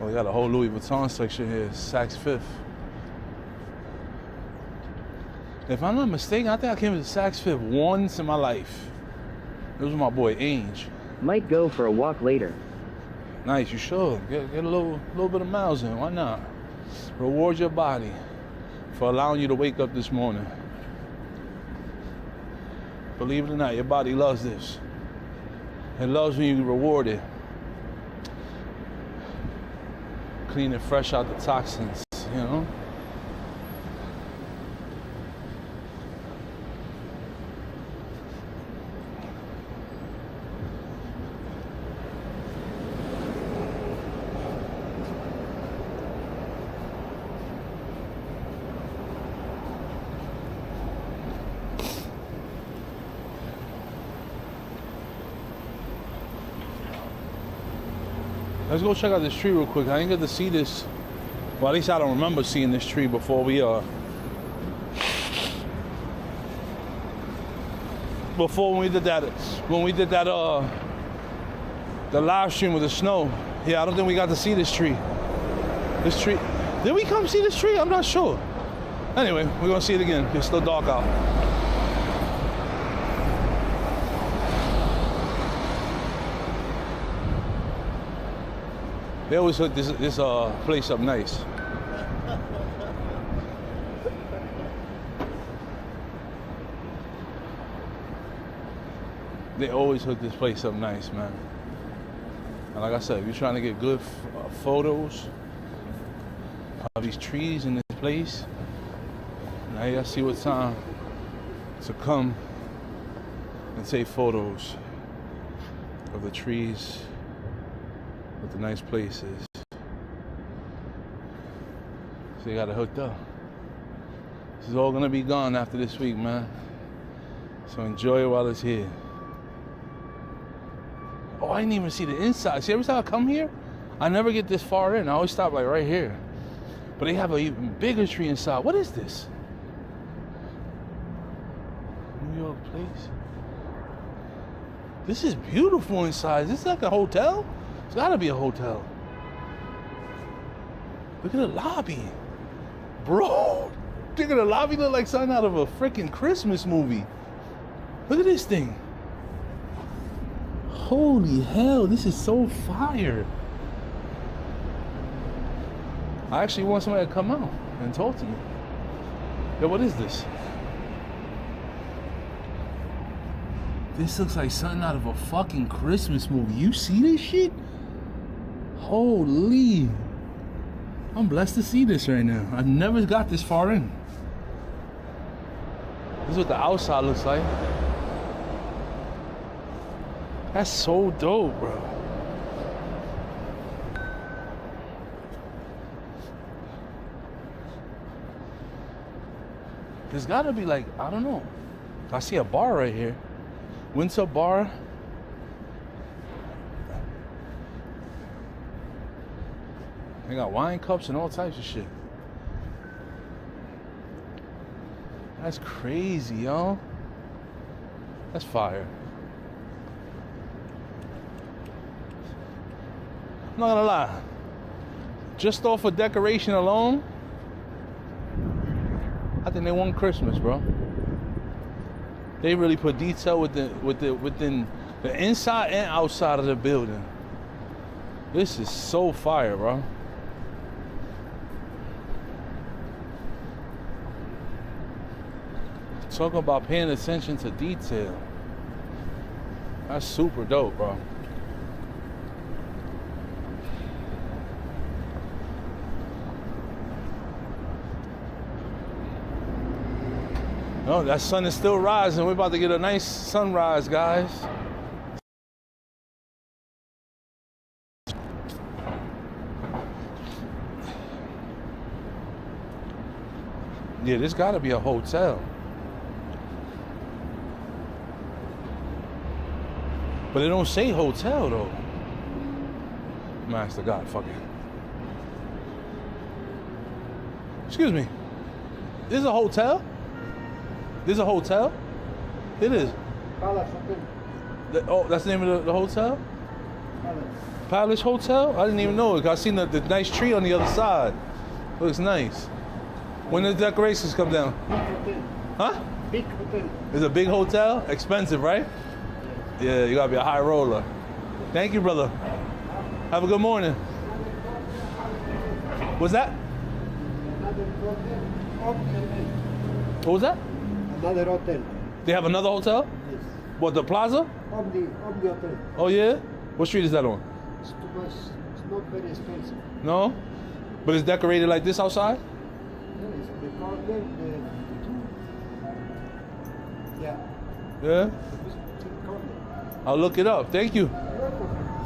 Oh, we got a whole Louis Vuitton section here, Saks Fifth. If I'm not mistaken, I think I came to Saks Fifth once in my life. It was my boy Ainge. Might go for a walk later. Nice, you should. Get a little bit of miles in, why not? Reward your body for allowing you to wake up this morning. Believe it or not, your body loves this. It loves when you reward it. Clean it fresh out the toxins, you know? Let's go check out this tree real quick. I didn't get to see this. Well, at least I don't remember seeing this tree before we when we did that the live stream with the snow. Yeah, I don't think we got to see this tree. This tree. Did we come see this tree? I'm not sure. Anyway, we're gonna see it again. It's still dark out. They always hook this place up nice. They always hook this place up nice, man. And like I said, if you're trying to get good photos of these trees in this place, now you gotta see what time to come and take photos of the trees with the nice places. So you got it hooked up. This is all gonna be gone after this week, man. So enjoy it while it's here. Oh, I didn't even see the inside. See, every time I come here, I never get this far in. I always stop like right here. But they have an even bigger tree inside. What is this? New York Place. This is beautiful inside. Is this like a hotel? It's gotta be a hotel. Look at the lobby. Bro, look at the lobby, look like something out of a freaking Christmas movie. Look at this thing. Holy hell, this is so fire. I actually want somebody to come out and talk to me. Yo, what is this? This looks like something out of a fucking Christmas movie. You see this shit? Holy. I'm blessed to see this right now. I've never got this far in. This is what the outside looks like. That's so dope, bro. There's gotta be like, I don't know. I see a bar right here. Winter bar. They got wine cups and all types of shit. That's crazy, yo. That's fire. I'm not gonna lie. Just off of decoration alone, I think they won Christmas, bro. They really put detail within the inside and outside of the building. This is so fire, bro. Talking about paying attention to detail. That's super dope, bro. Oh, that sun is still rising. We're about to get a nice sunrise, guys. Yeah, this gotta be a hotel. But it don't say hotel though. Master God, fuck it. Excuse me. This is a hotel? This is a hotel? It is. Palace Hotel. Oh, that's the name of the hotel? Palace Hotel? I didn't even know it. I seen the nice tree on the other side. Looks nice. When the decorations come down? Big hotel. Huh? Big hotel. It's a big hotel? Expensive, right? Yeah, you gotta be a high roller. Thank you, brother. Have a good morning. What's that? Another hotel. What was that? Another hotel. They have another hotel? Yes. What, the plaza? On the hotel. Oh yeah? What street is that on? It's too much. It's not very expensive. No? But it's decorated like this outside? Yes, the garden, the two. Yeah. Yeah? The garden. I'll look it up. Thank you.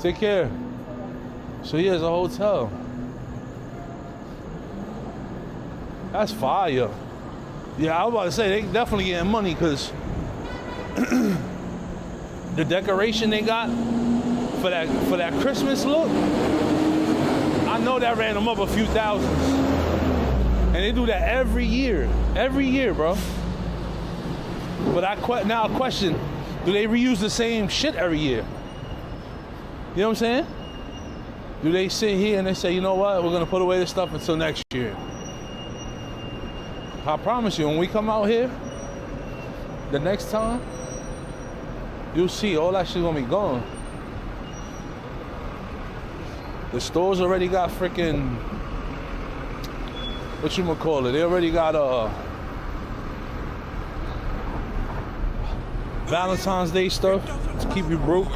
Take care. So yeah, it's a hotel. That's fire. Yeah, I was about to say, they definitely getting money because the decoration they got for that Christmas look, I know that ran them up a few thousands. And they do that every year, bro. But now I question, do they reuse the same shit every year? You know what I'm saying? Do they sit here and they say, you know what, we're gonna put away this stuff until next year? I promise you, when we come out here, the next time, you'll see all that shit gonna be gone. The stores already got freaking, what you gonna call it? They already got Valentine's Day stuff to keep you broke.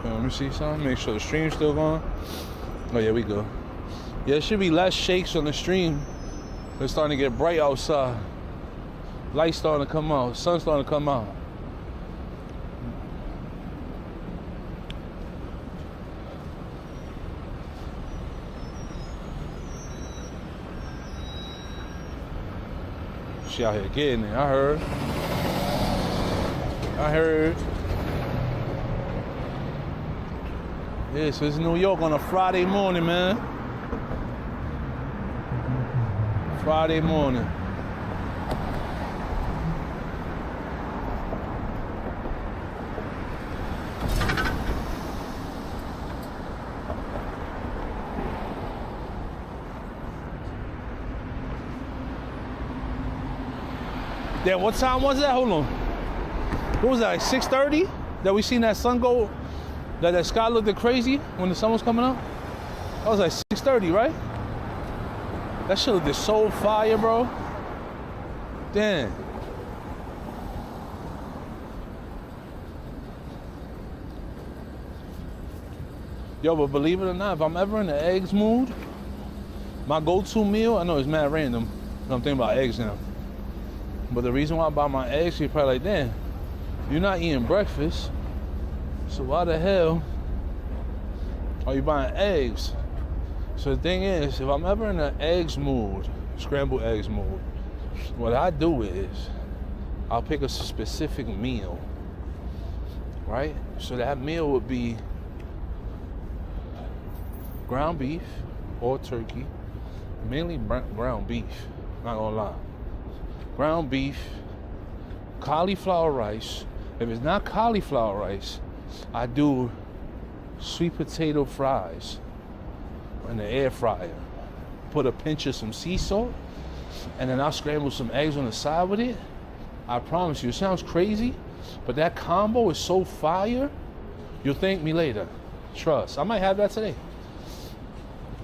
Let me see something, make sure the stream's still going. Oh yeah, we go. Yeah, there should be less shakes on the stream. It's starting to get bright outside. Light's starting to come out, sun's starting to come out. She out here getting it, I heard. Yeah, so it's New York on a Friday morning, man. Friday morning. Yeah, what time was that? Hold on. What was that, like 6:30? that we seen that sun go, that sky looked crazy when the sun was coming up? That was like 6:30, right? That shit looked so fire, bro. Damn. Yo, but believe it or not, if I'm ever in the eggs mood, my go-to meal, I know it's mad random, I'm thinking about eggs now. But the reason why I buy my eggs, you're probably like, damn, you're not eating breakfast, so why the hell are you buying eggs? So the thing is, if I'm ever in an eggs mood, scrambled eggs mood, what I do is, I'll pick a specific meal, right? So that meal would be ground beef or turkey, mainly ground beef, not gonna lie. Ground beef, cauliflower rice. If it's not cauliflower rice, I do sweet potato fries in the air fryer. Put a pinch of some sea salt, and then I'll scramble some eggs on the side with it. I promise you, it sounds crazy, but that combo is so fire, you'll thank me later. Trust. I might have that today.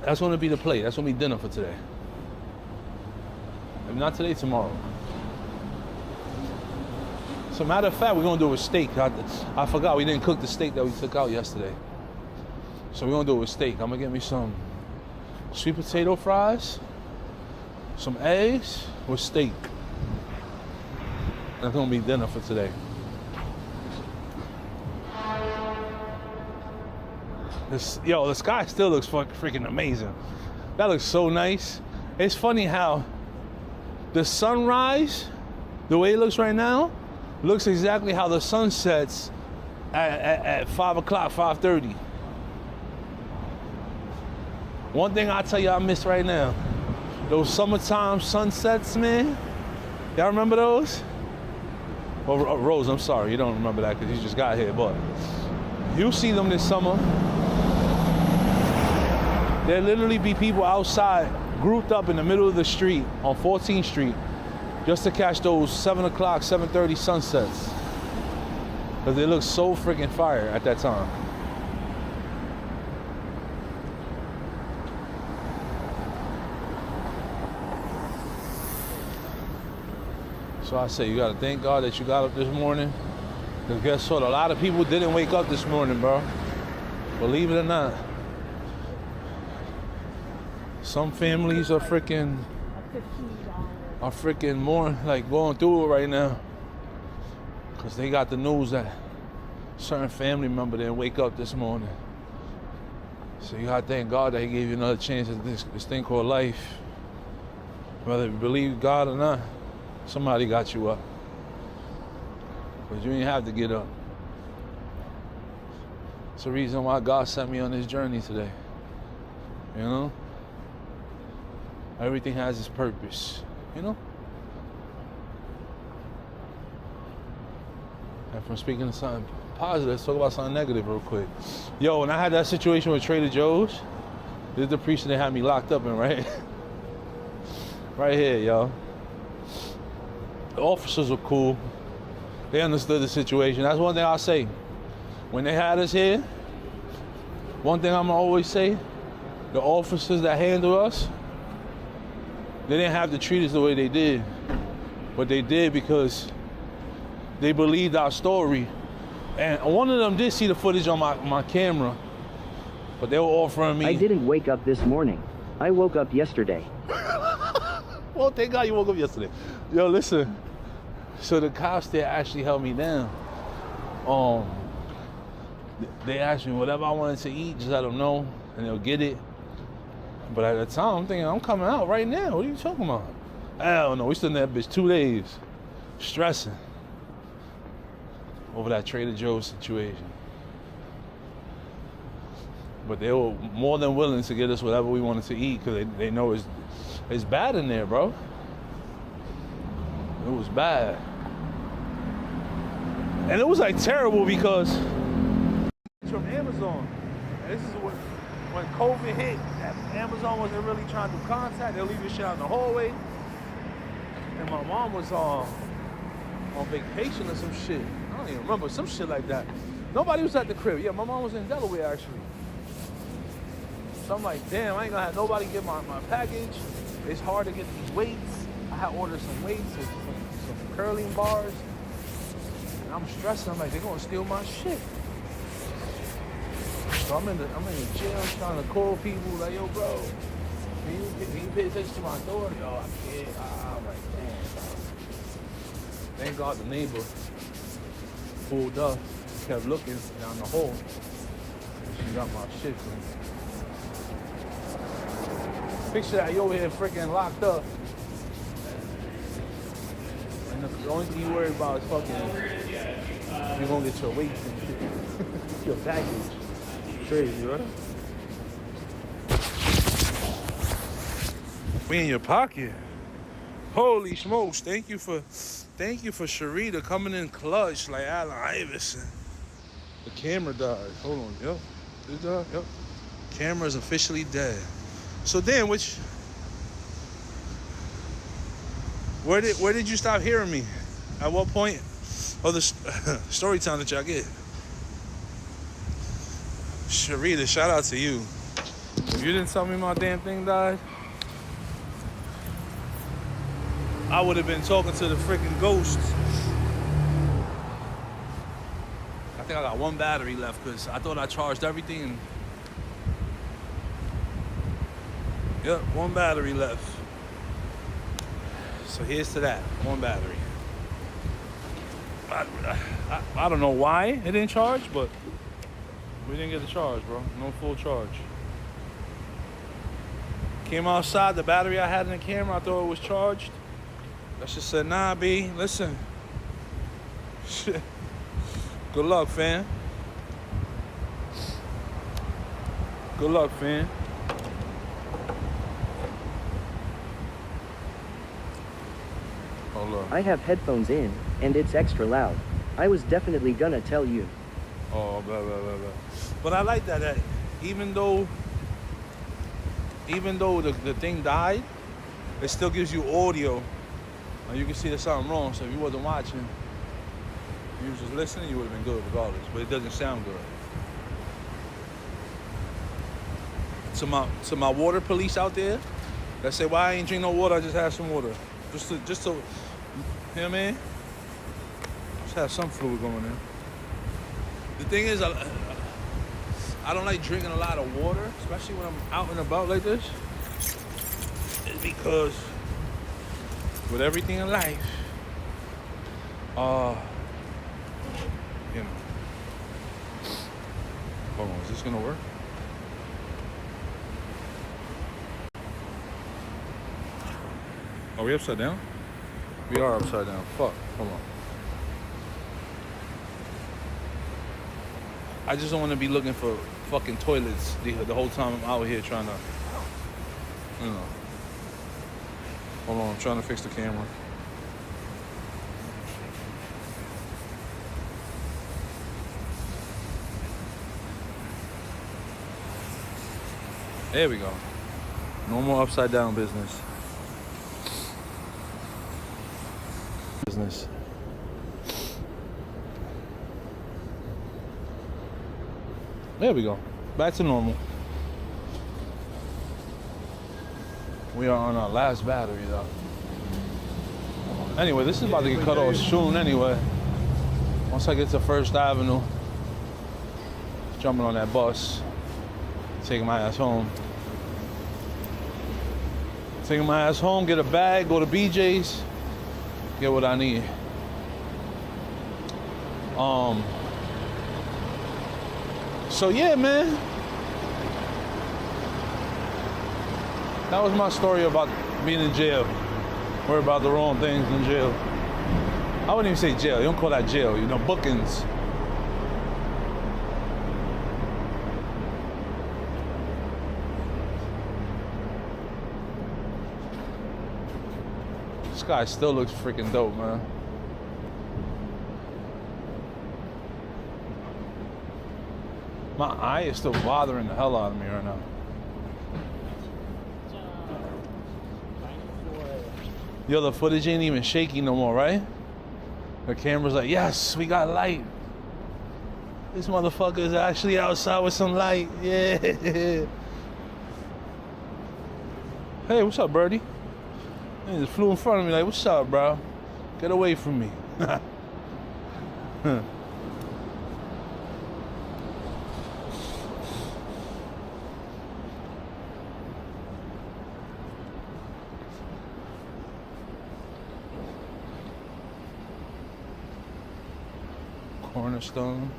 That's gonna be the plate. That's gonna be dinner for today. If not today, tomorrow. As a matter of fact, we're gonna do a steak. I forgot we didn't cook the steak that we took out yesterday. So we're gonna do it with steak. I'm gonna get me some sweet potato fries, some eggs with steak. That's gonna be dinner for today. The sky still looks freaking amazing. That looks so nice. It's funny how the sunrise, the way it looks right now, looks exactly how the sun sets at 5 o'clock, 5:30. One thing I tell you I miss right now, those summertime sunsets, man. Y'all remember those? Well, Rose, I'm sorry, you don't remember that because you just got here, but you'll see them this summer. There'll literally be people outside grouped up in the middle of the street on 14th Street just to catch those 7 o'clock, 7:30 sunsets. Because they look so freaking fire at that time. So I say, you gotta thank God that you got up this morning. Because guess what? A lot of people didn't wake up this morning, bro. Believe it or not. Some families are freaking more like going through it right now. Because they got the news that a certain family member didn't wake up this morning. So you gotta thank God that He gave you another chance at this thing called life. Whether you believe God or not, somebody got you up. But you didn't have to get up. It's the reason why God sent me on this journey today. You know? Everything has its purpose, you know? And from speaking to something positive, let's talk about something negative real quick. Yo, when I had that situation with Trader Joe's, this is the preacher they had me locked up in, right? Right here, yo. The officers were cool. They understood the situation. That's one thing I'll say. When they had us here, one thing I'm gonna always say, the officers that handle us, they didn't have to treat us the way they did. But they did because they believed our story. And one of them did see the footage on my camera, but they were offering me. I didn't wake up this morning. I woke up yesterday. Well, thank God you woke up yesterday. Yo, listen. So the cops there actually held me down. They asked me whatever I wanted to eat, just let them know, and they'll get it. But at the time, I'm thinking, I'm coming out right now. What are you talking about? Hell no, we stood in that bitch 2 days, stressing over that Trader Joe's situation. But they were more than willing to get us whatever we wanted to eat because they know it's bad in there, bro. It was bad. And it was like terrible because it's from Amazon. And this is when COVID hit, Amazon wasn't really trying to do contact. They'll leave your shit out in the hallway. And my mom was on vacation or some shit. I don't even remember, some shit like that. Nobody was at the crib. Yeah, my mom was in Delaware actually. So I'm like, damn, I ain't gonna have nobody get my package. It's hard to get these weights. I had ordered some weights, some curling bars. And I'm stressing. I'm like, they're gonna steal my shit. So I'm in the jail trying to call people like, yo, bro, can you pay attention to my door? Yo, I can't. I'm like, damn. Thank God the neighbor pulled up, kept looking down the hole. And she got my shit from me. Picture that you over here freaking locked up. And the only thing you worry about is fucking, you're gonna get your weights and shit. Your package. Crazy, right? We in your pocket. Holy smokes! Thank you for Sharita coming in clutch like Allen Iverson. The camera died. Hold on, yep. It died. Yep. Camera's officially dead. So Dan, where did you stop hearing me? At what point of the story time that y'all get? Sharita, shout out to you. If you didn't tell me my damn thing died, I would have been talking to the freaking ghost. I think I got one battery left because I thought I charged everything. And yep, one battery left. So here's to that, one battery. I don't know why it didn't charge, but we didn't get the charge, bro. No full charge. Came outside, the battery I had in the camera, I thought it was charged. I just said, nah, B, listen. Shit. Good luck, fam. Good luck, fam. Hold up. I have headphones in, and it's extra loud. I was definitely gonna tell you. Oh, blah, blah, blah, blah. But I like that even though the thing died, it still gives you audio. And you can see there's something wrong. So if you wasn't watching, you was just listening, you would have been good regardless. But it doesn't sound good. To my water police out there that say, why I ain't drink no water, I just had some water. Just to you know what I mean? Just have some fluid going in. The thing is, I don't like drinking a lot of water, especially when I'm out and about like this. It's because with everything in life, you know. Hold on, is this gonna work? Are we upside down? We are upside down. Fuck. Hold on. I just don't want to be looking for fucking toilets the whole time I'm out here trying to, you know. Hold on, I'm trying to fix the camera. There we go. No more upside down business. There we go. Back to normal. We are on our last battery though. Anyway, this is about to get cut off soon anyway. Once I get to First Avenue, jumping on that bus, taking my ass home. Taking my ass home, get a bag, go to BJ's, get what I need. So yeah, man. That was my story about being in jail. Worry about the wrong things in jail. I wouldn't even say jail. You don't call that jail. You know, bookings. This guy still looks freaking dope, man. My eye is still bothering the hell out of me right now. Yo, the footage ain't even shaky no more, right? The camera's like, yes, we got light. This motherfucker is actually outside with some light. Yeah. Hey, what's up, birdie? He just flew in front of me like, what's up, bro? Get away from me. Cornerstone.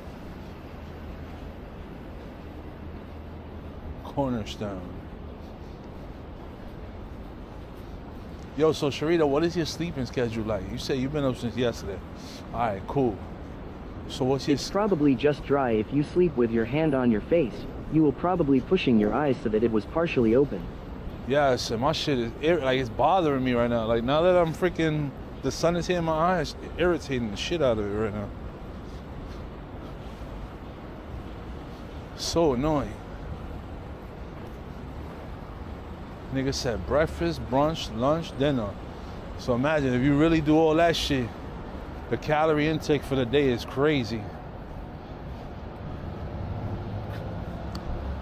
Yo, so Sharita, what is your sleeping schedule like? You say you've been up since yesterday. All right, cool. So what's your... It's probably just dry. If you sleep with your hand on your face, you will probably pushing your eyes so that it was partially open. Yes, and my shit is like it's bothering me right now. Like now that I'm freaking, the sun is hitting my eyes, it's irritating the shit out of it right now. So annoying. Nigga said breakfast, brunch, lunch, dinner. So imagine if you really do all that shit, the calorie intake for the day is crazy.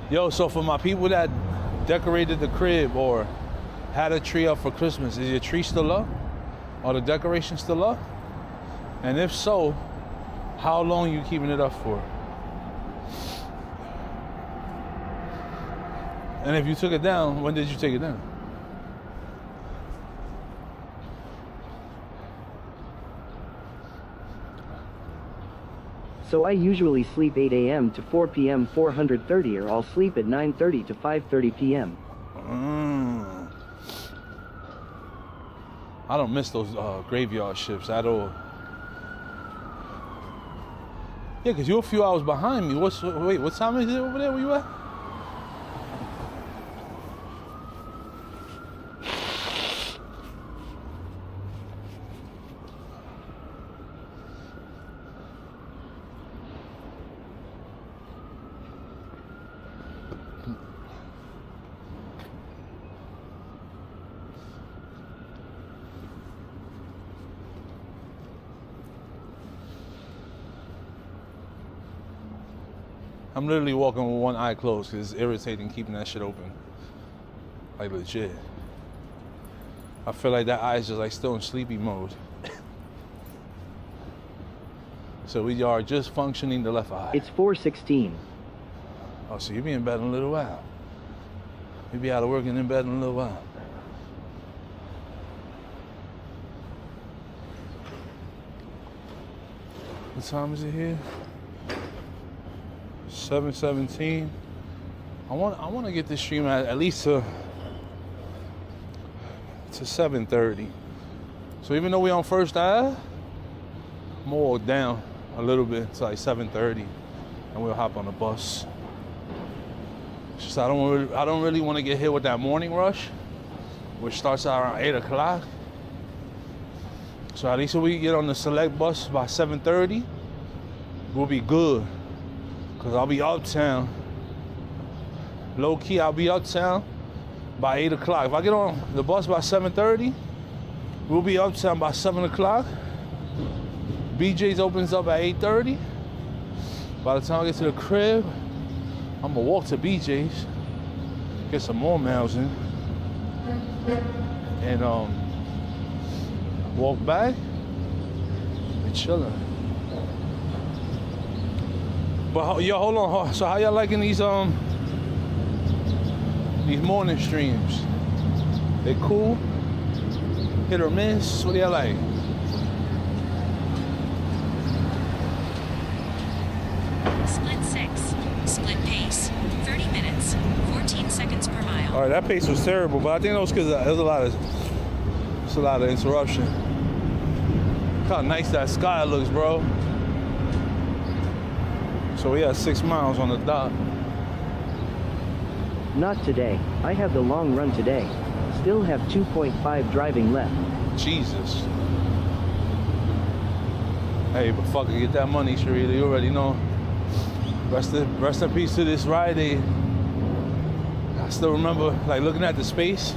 Yo, so for my people that decorated the crib or had a tree up for Christmas, is your tree still up? Or the decoration still up? And if so, how long you keeping it up for? And if you took it down, when did you take it down? So I usually sleep 8 a.m. to 4 p.m. 430, or I'll sleep at 9:30 to 5:30 p.m. I don't miss those graveyard shifts at all. Yeah, because you're a few hours behind me. Wait, what time is it over there where you at? I'm literally walking with one eye closed because it's irritating keeping that shit open. Like legit. I feel like that eye is just like still in sleepy mode. So we are just functioning the left eye. It's 4:16. Oh, so you'll be in bed in a little while. You'll be out of work and in bed in a little while. What time is it here? 7:17. I want to get this stream at least to 7:30. So even though we on First Ave, I'm gonna walk down a little bit to like 7:30, and we'll hop on the bus. It's just I don't really want to get hit with that morning rush, which starts out around 8 o'clock. So at least if we get on the select bus by 7:30, we'll be good. Cause I'll be uptown. Low key, I'll be uptown by 8 o'clock. If I get on the bus by 7:30, we'll be uptown by 7 o'clock. BJ's opens up at 8:30. By the time I get to the crib, I'm gonna walk to BJ's, get some more miles in, and walk back and chillin'. But yo, hold on. So how y'all liking these morning streams? They cool? Hit or miss? What do y'all like? Split 6. Split pace. 30 minutes. 14 seconds per mile. All right, that pace was terrible, but I think that was because there's a lot of interruption. Look how nice that sky looks, bro. So we had 6 miles on the dot. Not today. I have the long run today. Still have 2.5 driving left. Jesus. Hey, but fuck it, get that money, Sharita. You already know. Rest in peace to this Friday. I still remember, like, looking at the space.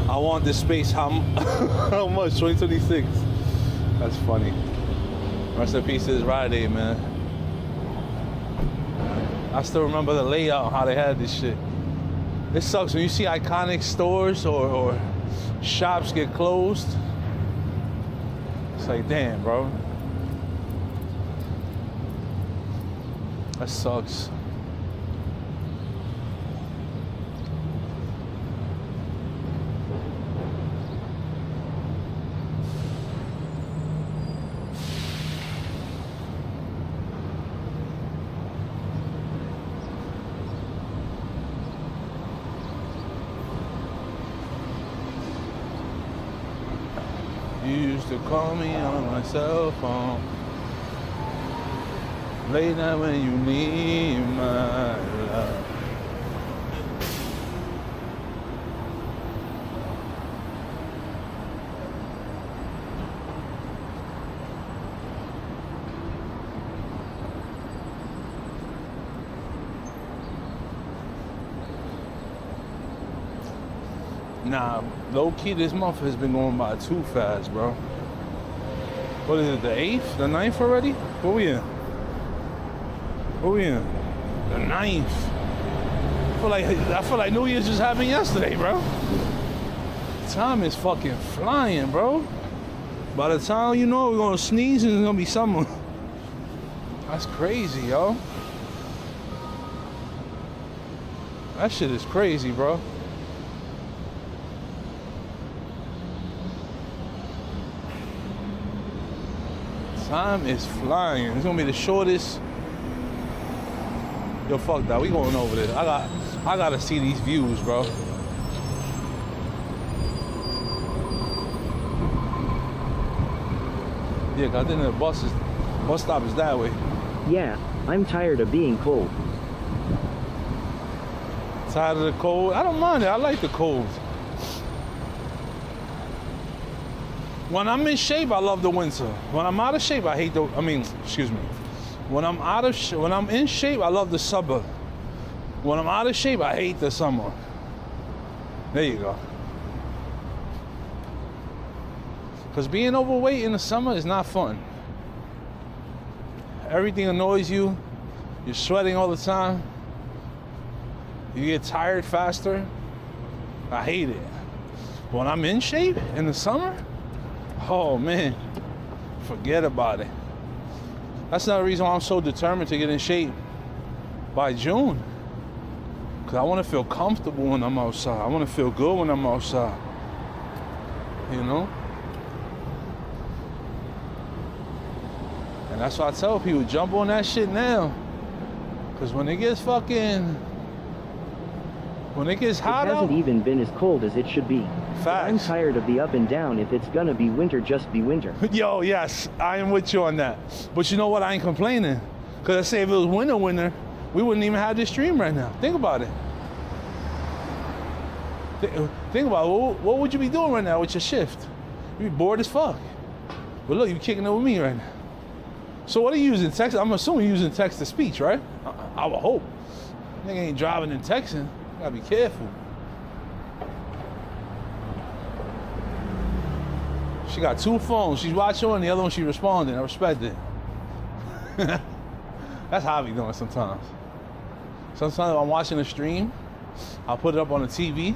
I want this space. How much? 2026. That's funny. Rest in peace to this Friday, man. I still remember the layout, how they had this shit. It sucks when you see iconic stores or shops get closed. It's like, damn, bro. That sucks. You used to call me on my cell phone. Late night when you need my love. Nah, low key, this month has been going by too fast, bro. What is it, the 8th? The 9th already? What we in? What we in? The 9th. I feel like New Year's just happened yesterday, bro. Time is fucking flying, bro. By the time you know we're gonna sneeze and it's gonna be summer. That's crazy, yo. That shit is crazy, bro. Time is flying. It's gonna be the shortest. Yo, fuck that. We going over there. I gotta see these views, bro. Yeah, 'cause I think the bus stop is that way. Yeah, I'm tired of being cold. Tired of the cold? I don't mind it. I like the cold. When I'm in shape, I love the winter. When I'm out of shape, I hate excuse me. When I'm in shape, I love the summer. When I'm out of shape, I hate the summer. There you go. Because being overweight in the summer is not fun. Everything annoys you. You're sweating all the time. You get tired faster. I hate it. When I'm in shape in the summer, oh man, forget about it. That's another reason why I'm so determined to get in shape by June. Because I want to feel comfortable when I'm outside. I want to feel good when I'm outside. You know? And that's why I tell people, jump on that shit now. Because when it gets hot It hasn't even been as cold as it should be. Facts. I'm tired of the up and down. If it's gonna be winter, just be winter. Yo, yes, I am with you on that. But you know what? I ain't complaining. Because I say if it was winter, we wouldn't even have this stream right now. Think about it. Think about it. What would you be doing right now with your shift? You'd be bored as fuck. But look, you're kicking it with me right now. So what are you using? Text? I'm assuming you're using text to speech, right? I would hope. Nigga ain't driving and texting. You gotta be careful. She got 2 phones. She's watching one, the other one she's responding. I respect it. That's how I be doing sometimes. Sometimes if I'm watching a stream, I'll put it up on the TV,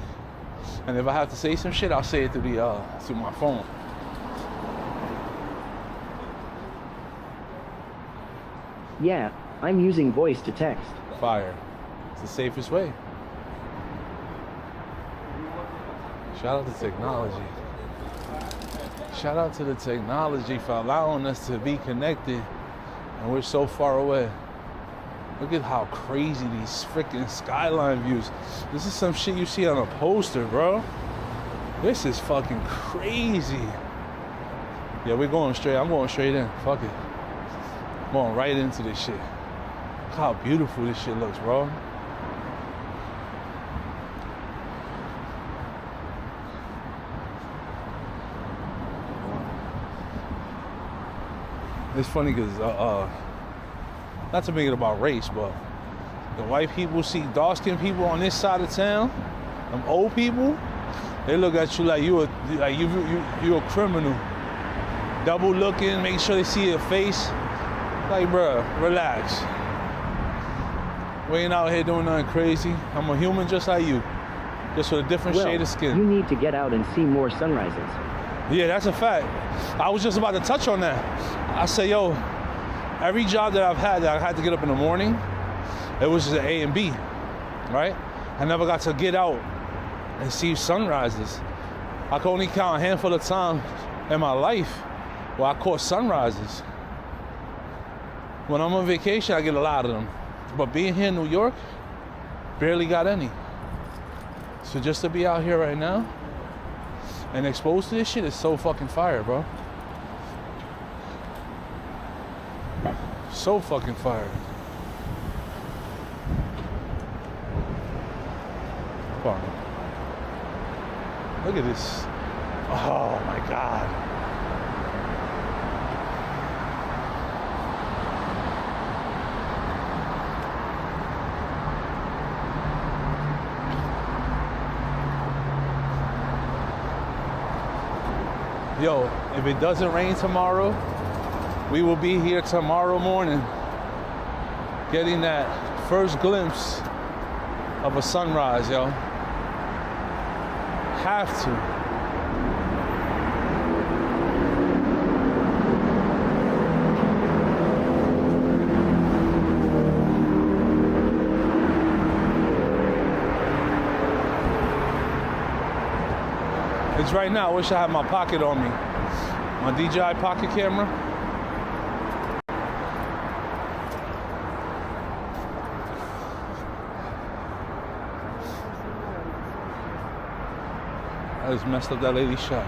and if I have to say some shit, I'll say it through my phone. Yeah, I'm using voice to text. Fire. It's the safest way. Shout out to technology. Shout out to the technology for allowing us to be connected, and we're so far away. Look at how crazy these freaking skyline views. This is some shit you see on a poster, bro. This is fucking crazy. Yeah, we're going straight. I'm going straight in. Fuck it. I'm going right into this shit. Look how beautiful this shit looks, bro. It's funny because, not to make it about race, but the white people see dark-skinned people on this side of town, them old people, they look at you like you a criminal. Double looking, making sure they see your face. Like, bruh, relax. We ain't out here doing nothing crazy. I'm a human just like you, just with a different shade of skin. You need to get out and see more sunrises. Yeah, that's a fact. I was just about to touch on that. I say, yo, every job that I've had that I had to get up in the morning, it was just an A and B, right? I never got to get out and see sunrises. I can only count a handful of times in my life where I caught sunrises. When I'm on vacation, I get a lot of them. But being here in New York, barely got any. So just to be out here right now and exposed to this shit is so fucking fire, bro. So fucking fire. Come on. Look at this. Oh my God. Yo, if it doesn't rain tomorrow, we will be here tomorrow morning getting that first glimpse of a sunrise, yo. Have to. It's right now. I wish I had my pocket on me. My DJI pocket camera. I just messed up that lady's shot.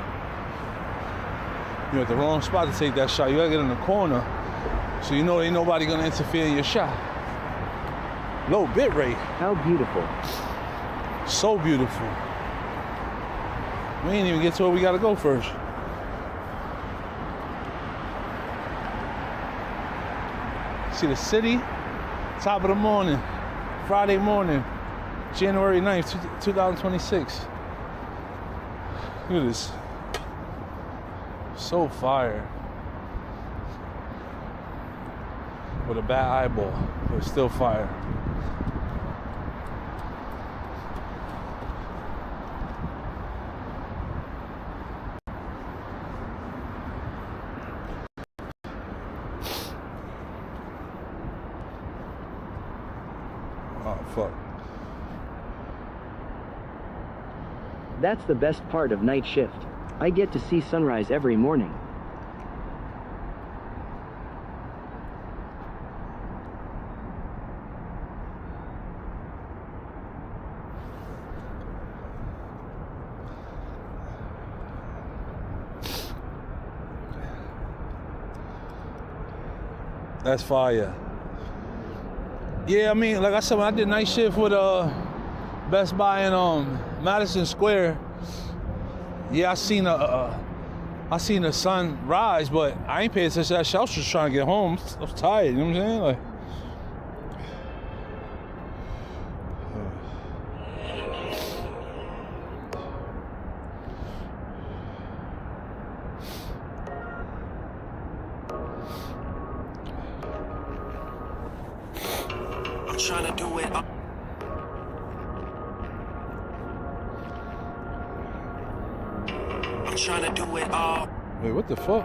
You're at the wrong spot to take that shot. You gotta get in the corner so you know ain't nobody gonna interfere in your shot. Low bit rate. How beautiful. So beautiful. We ain't even get to where we gotta go first. See the city, top of the morning, Friday morning, January 9th, 2026. Look at this. So fire. With a bad eyeball, but it's still fire. Oh, fuck. That's the best part of night shift. I get to see sunrise every morning. That's fire. Yeah, I mean, like I said, when I did night shift with Best Buy in Madison Square, yeah, I seen the sun rise, but I ain't paying attention to that shit. I was just trying to get home. I was tired, you know what I'm saying? Like, I'm trying to do it. I'm trying to do it all. wait, what the fuck?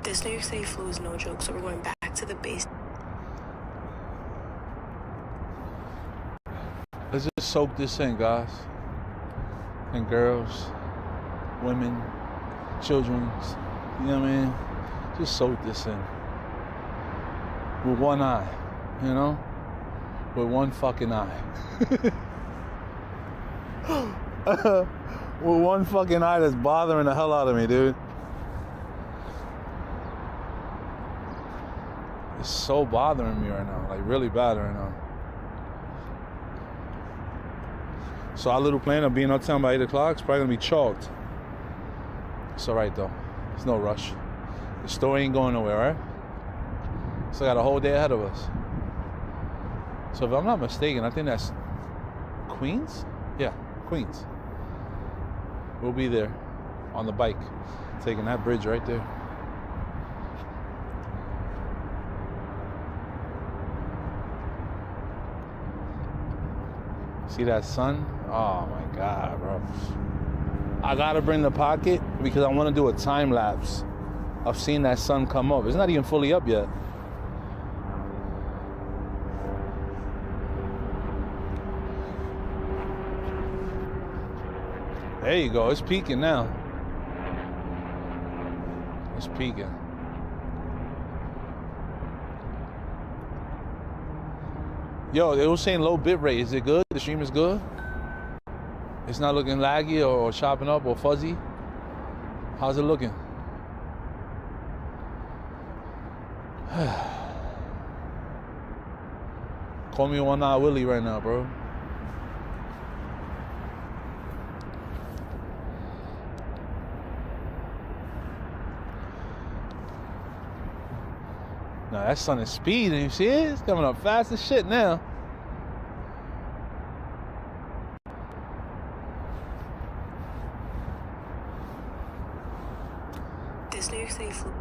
This New York City flu is no joke, so we're going back to the base. Let's just soak this in, guys. And girls, women, children, you know what I mean? Just soak this in. With one eye, you know? With one fucking eye. With one fucking eye that's bothering the hell out of me, dude. It's so bothering me right now, like really bad right now. So our little plan of being uptown by 8 o'clock is probably gonna be chalked. It's all right though, there's no rush. The store ain't going nowhere, right? Still got a whole day ahead of us. So if I'm not mistaken, I think that's Queens? Yeah, Queens. We'll be there on the bike, taking that bridge right there. See that sun? Oh my God, bro. I gotta bring the pocket because I want to do a time lapse of seeing that sun come up. It's not even fully up yet. There you go. It's peaking now. It's peaking. Yo, they were saying low bit rate. Is it good? The stream is good? It's not looking laggy or chopping up or fuzzy? How's it looking? Call me One Eye Willie right now, bro. Now that sun is speeding, you see it? It's coming up fast as shit now. This New York City flu.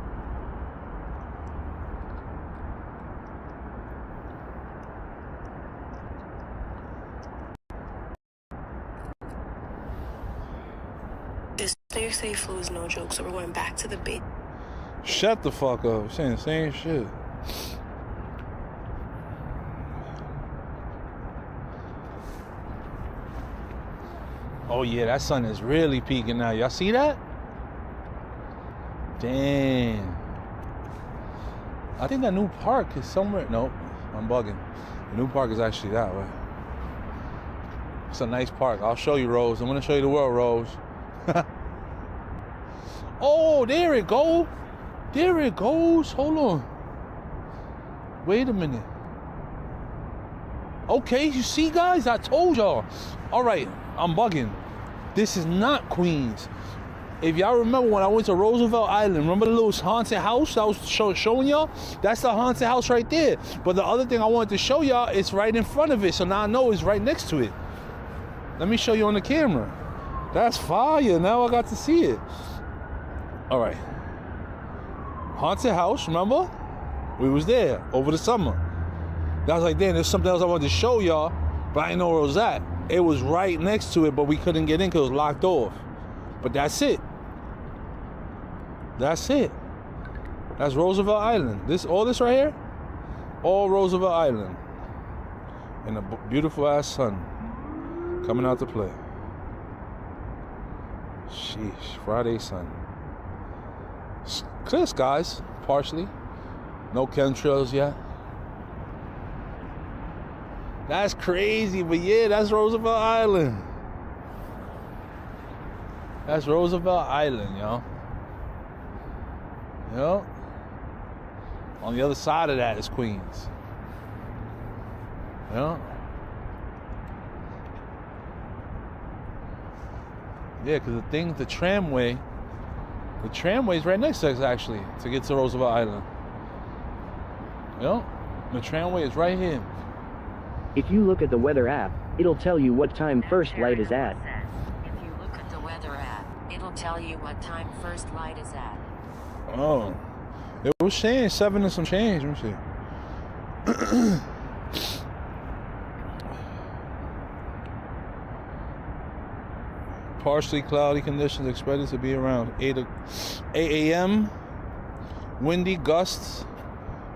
This New York City flu is no joke, so we're going back to the base. Shut the fuck up. You're saying the same shit. Oh yeah, that sun is really peaking now. Y'all see that? Damn. I think that new park is somewhere. Nope, I'm bugging. The new park is actually that way. It's a nice park. I'll show you, Rose. I'm gonna show you the world, Rose. Oh, there it goes. There it goes. Hold on. Wait a minute. Okay, you see, guys? I told y'all. All right, I'm bugging. This is not Queens. If y'all remember when I went to Roosevelt Island, remember the little haunted house I was showing y'all? That's the haunted house right there. But the other thing I wanted to show y'all, it's right in front of it. So now I know it's right next to it. Let me show you on the camera. That's fire. Now I got to see it. All right. Haunted house, remember? We was there over the summer. That was like, damn, there's something else I wanted to show y'all, but I didn't know where it was at. It was right next to it, but we couldn't get in because it was locked off. But that's it. That's it. That's Roosevelt Island. All this right here, all Roosevelt Island. And a beautiful ass sun coming out to play. Sheesh, Friday sun. Clear skies, partially. No chemtrails yet. That's crazy, but yeah, that's Roosevelt Island. That's Roosevelt Island, yo. Yo. On the other side of that is Queens. Yo. Yeah, because the tramway is right next to us, actually, to get to Roosevelt Island. Yo. The tramway is right here. If you look at the weather app, it'll tell you what time first light is at. If you look at the weather app, it'll tell you what time first light is at. Oh. It was saying 7 and some change. Let me see. Partially cloudy conditions expected to be around 8 a.m. Windy gusts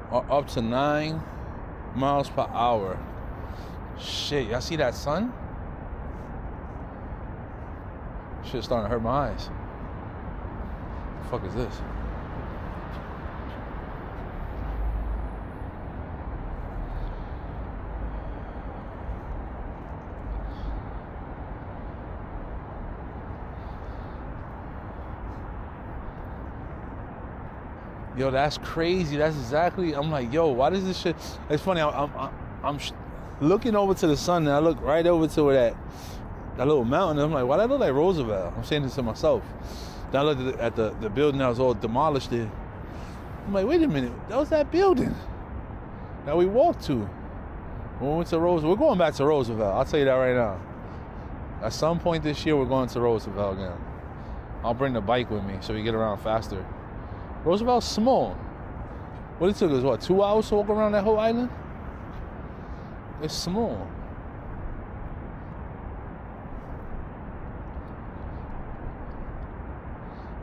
are up to 9 miles per hour. Shit, y'all see that sun? Shit's starting to hurt my eyes. The fuck is this? Yo, that's crazy. That's exactly. I'm like, yo, why does this shit? It's funny. I'm looking over to the sun, and I look right over to that little mountain. And I'm like, why that look like Roosevelt? I'm saying this to myself. Then I looked at the building that was all demolished there. I'm like, wait a minute, that was that building that we walked to when we went to Roosevelt. We're going back to Roosevelt. I'll tell you that right now. At some point this year, we're going to Roosevelt again. I'll bring the bike with me so we get around faster. Roosevelt's small. What it took us, what, 2 hours to walk around that whole island? It's small.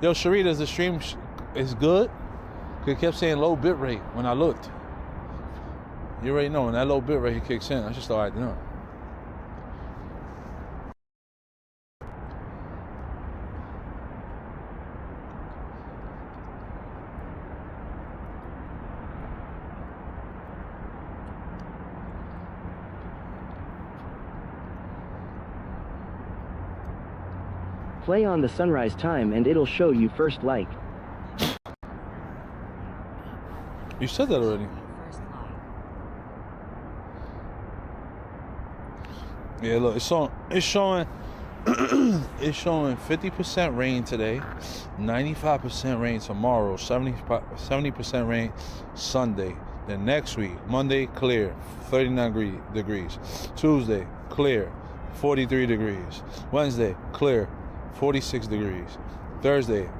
Yo, Sharita, the stream is good? It kept saying low bit rate when I looked. You already know when that low bit rate kicks in. I just thought I'd know. Play on the sunrise time and it'll show you first like. You said that already. Yeah, look, it's showing it's showing 50% rain today, 95% rain tomorrow, 70% rain Sunday. Then next week, Monday, clear, 39 degrees. Tuesday, clear, 43 degrees. Wednesday, clear, 46 degrees. Thursday,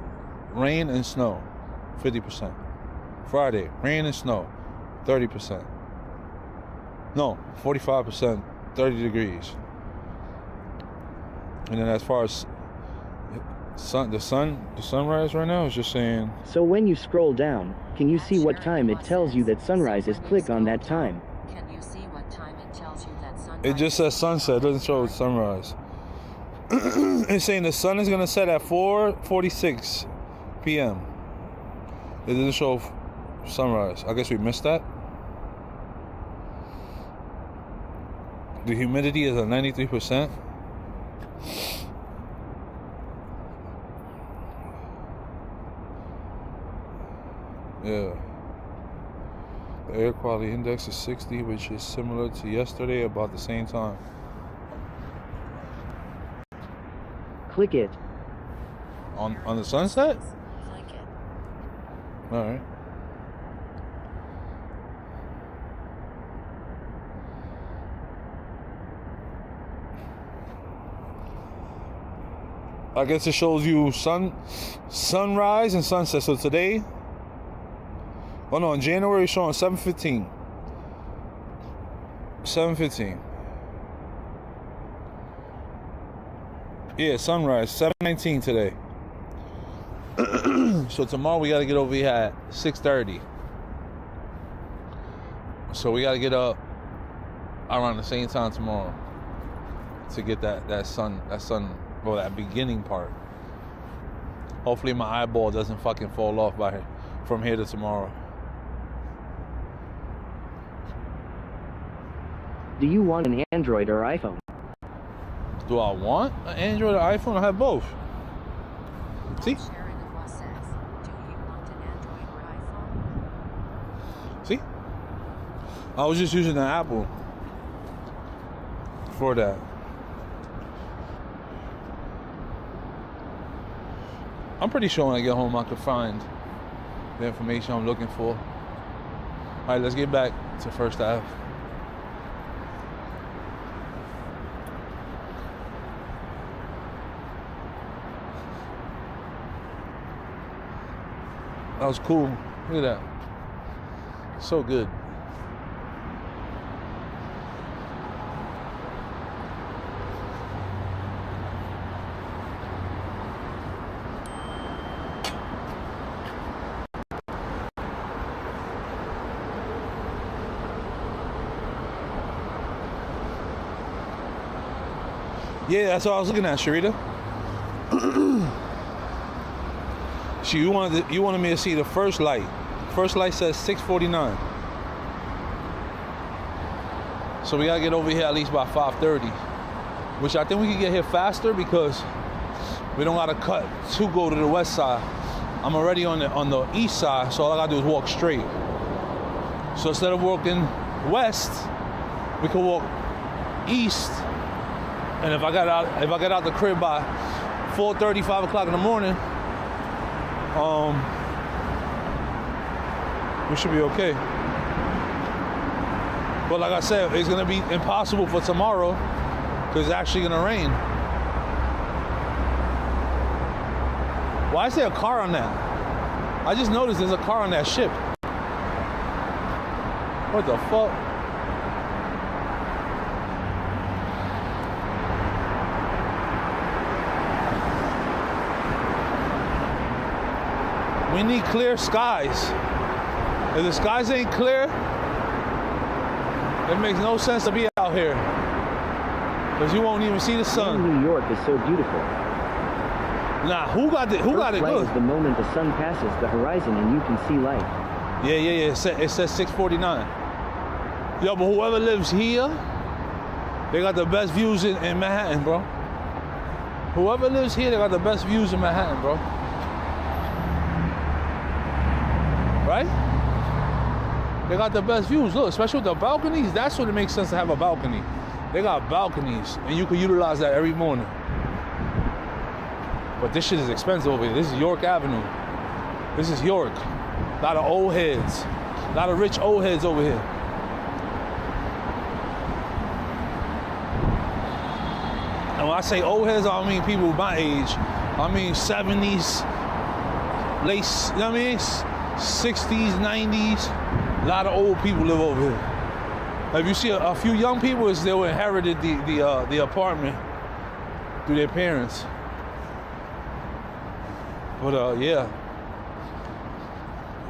rain and snow, 50%. Friday, rain and snow, 30%. No, 45%, 30 degrees. And then as far as the sunrise right now is just saying. So when you scroll down, can you see what time it tells you that sunrise is? Click on that time. Can you see what time it tells you that sunrise? It just says sunset, it doesn't show sunrise. It's saying the sun is gonna set at 4:46 p.m. It doesn't show sunrise. I guess we missed that. The humidity is at 93%. Yeah. The air quality index is 60, which is similar to yesterday about the same time. Click it. On the sunset? Click it. All right. I guess it shows you sunrise and sunset. So today, oh no, in January it's showing 7:15. 7:15. Yeah, sunrise, 7:19 today. So tomorrow we gotta get over here at 6:30. So we gotta get up around the same time tomorrow to get that sun, well, that beginning part. Hopefully my eyeball doesn't fucking fall off from here to tomorrow. Do you want an Android or iPhone? Do I want an Android or iPhone? I have both. See? Sharon the boss says, do you want an Android or iPhone? See? I was just using the Apple for that. I'm pretty sure when I get home I could find the information I'm looking for. All right, let's get back to First Ave. That was cool. Look at that. So good. Yeah, that's what I was looking at, Sharita. You wanted me to see the first light. First light says 6:49. So we gotta get over here at least by 5:30, which I think we can get here faster because we don't gotta cut to go to the west side. I'm already on the east side, so all I gotta do is walk straight. So instead of walking west, we can walk east. And if I got out the crib by 4:30, 5 o'clock in the morning, we should be okay. But like I said, it's gonna be impossible for tomorrow because it's actually gonna rain. Why is there a car on that? I just noticed there's a car on that ship. What the fuck? We need clear skies. If the skies ain't clear, it makes no sense to be out here. Because you won't even see the sun. New York is so beautiful. Nah, who got it Light good? is the moment the sun passes the horizon and you can see light. Yeah. It says 6:49. Yo, but whoever lives here, they got the best views in Manhattan, bro. Whoever lives here, they got the best views in Manhattan, bro. Right? They got the best views. Look, especially with the balconies, that's when it makes sense to have a balcony. They got balconies, and you can utilize that every morning. But this shit is expensive over here. This is York Avenue. This is York. A lot of old heads. A lot of rich old heads over here. And when I say old heads, I don't mean people my age. I mean 70s, late, you know what I mean? 60s, 90s. A lot of old people live over here. If you see a few young people, it's they inherited the apartment through their parents. But yeah,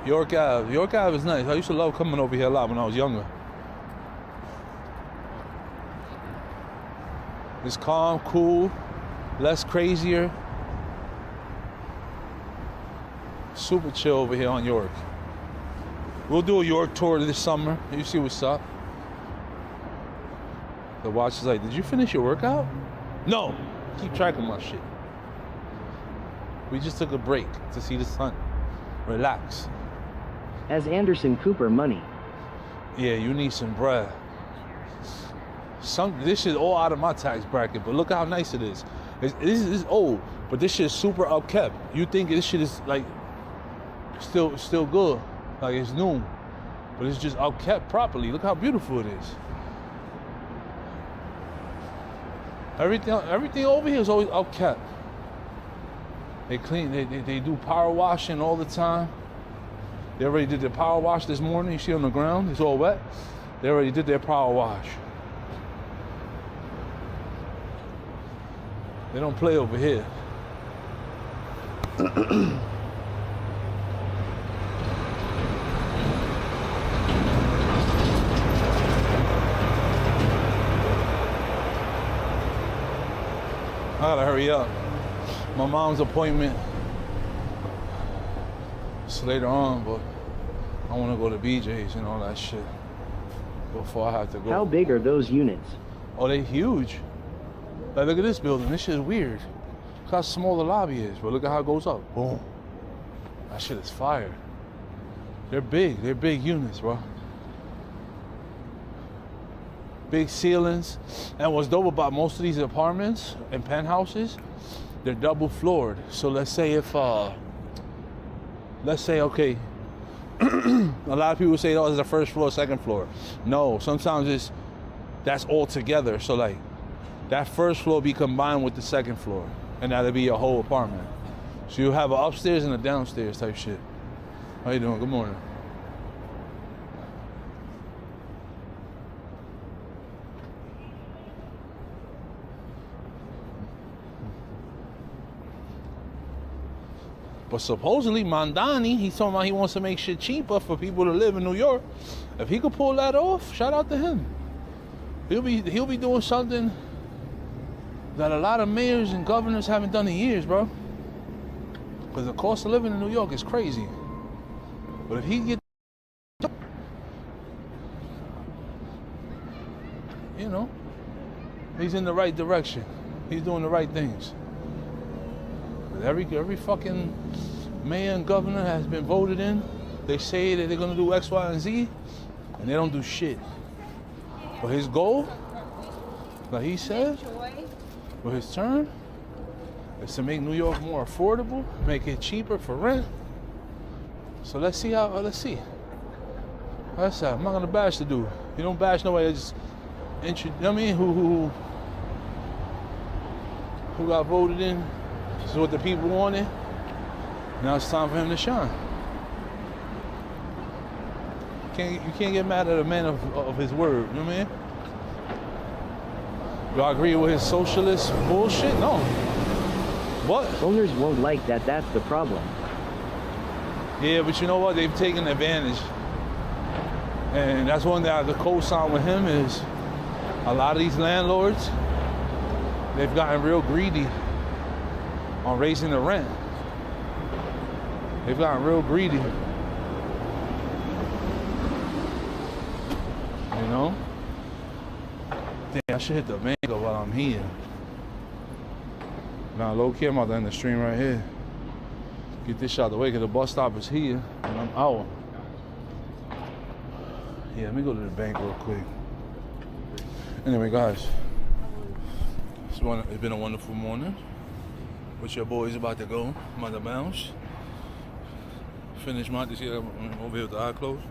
York Ave. York Ave is nice. I used to love coming over here a lot when I was younger. It's calm, cool, less crazier. Super chill over here on York. We'll do a York tour this summer. You see what's up. The watch is like, did you finish your workout? No. Keep track of my shit. We just took a break to see the sun. Relax. As Anderson Cooper money. Yeah, you need some bread. This shit all out of my tax bracket, but look how nice it is. This is old, but this shit is super upkept. You think this shit is like still good, like it's new, but it's just upkept properly. Look how beautiful it is. Everything over here is always upkept. They clean, they do power washing all the time. They already did their power wash this morning. You see on the ground, it's all wet. They already did their power wash. They don't play over here. I gotta hurry up. My mom's appointment is later on, but I wanna go to BJ's and all that shit before I have to go. How big are those units? Oh, they huge. Like, look at this building. This shit is weird. Look how small the lobby is, but look at how it goes up. Boom. That shit is fire. They're big. They're big units, bro. Big ceilings. And what's dope about most of these apartments and penthouses, they're double floored. So let's say okay, a lot of people say, oh, it's the first floor, second floor. No, sometimes that's all together. So like, that first floor be combined with the second floor, and that'll be your whole apartment. So you'll have an upstairs and a downstairs type shit. How you doing? Good morning. But supposedly Mandani, he's talking about he wants to make shit cheaper for people to live in New York. If he could pull that off, shout out to him. He'll be doing something that a lot of mayors and governors haven't done in years, bro. Because the cost of living in New York is crazy. But if he get, you know, he's in the right direction. He's doing the right things. But every fucking mayor and governor has been voted in. They say that they're gonna do X, Y, and Z, and they don't do shit. But his goal, like he said, with his term, is to make New York more affordable, make it cheaper for rent. So let's see. That's how I'm not gonna bash the dude. You don't bash nobody. Just you know what I mean? Who got voted in? This is what the people wanted. Now it's time for him to shine. You can't get mad at a man of his word, you know what I mean? Do I agree with his socialist bullshit? No. What? Owners won't like that, that's the problem. Yeah, but you know what? They've taken advantage. And that's one thing I have to co-sign with him is a lot of these landlords, they've gotten real greedy on raising the rent. They've gotten real greedy. You know? Damn, I should hit the mango while I'm here. Now, low key, I'm about to end the stream right here. Get this shot out the way, because the bus stop is here, and I'm out. Yeah, let me go to the bank real quick. Anyway, guys, it's been a wonderful morning. With your boys about to go, I'm about to bounce. Finish my, this here, I'm over here with the eye closed.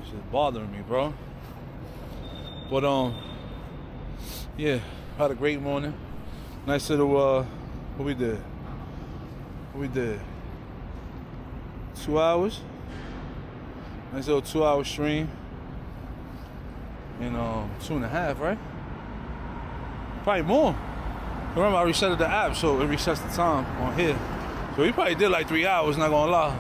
It's just bothering me, bro. But, yeah, had a great morning. Nice little, what we did? 2 hours. Nice little 2-hour stream. And 2.5, right? Probably more. Remember, I resetted the app, so it resets the time on here. So we probably did like 3 hours, not gonna lie.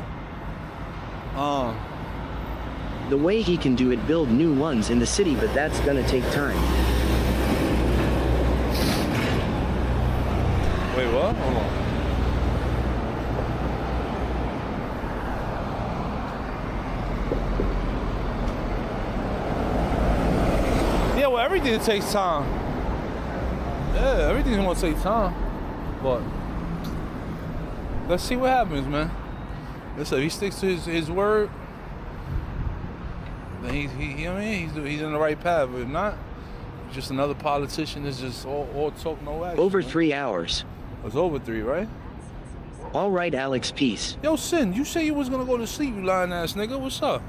The way he can do it, build new ones in the city, but that's gonna take time. Wait, what? Hold on. Yeah, well, everything takes time. Yeah, everything's gonna take time. But let's see what happens, man. Listen, if he sticks to his word, then he's in the right path. But if not, just another politician that's just all talk, no action. Over man. 3 hours. It's over 3, right? All right, Alex, peace. Yo, Sin, you say you was gonna go to sleep, you lying ass nigga. What's up?